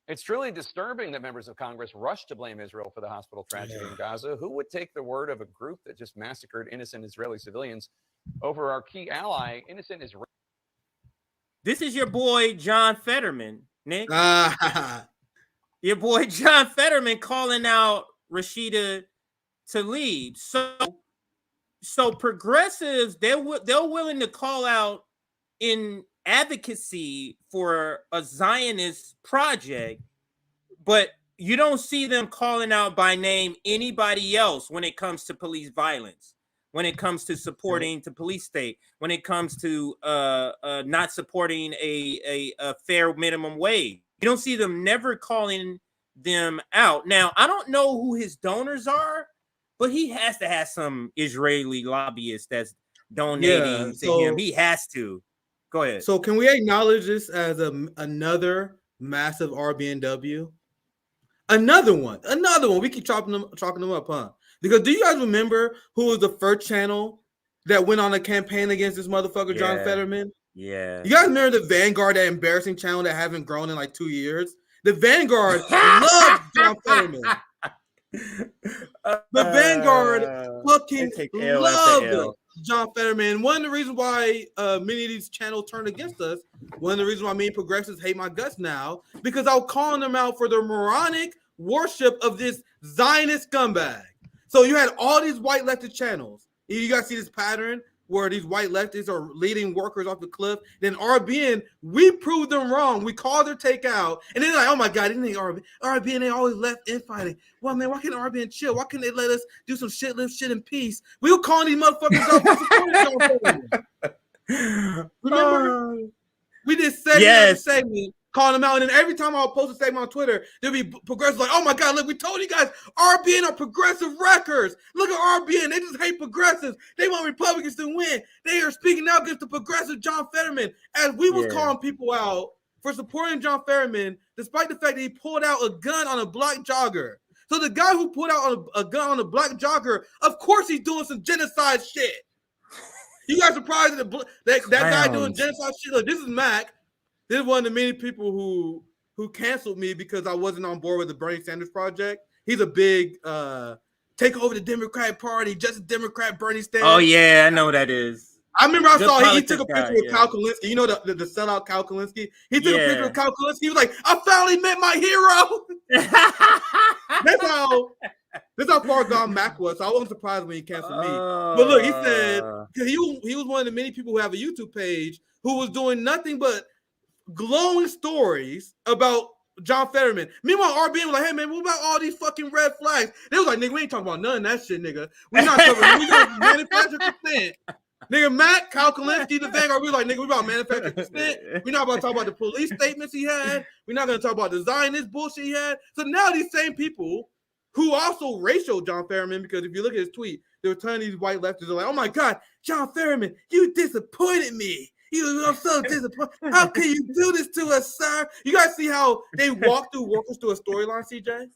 "It's truly disturbing that members of Congress rush to blame Israel for the hospital tragedy in Gaza. Who would take the word of a group that just massacred innocent Israeli civilians over our key ally, innocent Israel?" This is your boy, John Fetterman, Nick. Your boy, John Fetterman, calling out Rashida Tlaib. So progressives, they're willing to call out in advocacy for a Zionist project, but you don't see them calling out by name anybody else when it comes to police violence, when it comes to supporting the police state, when it comes to not supporting a fair minimum wage. You don't see them never calling them out. Now, I don't know who his donors are, but he has to have some Israeli lobbyist that's donating to him. He has to. Go ahead. So can we acknowledge this as another massive RBNW? Another one. We keep chalking them up, huh? Because do you guys remember who was the first channel that went on a campaign against this motherfucker, John Fetterman? Yeah. You guys remember the Vanguard, that embarrassing channel that haven't grown in like 2 years? The Vanguard loved John Fetterman. The Vanguard fucking loved John Fetterman. One of the reasons why many of these channels turned against us, one of the reasons why many progressives hate my guts now, because I was calling them out for their moronic worship of this Zionist scumbag. So you had all these white leftist channels. You guys see this pattern where these white leftists are leading workers off the cliff. Then RBN, we proved them wrong. We called their takeout. And then like, oh my God, RBN, they always left infighting. Well, man, why can't RBN chill? Why can't they let us do some shit, live shit in peace? We were calling these motherfuckers out for supporting John. Remember? We did segment, calling them out. And then every time I would post a segment on Twitter, there'd be progressives like, oh my God, look, we told you guys, RBN are progressive wreckers. Look at RBN. They just hate progressives. They want Republicans to win. They are speaking out against the progressive John Fetterman. As we was calling people out for supporting John Fetterman, despite the fact that he pulled out a gun on a black jogger. So the guy who pulled out a gun on a black jogger, of course he's doing some genocide shit. You guys surprised that guy doing genocide shit? Look, this is Mac. This is one of the many people who canceled me because I wasn't on board with the Bernie Sanders project. He's a big take over the Democratic Party, just a Democrat Bernie Sanders. Oh yeah, I know what that is. I remember I saw he took a picture with Kyle Kalinske. You know the sellout Kyle Kalinske? He took a picture with Kyle Kalinske. He was like, I finally met my hero. That's how far gone Mac was. So I wasn't surprised when he canceled me. But look, he said he was one of the many people who have a YouTube page who was doing nothing but glowing stories about John Fetterman. Meanwhile, RBN was like, hey man, what about all these fucking red flags? They was like, nigga, we ain't talking about none of that shit, nigga. We're not covering, we got manufactured consent. Nigga, Matt, Kyle Kalinske, the Vanguard, we like, nigga, we about manufactured consent. We're not about to talk about the police statements he had. We're not going to talk about the Zionist bullshit he had. So now these same people who also ratioed John Fetterman, because if you look at his tweet, they were telling these white leftists, are like, oh my God, John Fetterman, you disappointed me. I'm so disappointed. How can you do this to us, sir? You guys see how they walk through workers through a storyline, CJ?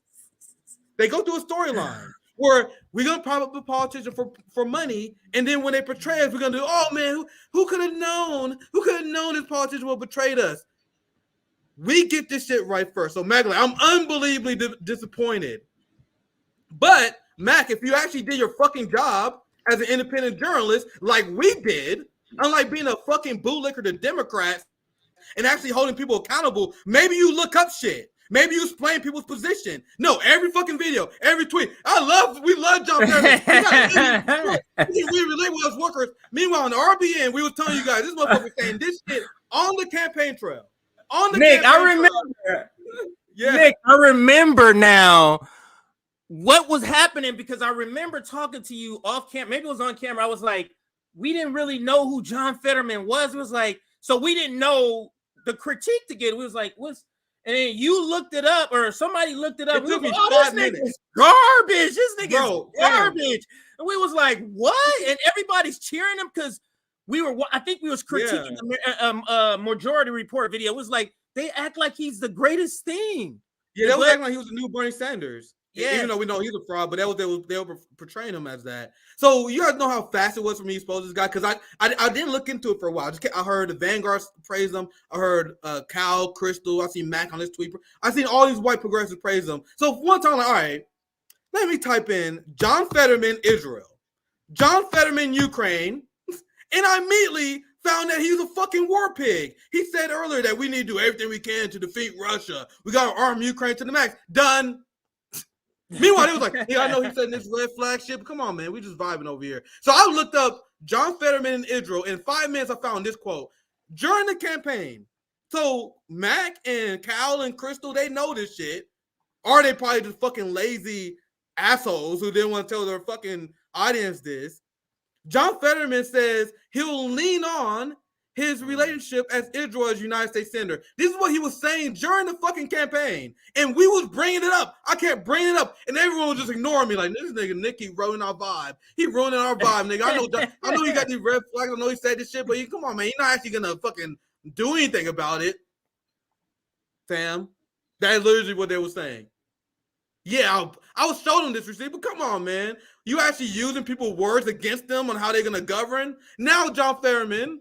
They go through a storyline where we're going to prop up a politician for money, and then when they betray us, we're going to do, oh man, who could have known? Who could have known this politician would betrayed us? We get this shit right first. So, Mac, I'm unbelievably disappointed. But, Mac, if you actually did your fucking job as an independent journalist like we did, unlike being a fucking bootlicker to Democrats and actually holding people accountable, maybe you look up shit. Maybe you explain people's position. No, every fucking video, every tweet. We love John Fetterman. We relate with us workers. Meanwhile, on the RBN, we were telling you guys, this motherfucker saying this shit on the campaign trail. Nick, I remember. Nick, I remember now what was happening, because I remember talking to you off camera. Maybe it was on camera. I was like, we didn't really know who John Fetterman was. It was like, so we didn't know the critique to get. We was like, and then you looked it up, or somebody looked it up. It took me this 5 minutes. nigga's garbage. This nigga's garbage. And we was like, what? And everybody's cheering him because I think we was critiquing the Majority Report video. It was like, they act like he's the greatest thing. Yeah, they was acting like he was the new Bernie Sanders. Yeah, even though we know he's a fraud, but they were portraying him as that. So you guys know how fast it was for me to expose this guy, because I didn't look into it for a while. I heard the Vanguard praise him. I heard Cal, Crystal. I seen Mac on his tweet. I seen all these white progressives praise him. So one time, I'm like, all right, let me type in John Fetterman, Israel, John Fetterman, Ukraine, and I immediately found that he's a fucking war pig. He said earlier that we need to do everything we can to defeat Russia. We got to arm Ukraine to the max. Done. Meanwhile, it was like, yeah, I know he said this red flag shit, but come on, man, we just vibing over here. So I looked up John Fetterman in Israel. In 5 minutes, I found this quote. during the campaign. So Mac and Cal and Crystal, they know this shit. Or they probably just fucking lazy assholes who didn't want to tell their fucking audience this. John Fetterman says he'll lean on his relationship as Israel as United States Senator. This is what he was saying during the fucking campaign. And we was bringing it up. I kept bringing it up. And everyone was just ignoring me. Like, this nigga Nick, he ruining our vibe. He ruining our vibe, nigga. I know you got these red flags. I know he said this shit, but come on, man. You're not actually going to fucking do anything about it. Sam. That is literally what they were saying. Yeah, I was showing them this receipt, but come on, man. You actually using people's words against them on how they're going to govern? Now John Fetterman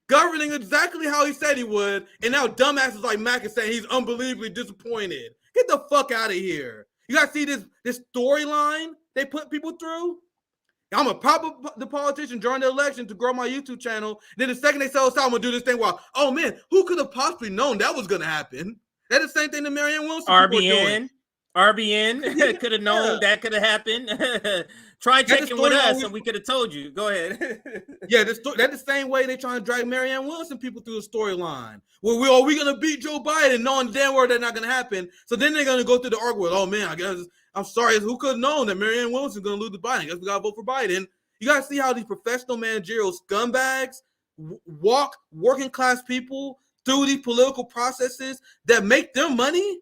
governing exactly how he said he would, and now dumbasses like Mac is saying he's unbelievably disappointed. Get the fuck out of here. You guys see this storyline they put people through? I'm going to pop up the politician during the election to grow my YouTube channel. Then the second they sell us out, I'm going to do this thing while, oh man, who could have possibly known that was going to happen? That's the same thing that Marianne Wilson RBN could have known that could have happened. Try checking with us and we could have told you. Go ahead. Yeah, that's the same way they trying to drag Marianne Wilson people through the storyline. Well, are we going to beat Joe Biden knowing damn well that's not going to happen? So then they're going to go through the argument. Oh, man, I guess I'm sorry. Who could have known that Marianne Wilson's going to lose to Biden? I guess we got to vote for Biden. You got to see how these professional managerial scumbags walk working class people through these political processes that make them money.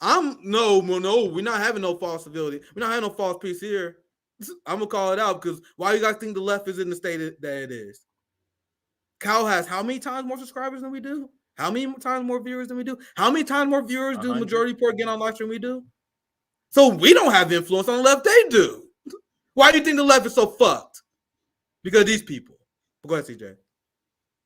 No, we're not having no false civility. We're not having no false peace here. I'm gonna call it out because why you guys think the left is in the state that it is? Cal has how many times more subscribers than we do? How many times more viewers than we do? How many times more viewers do Majority Report get on live stream we do? So we don't have influence on the left, they do. Why do you think the left is so fucked? Because of these people. Go ahead, CJ.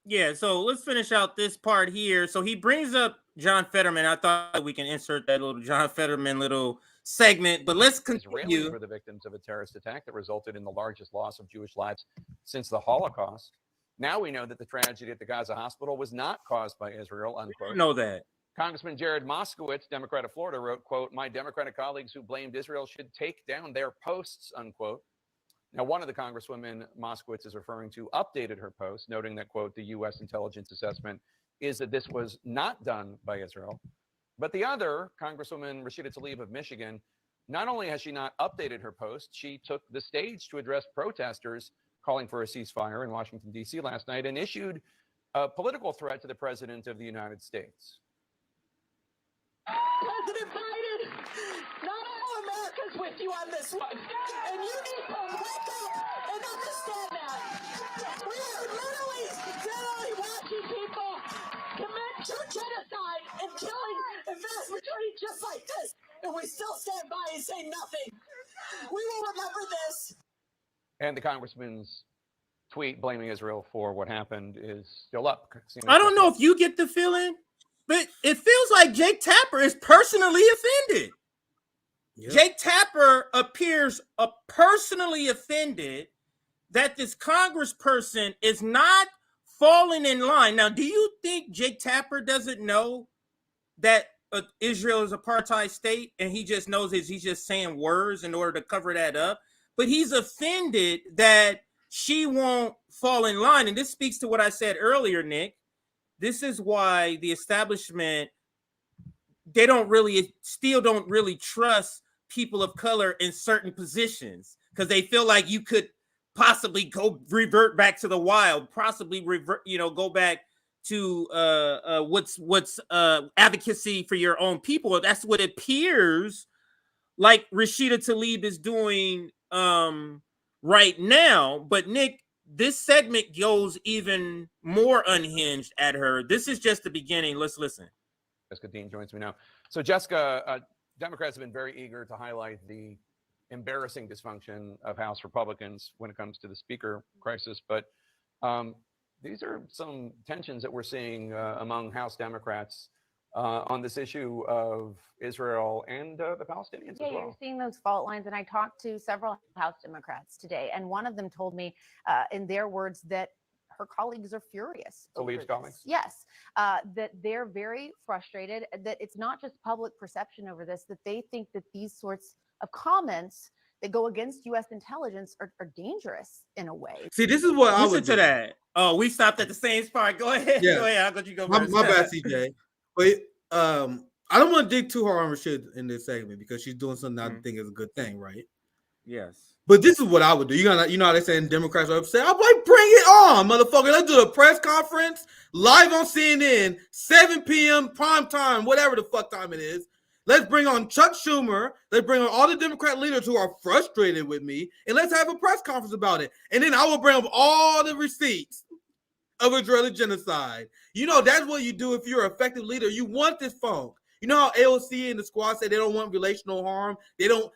Yeah, so let's finish out this part here. So he brings up John Fetterman. I thought we can insert that little John Fetterman little segment, but let's continue. For the victims of a terrorist attack that resulted in the largest loss of Jewish lives since the Holocaust. Now we know that the tragedy at the Gaza hospital was not caused by Israel, unquote. Know that. Congressman Jared Moskowitz, Democrat of Florida, wrote, quote, my Democratic colleagues who blamed Israel should take down their posts, unquote. Now, one of the congresswomen Moskowitz is referring to updated her post, noting that, quote, the U.S. intelligence assessment is that this was not done by Israel. But the other, Congresswoman Rashida Tlaib of Michigan, not only has she not updated her post, she took the stage to address protesters calling for a ceasefire in Washington, D.C. last night and issued a political threat to the President of the United States. President Biden, not all America's with you on this one. And you need to wake up and understand that. We are literally watching people commit true genocide and killing the vast majority just like this. And we still stand by and say nothing. We will remember this. And the congressman's tweet blaming Israel for what happened is still up. I don't know if you get the feeling, but it feels like Jake Tapper is personally offended. Yep. Jake Tapper appears personally offended that this congressperson is not falling in line. Now, do you think Jake Tapper doesn't know that Israel is an apartheid state and he just knows that he's just saying words in order to cover that up? But he's offended that she won't fall in line. And this speaks to what I said earlier, Nick. This is why the establishment, they still don't really trust people of color in certain positions because they feel like you could possibly revert back to the wild, possibly go back to what's advocacy for your own people. That's what it appears like Rashida Tlaib is doing right now. But Nick, this segment goes even more unhinged at her. This is just the beginning. Let's listen. Jessica Dean joins me now. So Jessica, Democrats have been very eager to highlight the embarrassing dysfunction of House Republicans when it comes to the speaker crisis. But these are some tensions that we're seeing among House Democrats on this issue of Israel and the Palestinians as well. You're seeing those fault lines. And I talked to several House Democrats today, and one of them told me, in their words, that her colleagues are furious. Tlaib's colleagues? Yes, that they're very frustrated, that it's not just public perception over this, that they think that these sorts of comments that go against U.S. intelligence are dangerous in a way. See, this is what I would Listen to do. that. Oh, we stopped at the same spot. Go ahead. Yeah. Go ahead. I'll let you go My, first. my bad, CJ. But I don't want to dig too hard on Rashida in this segment because she's doing something I think is a good thing, right? Yes. But this is what I would do. You know how they say Democrats are upset. I'm like, bring it on, motherfucker. Let's do a press conference live on CNN, 7 p.m. prime time, whatever the fuck time it is. Let's bring on Chuck Schumer. Let's bring on all the Democrat leaders who are frustrated with me, and let's have a press conference about it. And then I will bring up all the receipts of Israeli genocide. You know, that's what you do if you're an effective leader. You want this funk. You know how AOC and the squad say they don't want relational harm. They don't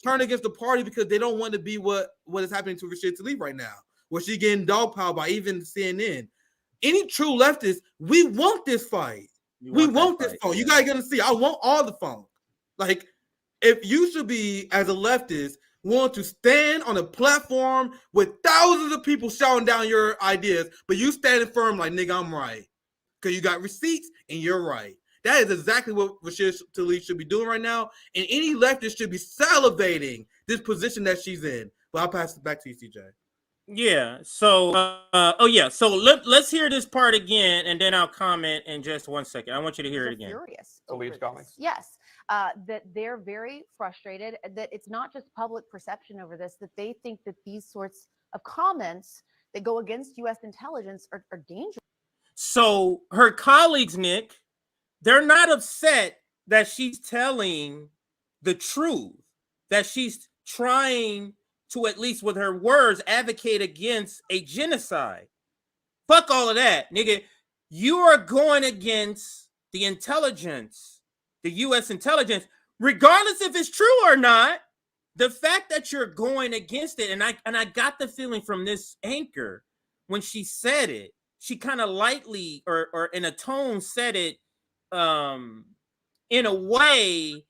turn against the party because they don't want to be what is happening to Rashida Tlaib right now, where she's getting dogpiled by even CNN. Any true leftist, we want this fight. We want this funk. You guys gonna see. I want all the funk. Like, if you should be, as a leftist, want to stand on a platform with thousands of people shouting down your ideas, but you standing firm like, nigga, I'm right. Because you got receipts and you're right. That is exactly what Rashida Tlaib should be doing right now. And any leftist should be salivating this position that she's in. But I'll pass it back to you, CJ. Yeah. So, So let's hear this part again, and then I'll comment in just 1 second. I want you to hear it again. Furious. Tlaib's comments. Yes. That they're very frustrated, that it's not just public perception over this, that they think that these sorts of comments that go against U.S. intelligence are dangerous. So her colleagues, Nick, they're not upset that she's telling the truth, that she's trying to, at least with her words, advocate against a genocide. Fuck all of that, nigga. You are going against the intelligence, the U.S. intelligence, regardless if it's true or not. The fact that you're going against it, and I got the feeling from this anchor when she said it, she kind of lightly or in a tone said it in a way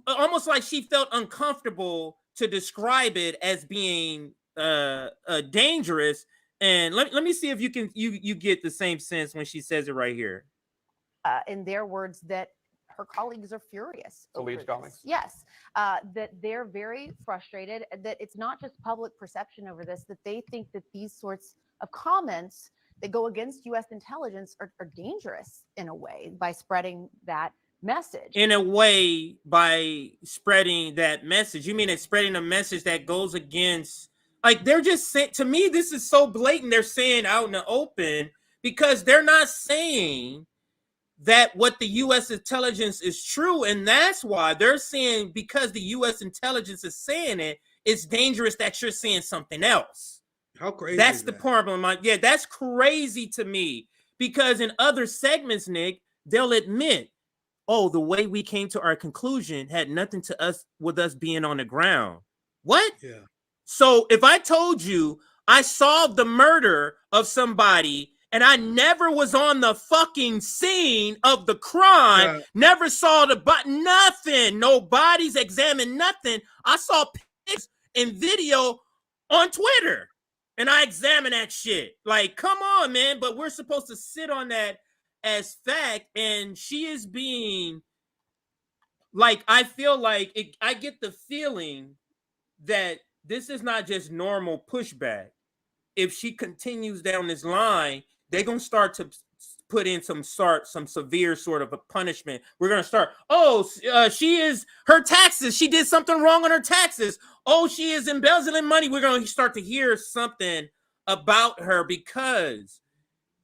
almost like she felt uncomfortable to describe it as being dangerous. And let me see if you get the same sense when she says it right here. In their words, that her colleagues are furious. Tlaib's comments. Yes, that they're very frustrated, that it's not just public perception over this, that they think that these sorts of comments that go against U.S. intelligence are dangerous in a way by spreading that message. In a way, by spreading that message, you mean it's spreading a message that goes against, like, they're just saying, to me, this is so blatant. They're saying out in the open, because they're not saying that what the U.S. intelligence is true. And that's why they're saying, because the U.S. intelligence is saying it, it's dangerous that you're saying something else. How crazy That's is the that? problem. Yeah, that's crazy to me, because in other segments, Nick, they'll admit, oh, the way we came to our conclusion had nothing to us with us being on the ground. What? Yeah. So if I told you I solved the murder of somebody and I never was on the fucking scene of the crime, never saw the nothing, no bodies examined, nothing. I saw pics and video on Twitter and I examined that shit. Like, come on, man. But we're supposed to sit on that as fact, and she is being, like, I feel like I get the feeling that this is not just normal pushback. If she continues down this line, they're gonna start to put in some severe sort of a punishment. We're gonna start, she is her taxes, she did something wrong on her taxes. Oh, she is embezzling money. We're gonna start to hear something about her because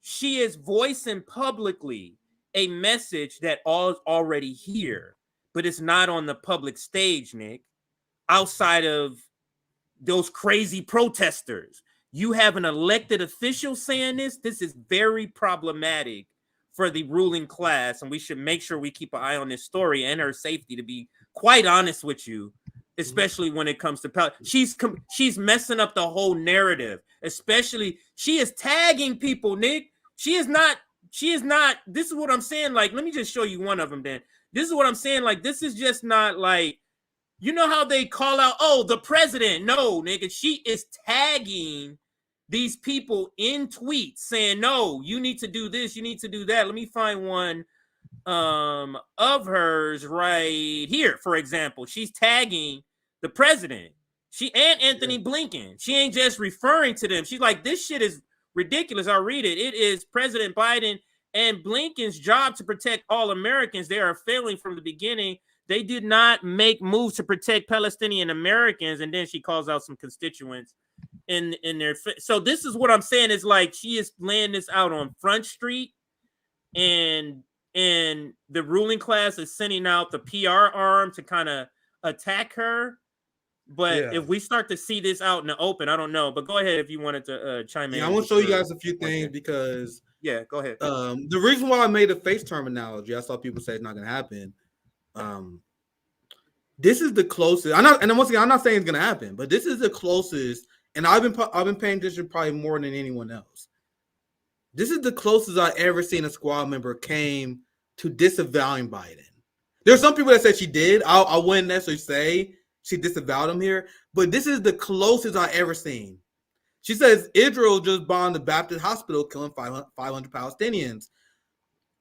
she is voicing publicly a message that all is already here, but it's not on the public stage, Nick. Outside of those crazy protesters, you have an elected official saying this. This is very problematic for the ruling class, and we should make sure we keep an eye on this story and her safety, to be quite honest with you, especially when it comes to she's messing up the whole narrative. Especially, she is tagging people, Nick. She is not, this is what I'm saying. Like, let me just show you one of them then. This is what I'm saying. Like, this is just not like, you know how they call out, oh, the president. No, nigga, she is tagging these people in tweets saying, no, you need to do this, you need to do that. Let me find one of hers right here, for example. She's tagging the president. She and Anthony Blinken. She ain't just referring to them. She's like, this shit is ridiculous. I'll read it. It is President Biden and Blinken's job to protect all Americans. They are failing from the beginning. They did not make moves to protect Palestinian Americans. And then she calls out some constituents in their. So this is what I'm saying is like she is laying this out on Front Street, and the ruling class is sending out the PR arm to kind of attack her. But if we start to see this out in the open, I don't know. But go ahead if you wanted to chime in. I want to show you guys a few things because go ahead. The reason why I made a face term analogy, I saw people say it's not going to happen. This is the closest. Once again, I'm not saying it's going to happen, but this is the closest. And I've been paying attention probably more than anyone else. This is the closest I ever seen a squad member came to disavowing Biden. There's some people that say she did. I wouldn't necessarily say she disavowed him here, but this is the closest I ever seen. She says Israel just bombed the Baptist hospital, killing 500 Palestinians.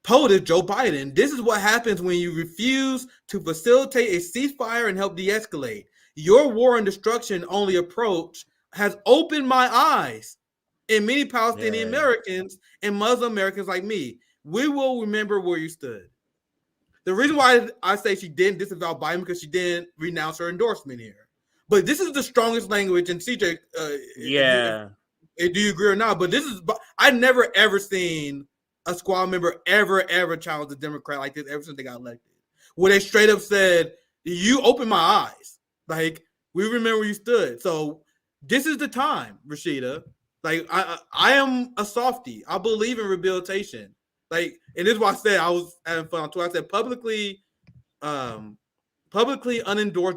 POTUS, Joe Biden. This is what happens when you refuse to facilitate a ceasefire and help de-escalate. Your war and destruction only approach has opened my eyes and many Palestinian Americans and Muslim Americans like me. We will remember where you stood. The reason why I say she didn't disavow Biden because she didn't renounce her endorsement here. But this is the strongest language, and CJ, do you agree or not? But I've never ever seen a squad member ever challenge a Democrat like this ever since they got elected, where they straight up said, "You opened my eyes. Like we remember where you stood." So this is the time, Rashida. Like I am a softie. I believe in rehabilitation. Like, and this is why I said I was having fun on Twitter. I said publicly unendorse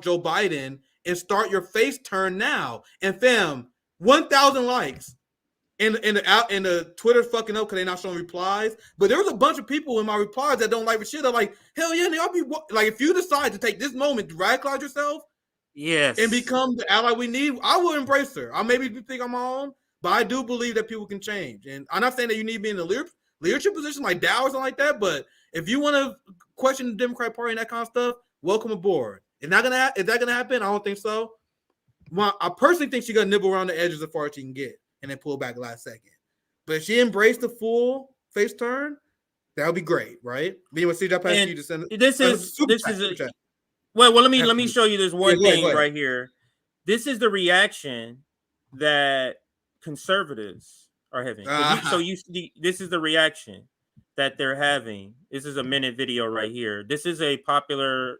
Joe Biden and start your face turn now. And fam, 1,000 likes. And the Twitter fucking up because they're not showing replies. But there was a bunch of people in my replies that don't like Rashida. Like, hell yeah, y'all be like, if you decide to take this moment to radicalize yourself, and become the ally we need, I will embrace her. I maybe think I'm on, but I do believe that people can change. And I'm not saying that you need to be in the leadership position like Dow or something like that. But if you want to question the Democratic Party and that kind of stuff, welcome aboard. Is that gonna happen? I don't think so. Well, I personally think she's gonna nibble around the edges as far as she can get and then pull back last second. But if she embraced the full face turn, that would be great, right? Anyway, CJ, pass you to send it. Well, let me show you this one thing right here. This is the reaction that conservatives are having. This is the reaction that they're having. This is a minute video right here. This is a popular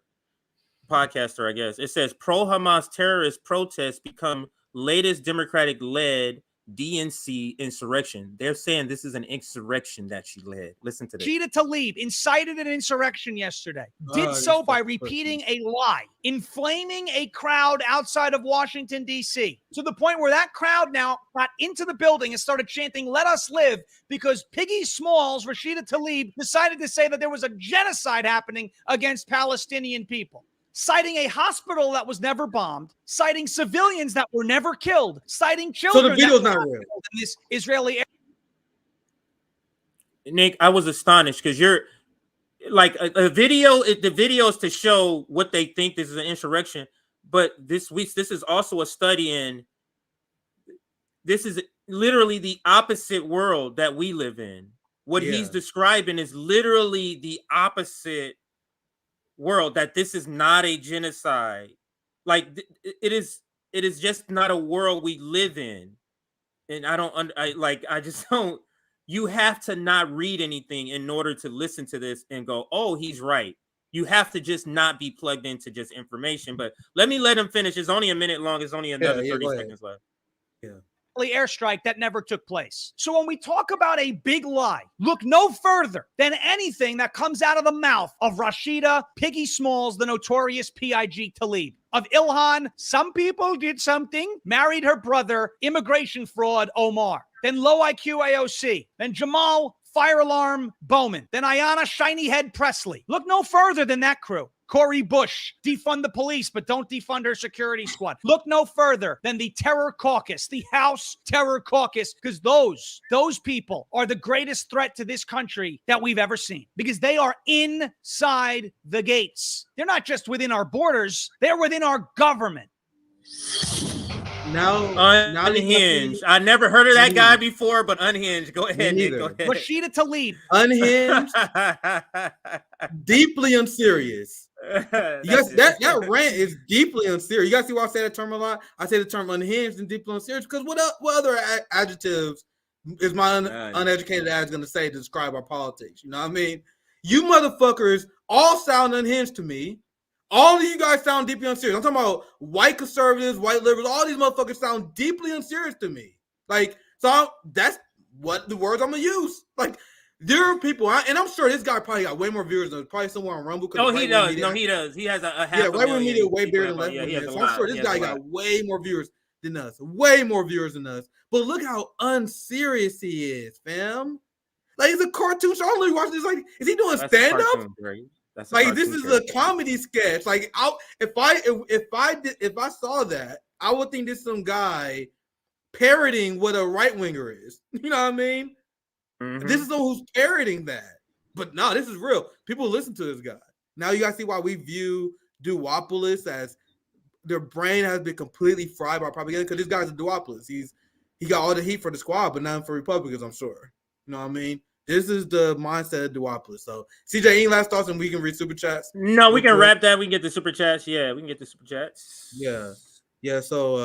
podcaster, I guess. It says pro-Hamas terrorist protests become latest Democratic-led DNC insurrection. They're saying this is an insurrection that she led. Listen to this. Rashida Tlaib incited an insurrection yesterday. Did so by repeating a lie, inflaming a crowd outside of Washington, D.C., to the point where that crowd now got into the building and started chanting, "Let us live," because Piggy Smalls, Rashida Tlaib, decided to say that there was a genocide happening against Palestinian people. Citing a hospital that was never bombed, citing civilians that were never killed, citing children. So the video's not real. In this Israeli. Nick, I was astonished because you're like a video. The video is to show what they think this is an insurrection, but this is also a study in. This is literally the opposite world that we live in. What he's describing is literally the opposite world, that this is not a genocide. Like it is just not a world we live in. And I just don't. You have to not read anything in order to listen to this and go, oh, he's right. You have to just not be plugged into just information. But let him finish. It's only a minute long. It's only another 30 seconds left. Airstrike that never took place. So when we talk about a big lie, look no further than anything that comes out of the mouth of Rashida Piggy Smalls, the notorious P.I.G. Tlaib. Of Ilhan, some people did something, married her brother, immigration fraud, Omar. Then low IQ AOC. Then Jamal, fire alarm, Bowman. Then Ayanna, shiny head Presley. Look no further than that crew. Cori Bush, defund the police, but don't defund her security squad. Look no further than the Terror Caucus, the House Terror Caucus, because those people are the greatest threat to this country that we've ever seen, because they are inside the gates. They're not just within our borders, they're within our government. Now Unhinged. I never heard of that guy before, but Unhinged. Go ahead, Nick. Go ahead. Rashida Tlaib. Unhinged, deeply unserious. Yes, that rant is deeply unserious. You guys see why I say that term a lot? I say the term unhinged and deeply unserious because what other adjectives is my uneducated ass going to say to describe our politics? You know what I mean? You motherfuckers all sound unhinged to me. All of you guys sound deeply unserious. I'm talking about white conservatives, white liberals. All these motherfuckers sound deeply unserious to me. Like, that's what the words I'm gonna use. Like, there are people, and I'm sure this guy probably got way more viewers than probably somewhere on Rumble. Oh, he does. No, he does. He has a half a right-wing media way bigger than left. left-wing media. So I'm sure this guy got way more viewers than us. Way more viewers than us. But look how unserious he is, fam. Like, it's a cartoon show. I only watch this. Like, is he doing stand-up? Like, this is a comedy sketch. Like, if I saw that, I would think this is some guy parroting what a right winger is. You know what I mean? Mm-hmm. This is someone who's parroting that. But no, this is real. People listen to this guy. Now you guys see why we view duopolists as their brain has been completely fried by propaganda, because this guy's a duopolist. He got all the heat for the squad, but none for Republicans, I'm sure. You know what I mean? This is the mindset of duopolist. So, CJ, any last thoughts, and we can read super chats? No, we can wrap that. We can get the super chats. Yeah, we can get the super chats. Yeah. So,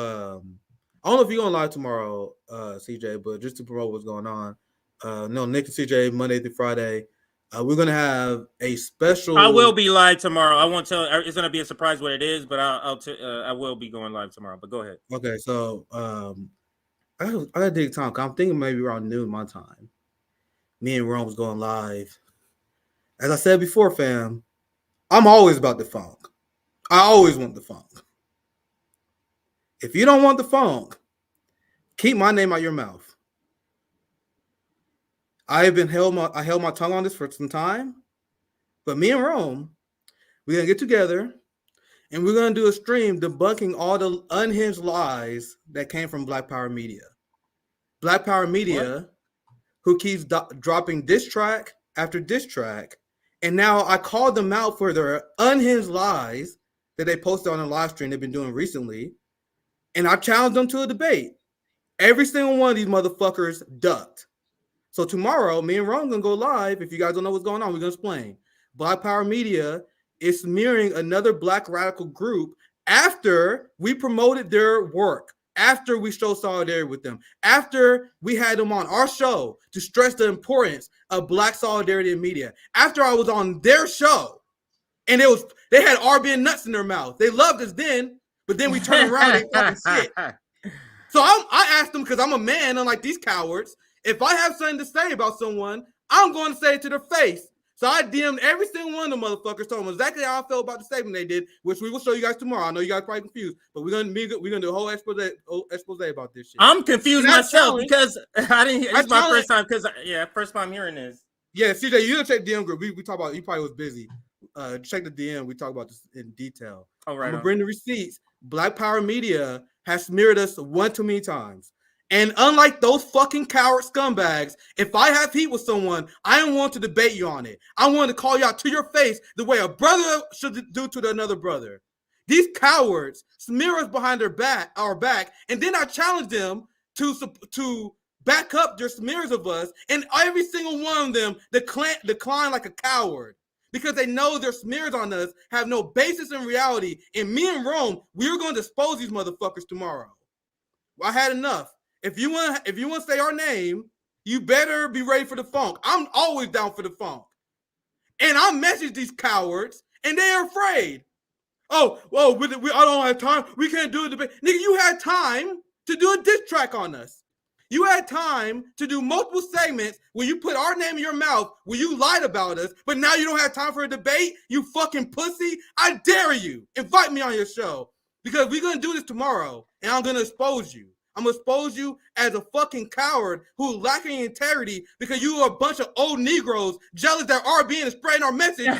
I don't know if you're going live tomorrow, CJ, but just to promote what's going on. No, Nick and CJ, Monday through Friday. We're going to have a special. I will be live tomorrow. I won't tell. It's going to be a surprise what it is, but I will be going live tomorrow. But go ahead. Okay, so I got to dig time. I'm thinking maybe around noon my time. Me and Rome was going live. As I said before, fam, I'm always about the funk. I always want the funk. If you don't want the funk, keep my name out your mouth. I held my tongue on this for some time, but me and Rome, we're gonna get together and we're gonna do a stream debunking all the unhinged lies that came from Black Power Media. Black Power Media, who keeps dropping diss track after diss track, and now I called them out for their unhinged lies that they posted on a live stream they've been doing recently, and I challenged them to a debate. Every single one of these motherfuckers ducked. So tomorrow, me and Ron gonna go live. If you guys don't know what's going on, we're gonna explain. Black Power Media is smearing another Black radical group after we promoted their work, after we showed solidarity with them, after we had them on our show to stress the importance of Black solidarity in media, after I was on their show, and they had RBN nuts in their mouth. They loved us then, but then we turned around and they talking shit. So I asked them, because I'm a man, unlike these cowards. If I have something to say about someone, I'm going to say it to their face. So I DM'd every single one of the motherfuckers, told them exactly how I felt about the statement they did, which we will show you guys tomorrow. I know you guys are probably confused, but we're gonna do a whole expose about this shit. I'm confused myself because I didn't. It's my first time first time hearing this. Yeah, CJ, you didn't check DM group. We talk about. You probably was busy. Check the DM. We talk about this in detail. All right. I'm gonna bring the receipts. Black Power Media has smeared us one too many times. And unlike those fucking coward scumbags, if I have heat with someone, I don't want to debate you on it. I want to call you out to your face the way a brother should do to another brother. These cowards smear us behind our back, and then I challenge them to back up their smears of us, and every single one of them decline like a coward because they know their smears on us have no basis in reality. And me and Rome, we're going to expose these motherfuckers tomorrow. I had enough. If you want to say our name, you better be ready for the funk. I'm always down for the funk. And I message these cowards, and they're afraid. Oh, well, I don't have time. We can't do a debate. Nigga, you had time to do a diss track on us. You had time to do multiple segments where you put our name in your mouth, where you lied about us, but now you don't have time for a debate, you fucking pussy. I dare you. Invite me on your show, because we're going to do this tomorrow, and I'm going to expose you. I'm going to expose you as a fucking coward who's lacking integrity because you are a bunch of old Negroes jealous that RBN is spreading our message. Old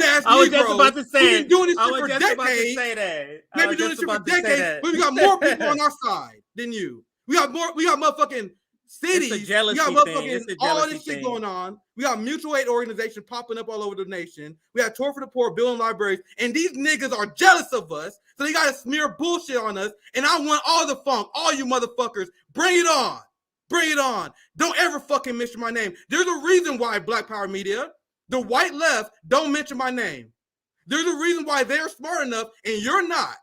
ass Negroes. I was just about to say We've been doing this shit for decades. Maybe doing this shit for decades, but we got more people on our side than you. We got motherfucking cities. It's a jealousy we got thing. It's motherfucking a all jealousy this shit thing. going on. We got mutual aid organization popping up all over the nation. We got Tour for the Poor, building libraries, and these niggas are jealous of us, so they gotta smear bullshit on us. And I want all the funk, all you motherfuckers, bring it on. Bring it on. Don't ever fucking mention my name. There's a reason why Black Power Media, the white left, don't mention my name. There's a reason why they're smart enough and you're not.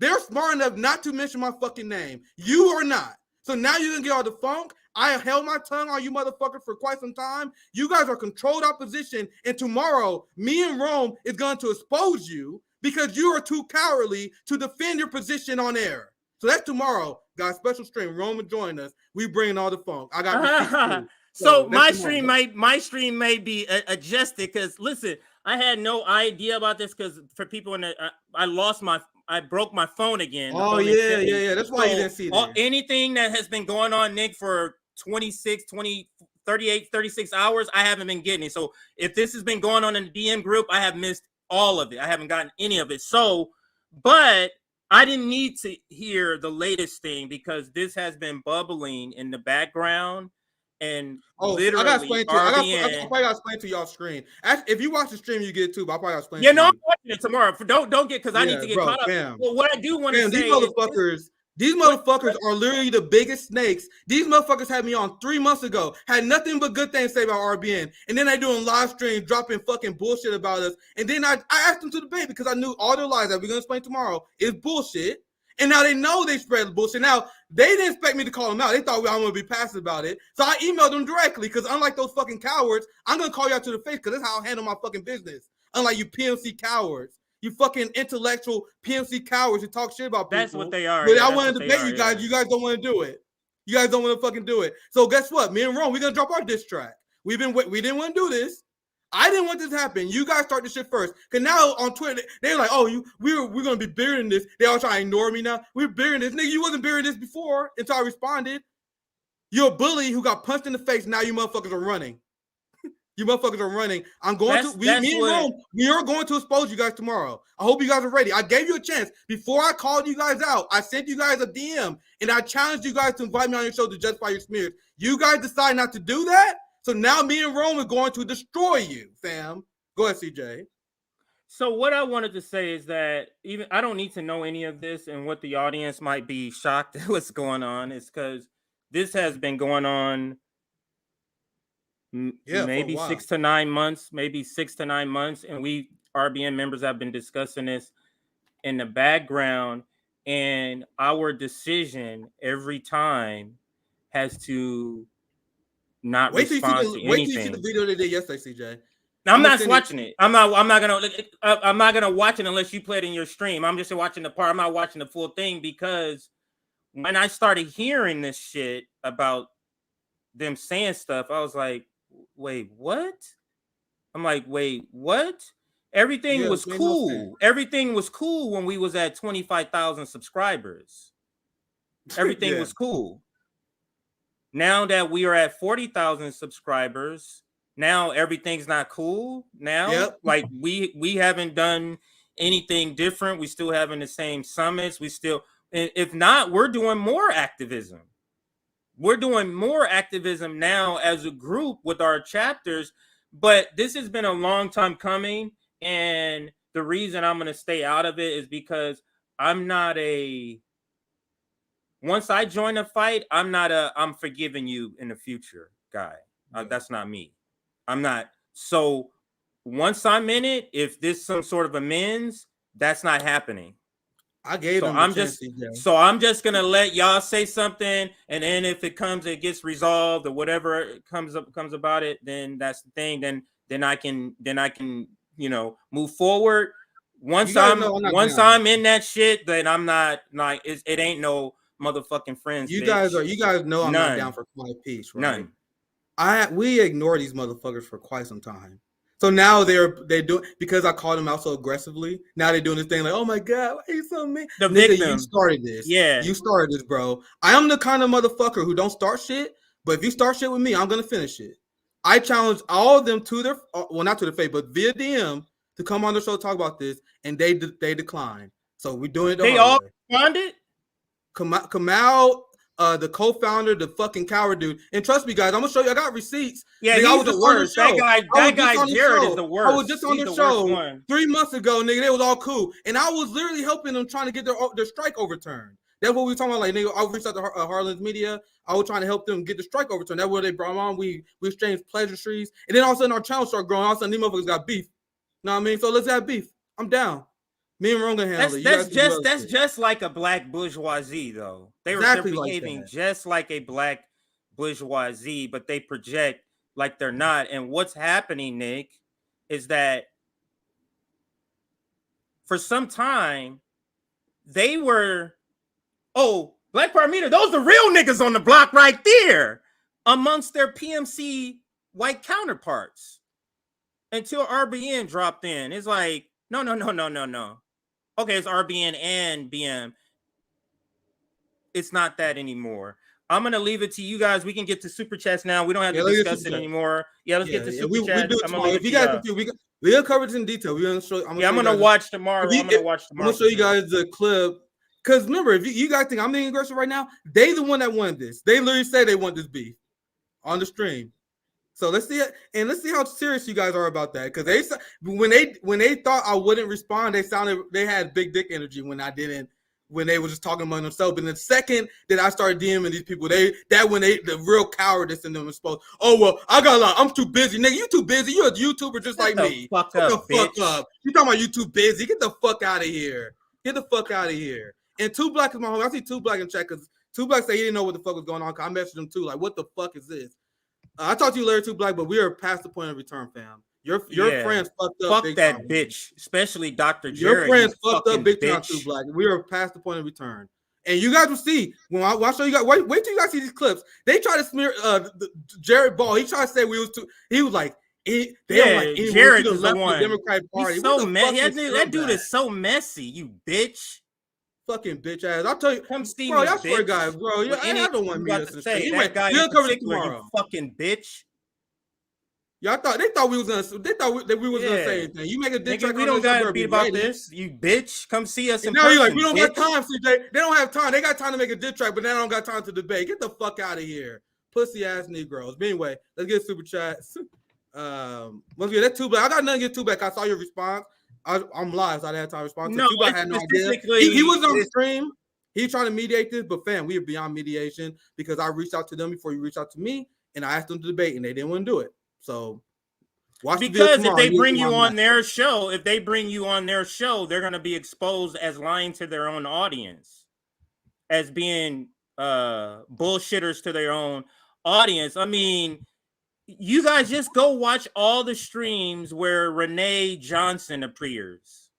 They're smart enough not to mention my fucking name. You are not. So now you can get all the funk. I held my tongue on you motherfuckers for quite some time. You guys are controlled opposition. And tomorrow, me and Rome is going to expose you because you are too cowardly to defend your position on air. So that's tomorrow. Got a special stream. Rome will join us. We bringing all the funk. I got receipts too. So my tomorrow. stream may be adjusted because listen, I had no idea about this because for people in the I broke my phone again. Oh yeah. That's why you didn't see that. Anything that has been going on, Nick, for 36 hours, I haven't been getting it. So if this has been going on in the DM group, I have missed all of it. I haven't gotten any of it. So, but I didn't need to hear the latest thing because this has been bubbling in the background. And literally, I gotta explain to you. I probably gotta explain to y'all screen. Actually, if you watch the stream, you get it too. But I probably gotta explain. Yeah, to no, you. I'm watching it tomorrow. Don't get because I need to get caught up. Well, what I do want to say, these motherfuckers are literally the biggest snakes. These motherfuckers had me on 3 months ago. Had nothing but good things to say about RBN, and then they doing live streams, dropping fucking bullshit about us. And then I asked them to debate because I knew all their lies that we're gonna explain tomorrow is bullshit. And now they know they spread bullshit. Now, they didn't expect me to call them out. They thought I'm going to be passive about it. So I emailed them directly because unlike those fucking cowards, I'm going to call you out to the face because that's how I handle my fucking business. Unlike you PMC cowards. You fucking intellectual PMC cowards who talk shit about people. That's what they are. But I wanted to debate you guys. You guys don't want to do it. You guys don't want to fucking do it. So guess what? Me and Rome, we're going to drop our diss track. We didn't want to do this. I didn't want this to happen. You guys start this shit first. Because now on Twitter, they're like, oh, we're going to be bigger than this. They all try to ignore me now. We're bigger than this. Nigga, you wasn't bigger than this before until I responded. You're a bully who got punched in the face. Now you motherfuckers are running. You motherfuckers are running. Me and Rome, we are going to expose you guys tomorrow. I hope you guys are ready. I gave you a chance. Before I called you guys out, I sent you guys a DM, and I challenged you guys to invite me on your show to justify your smears. You guys decide not to do that? So now me and Rome are going to destroy you, fam. Go ahead, CJ. So what I wanted to say is that even I don't need to know any of this, and what the audience might be shocked at what's going on is because this has been going on maybe 6 to 9 months, and we RBN members have been discussing this in the background, and our decision every time has to not respond to anything. Wait till you see the video they did yesterday, CJ. I'm not watching it. I'm not gonna watch it unless you play it in your stream. I'm just watching the part. I'm not watching the full thing because when I started hearing this shit about them saying stuff, I was like, wait, what? I'm like, wait, what? Everything was cool. Everything was cool when we was at 25,000 subscribers. Everything was cool. Now that we are at 40,000 subscribers, now everything's not cool. Now, like we haven't done anything different. We still having the same summits. We still, if not, we're doing more activism. We're doing more activism now as a group with our chapters. But this has been a long time coming, and the reason I'm going to stay out of it is because I'm not a. Once I join a fight, I'm forgiving you in the future guy. That's not me. I'm not. So once I'm in it, if this some sort of amends, that's not happening. I gave them I'm just gonna let y'all say something, and then if it gets resolved or whatever comes about it, then that's the thing. Then I can move forward. Once I'm in that shit, then I'm not like it ain't no motherfucking friends. You guys know I'm not down for quiet peace, right? None. We ignore these motherfuckers for quite some time. So now they do because I called them out so aggressively. Now they're doing this thing like, oh my god, why are you so mean? The victim. You started this. Yeah, you started this, bro. I am the kind of motherfucker who don't start shit, but if you start shit with me, I'm gonna finish it. I challenge all of them to their not to their face, but via DM to come on the show to talk about this, and they declined. So we're doing it. They all responded. Kamal, the co-founder, the fucking coward dude. And trust me, guys, I'm gonna show you. I got receipts. Yeah, nigga, he's the worst. That guy Jared is the worst. I was just on He's the the show worst one. 3 months ago, nigga. They was all cool, and I was literally helping them trying to get their strike overturned. That's what we were talking about. Like, nigga, I reached out to Harlan's media. I was trying to help them get the strike overturned. That's what they brought on. We exchanged pleasantries, and then all of a sudden our channel started growing. All of a sudden, these motherfuckers got beef. Know what I mean? So let's have beef. I'm down. Me and Ron gonna handle it. That's just like a black bourgeoisie, though. They're behaving just like a black bourgeoisie, but they project like they're not. And what's happening, Nick, is that for some time they were, Black Power Meter, those are real niggas on the block right there, amongst their PMC white counterparts. Until RBN dropped in. It's like, no. Okay, it's RBN and BM. It's not that anymore. I'm gonna leave it to you guys. We can get to super chats now. We don't have to discuss it anymore. Yeah, let's get to super chats. If you guys confused, we'll cover this in detail. We're gonna show. I'm gonna watch tomorrow. I'm gonna show you guys the clip. Because remember, if you guys think I'm being aggressive right now, they the one that wanted this. They literally say they want this beef on the stream. So let's see it, and let's see how serious you guys are about that. Because when they thought I wouldn't respond, they had big dick energy when I didn't. When they were just talking among themselves, and the second that I started DMing these people, the real cowardice in them was supposed. Oh well, I got a lot. I'm too busy, nigga. You too busy. You're a YouTuber just like me. Fuck Get up, the fuck up. You talking about you too busy? Get the fuck out of here. Get the fuck out of here. And 2 Black is my homie. I see 2 Black in chat because 2 Black say he didn't know what the fuck was going on. I messaged him too, like, what the fuck is this? I talked to you later, 2 Black, but we are past the point of return, fam. Your friends fucked up. Fuck that time, bitch, especially Dr. Jared. Your friends fucked up big time, 2 Black. We are past the point of return. And you guys will see when I show you guys. Wait till you guys see these clips. They try to smear Jared Ball. He tried to say we was too. He was like, Jared is the one. Democratic Party. He's so messy. That dude is so messy. You bitch. Fucking bitch ass. I'll tell you. Come steam bro. me, I swear, bitch. guys, bro. I don't want me to say that guy. We'll cover it tomorrow. You fucking bitch. Y'all thought we was gonna. They thought that we was gonna say anything. You make a dick track. We don't gotta beat about this. You bitch. Come see us in person. You're like, we don't got time, CJ. They don't have time. They got time to make a dick track, but they don't got time to debate. Get the fuck out of here, pussy ass Negroes. But anyway, let's get super chats. Let's get that 2 Black. I got nothing to get 2 Black. I saw your response. I'm live, so I didn't have time to respond. No, 2 Black had no idea. He was on the stream. He trying to mediate this, but fam, we are beyond mediation because I reached out to them before you reached out to me, and I asked them to debate, and they didn't want to do it. So. Because if they bring you on their show, they're going to be exposed as lying to their own audience, as being bullshitters to their own audience. I mean, you guys just go watch all the streams where Renee Johnson appears.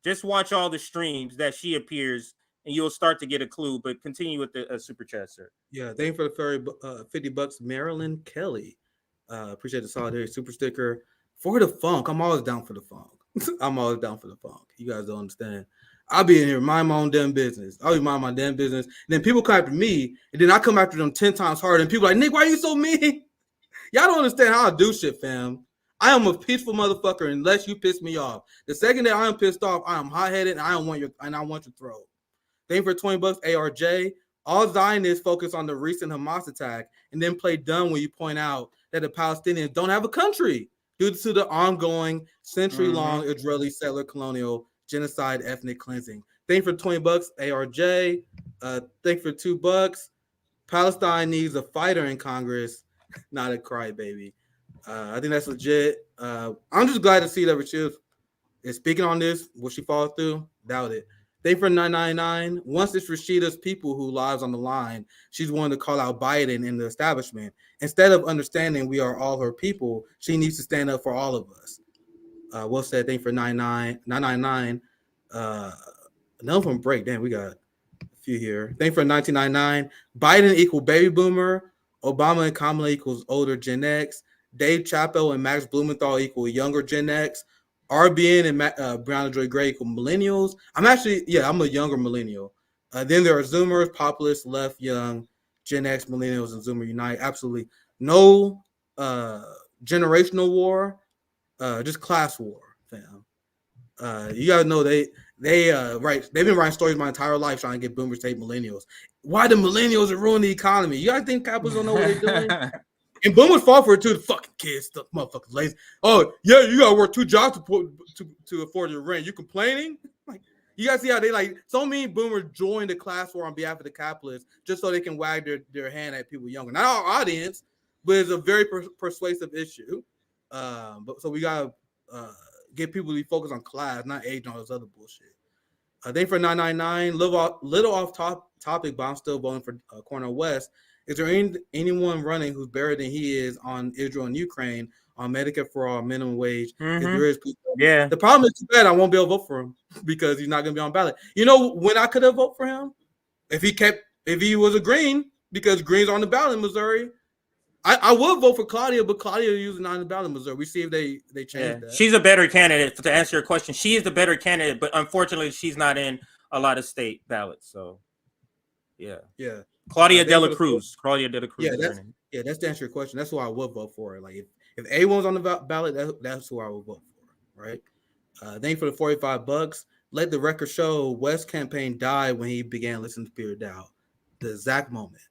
Just watch all the streams that she appears, and you'll start to get a clue. But continue with the super chat, sir. Yeah, thank you for the $50, Marilyn Kelly. Appreciate the solidarity super sticker for the funk. I'm always down for the funk. I'm always down for the funk. You guys don't understand. I'll be in here mind my own damn business. I'll be mind my damn business. And then people come after me, and then I come after them 10 times harder. And people are like, Nick, why are you so mean? Y'all don't understand how I do shit, fam. I am a peaceful motherfucker unless you piss me off. The second that I am pissed off, I am hot-headed and I want your throat. Thank you for $20, ARJ. All Zionists focus on the recent Hamas attack and then play dumb when you point out that the Palestinians don't have a country due to the ongoing century-long Israeli settler colonial genocide, ethnic cleansing. Thank you for $20, ARJ. Thank you for $2. Palestine needs a fighter in Congress, not a crybaby. I think that's legit. I'm just glad to see that Rashida is speaking on this. Will she follow through? Doubt it. Thank you for $9.99. Once it's Rashida's people who lives on the line, she's willing to call out Biden and the establishment. Instead of understanding we are all her people, she needs to stand up for all of us. Will said, thank you for $9.99. Another from break. Damn, we got a few here. Thank you for $19.99. Biden equal baby boomer. Obama and Kamala equals older Gen X. Dave Chappelle and Max Blumenthal equal younger Gen X. RBN and Brown and Joy Gray equal millennials. I'm a younger millennial. Then there are Zoomers, populists, left, young, Gen X, millennials, and Zoomer unite. Absolutely no generational war, just class war, fam. You guys know they've been writing stories my entire life trying to get boomers to hate millennials. Why the millennials are ruining the economy? You guys think capitalists don't know what they're doing? And boomers fall for it too. The fucking kids, the motherfuckers lazy. Oh yeah, you gotta work 2 jobs to afford your rent. You complaining? Like, you guys see how they like so many boomers join the class war on behalf of the capitalists just so they can wag their hand at people younger. Not our audience, but it's a very persuasive issue. But so we gotta get people to be focused on class, not age and all this other bullshit. Thank for 999. Little off topic, but I'm still voting for Cornell West. Is there anyone running who's better than he is on Israel and Ukraine on Medicare for all, minimum wage? If there is, yeah. The problem is too bad I won't be able to vote for him because he's not going to be on ballot. You know when I could have voted for him? If he was a Green, because Green's on the ballot in Missouri. I would vote for Claudia, but Claudia usually not on the ballot in Missouri. We see if they change that. She's a better candidate. To answer your question, she is the better candidate, but unfortunately, she's not in a lot of state ballots. So, yeah. Claudia De La Cruz. Claudia De La Cruz. That's to answer your question. That's who I would vote for. Like if A1's on the ballot, that's who I would vote for. Right. Thank you for the $45. Let the record show West's campaign died when he began listening to Peter Dow. The exact moment.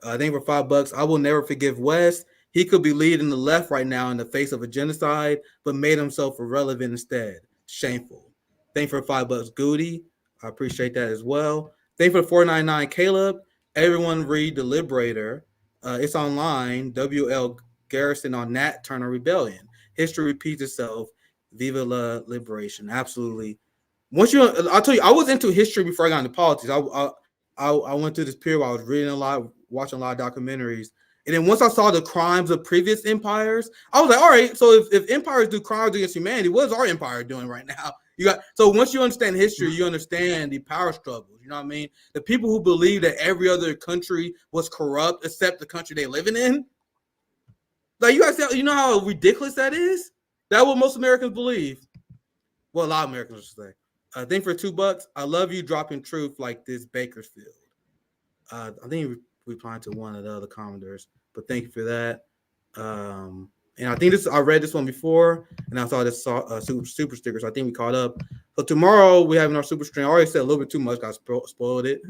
Thank you for $5. I will never forgive West. He could be leading the left right now in the face of a genocide, but made himself irrelevant instead. Shameful. Thank you for $5, Goody. I appreciate that as well. Thank you for $4.99, Caleb. Everyone read The Liberator. It's online. W.L. Garrison on Nat Turner Rebellion. History repeats itself. Viva la liberation. Absolutely. I'll tell you, I was into history before I got into politics. I went through this period where I was reading a lot, watching a lot of documentaries. And then once I saw the crimes of previous empires, I was like, all right, so if empires do crimes against humanity, what is our empire doing right now? So once you understand history, you understand the power struggles. You know what I mean? The people who believe that every other country was corrupt except the country they living in. Like you guys, you know how ridiculous that is? That's what most Americans believe. Well, a lot of Americans should say. I think for $2, I love you dropping truth like this Bakersfield. I think we replying to one of the other commenters, but thank you for that. And I think I read this one before, and I saw this super sticker, so I think we caught up. So tomorrow we having our super stream. I already said a little bit too much, got spoiled it.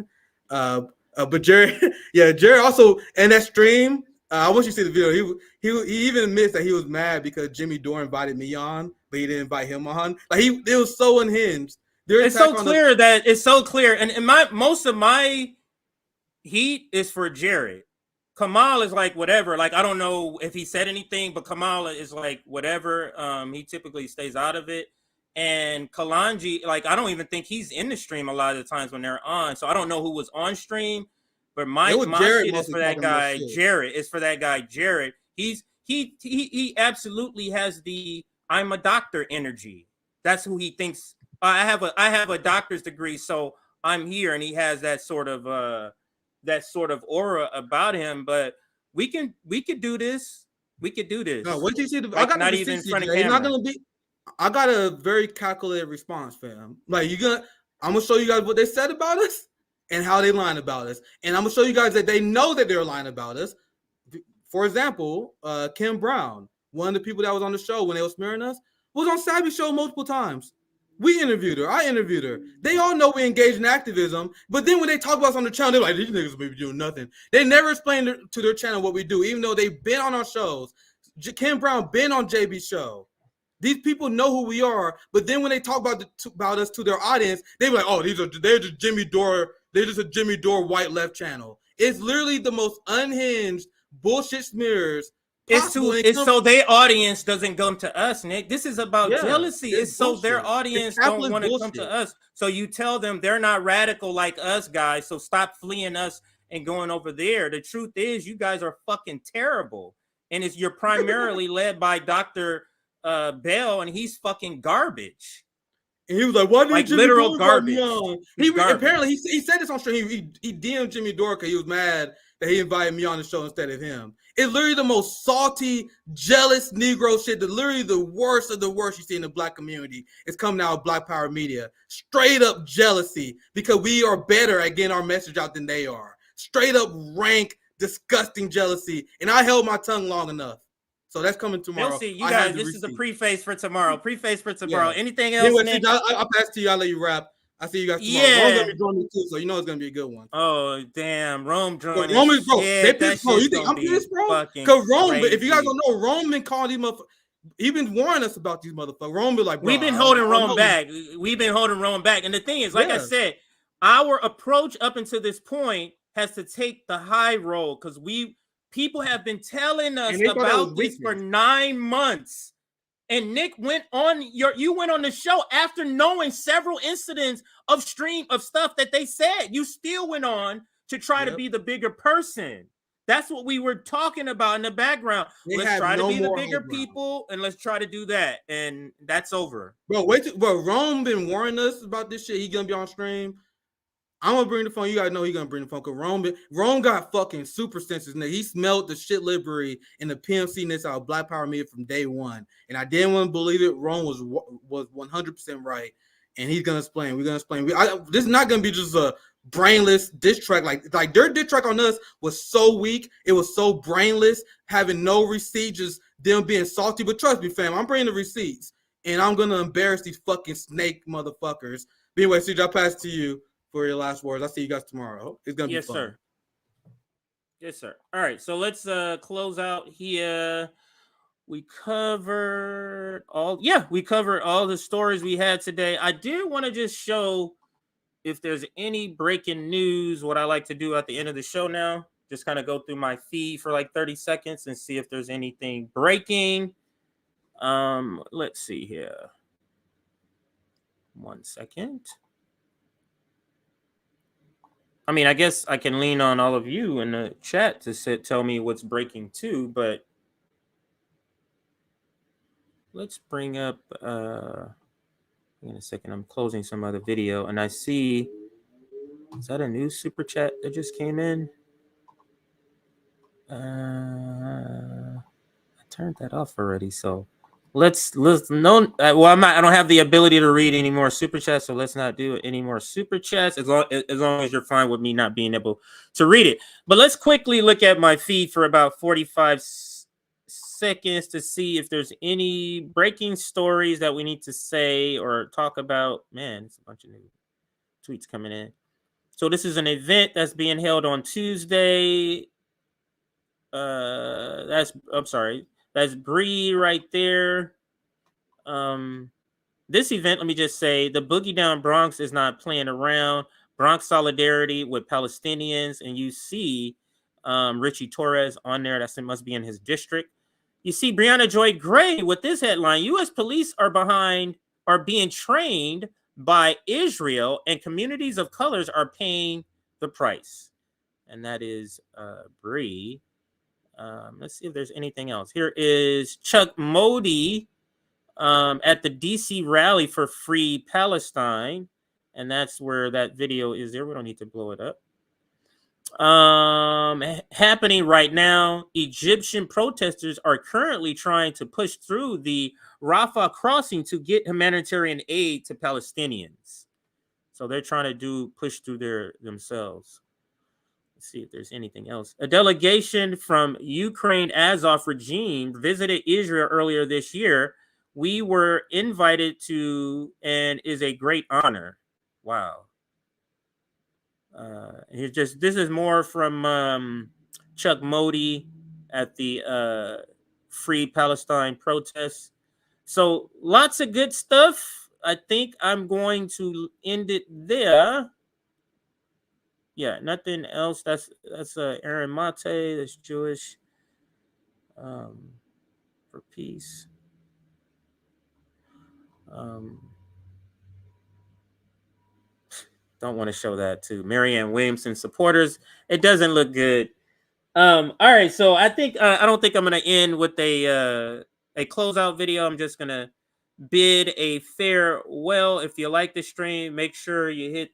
But Jerry, Jerry also in that stream. I want you to see the video. He even admits that he was mad because Jimmy Dore invited me on, but he didn't invite him on. Like it was so unhinged. It's so clear, and most of my heat is for Jared. Kamal is like whatever. Like I don't know if he said anything, but Kamal is like whatever. He typically stays out of it. And Kalanji, like I don't even think he's in the stream a lot of the times when they're on. So I don't know who was on stream. But my shit is for that guy, Jared. It's for that guy, Jared. He absolutely has the I'm a doctor energy. That's who he thinks. I have a doctor's degree, so I'm here, and he has that sort of aura about him. But we could do this. We could do this. No, what do you see? Like, I got not even in front of camera. Not gonna be. I got a very calculated response, fam. Like I'm gonna show you guys what they said about us and how they lying about us, and I'm gonna show you guys that they know that they're lying about us. For example, Kim Brown, one of the people that was on the show when they were smearing us, was on Savvy's show multiple times. We interviewed her. I interviewed her. They all know we engage in activism, but then when they talk about us on the channel, they're like, these niggas may be doing nothing. They never explain to their channel what we do, even though they've been on our shows. Kim Brown been on JB's show. These people know who we are, but then when they talk about us to their audience, they be like, oh, they're just Jimmy Dore. They're just a Jimmy Dore white left channel. It's literally the most unhinged bullshit smears. It's so their audience doesn't come to us, Nick. This is about jealousy. It's so their audience don't want to come to us. So you tell them they're not radical like us guys. So stop fleeing us and going over there. The truth is, you guys are fucking terrible, and you're primarily led by Dr. Bell, and he's fucking garbage. And he was like, "Why did Jimmy literal Dore garbage?" Apparently he said this on stream. He DM'd Jimmy Dore because he was mad that he invited me on the show instead of him. It's literally the most salty, jealous Negro shit. Literally the worst of the worst you see in the black community. It's coming out of Black Power Media. Straight up jealousy because we are better at getting our message out than they are. Straight up rank, disgusting jealousy. And I held my tongue long enough. So that's coming tomorrow. We'll see. You I have guys, the this is the receipt. preface for tomorrow. Preface for tomorrow. Yeah. Anything else, Anyway, Nick? I'll pass to you. I'll let you wrap. I see you guys tomorrow. Yeah. Rome's gonna be joining me too, so you know it's gonna be a good one. Oh damn, Rome joining. Rome is bro. They Shit, pissed, that bro. You shit's think gonna I'm be pissed, bro? fucking Because Rome, but if you guys crazy. don't know, Rome been calling these motherfuckers. He been warning us about these motherfuckers. Rome be like, bro, We've been I holding don't Rome know. back. We've been holding Rome back. And the thing is, like I Yeah. said, our approach up until this point has to take the high road because people have been telling us And they thought that about was this for weakness. 9 months. And Nick went on you went on the show after knowing several incidents of stuff that they said. You still went on to try to be the bigger person. That's what we were talking about in the background. They Let's have try to no be the more bigger high ground. people and let's try to do that. And that's over. Bro, bro, Rome been warning us about this shit. He gonna be on stream. I'm gonna bring the phone. You guys know he gonna bring the phone. Cause Rome got fucking super senses. He smelled the shit liberty and the PMC-ness out of Black Power media from day one. And I didn't want to believe it. Rome was 100% right. And he's gonna explain. We're gonna explain. This is not gonna be just a brainless diss track. Like their diss track on us was so weak. It was so brainless, having no receipts, just them being salty. But trust me, fam, I'm bringing the receipts. And I'm gonna embarrass these fucking snake motherfuckers. But anyway, CJ, I'll pass to you for your last words. I'll see you guys tomorrow. It's gonna be fun. Sir. Yes, sir. All right, so let's close out here. We covered all the stories we had today. I did want to just show if there's any breaking news, what I like to do at the end of the show now. Just kind of go through my feed for like 30 seconds and see if there's anything breaking. Let's see here. 1 second. I mean, I guess I can lean on all of you in the chat to tell me what's breaking too, but let's bring up, in a second, I'm closing some other video and I see, is that a new super chat that just came in? I turned that off already, so I don't have the ability to read any more super chats, so let's not do any more super chats as long as you're fine with me not being able to read it. But let's quickly look at my feed for about 45 seconds to see if there's any breaking stories that we need to say or talk about. Man, it's a bunch of new tweets coming in. So this is an event that's being held on Tuesday. That's Bree right there. This event, let me just say, the Boogie Down Bronx is not playing around. Bronx solidarity with Palestinians, and you see Richie Torres on there. That must be in his district. You see Brianna Joy Gray with this headline: U.S. police are being trained by Israel, and communities of colors are paying the price. And that is Bree. Let's see if there's anything else. Here is Chuck Modi at the DC rally for Free Palestine. And that's where that video is there. We don't need to blow it up. Happening right now, Egyptian protesters are currently trying to push through the Rafah crossing to get humanitarian aid to Palestinians. So they're trying to push through themselves. Let's see if there's anything else. A delegation from Ukraine Azov regime visited Israel earlier this year. We were invited to, and is a great honor. Wow. This is more from Chuck Modi at the Free Palestine protests. So lots of good stuff. I think I'm going to end it there. Yeah, nothing else. That's Aaron Mate. That's Jewish for peace. Don't want to show that to Marianne Williamson supporters. It doesn't look good. All right, so I think I don't think I'm gonna end with a closeout video. I'm just gonna bid a farewell. If you like the stream, make sure you hit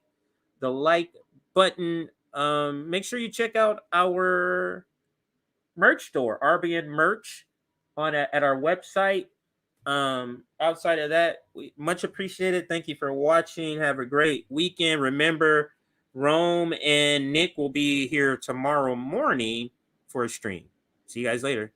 the like button. Make sure you check out our merch store, RBN merch, at our website. Outside of that, we much appreciated. Thank you for watching. Have a great weekend. Remember, Rome and Nick will be here tomorrow morning for a stream. See you guys later.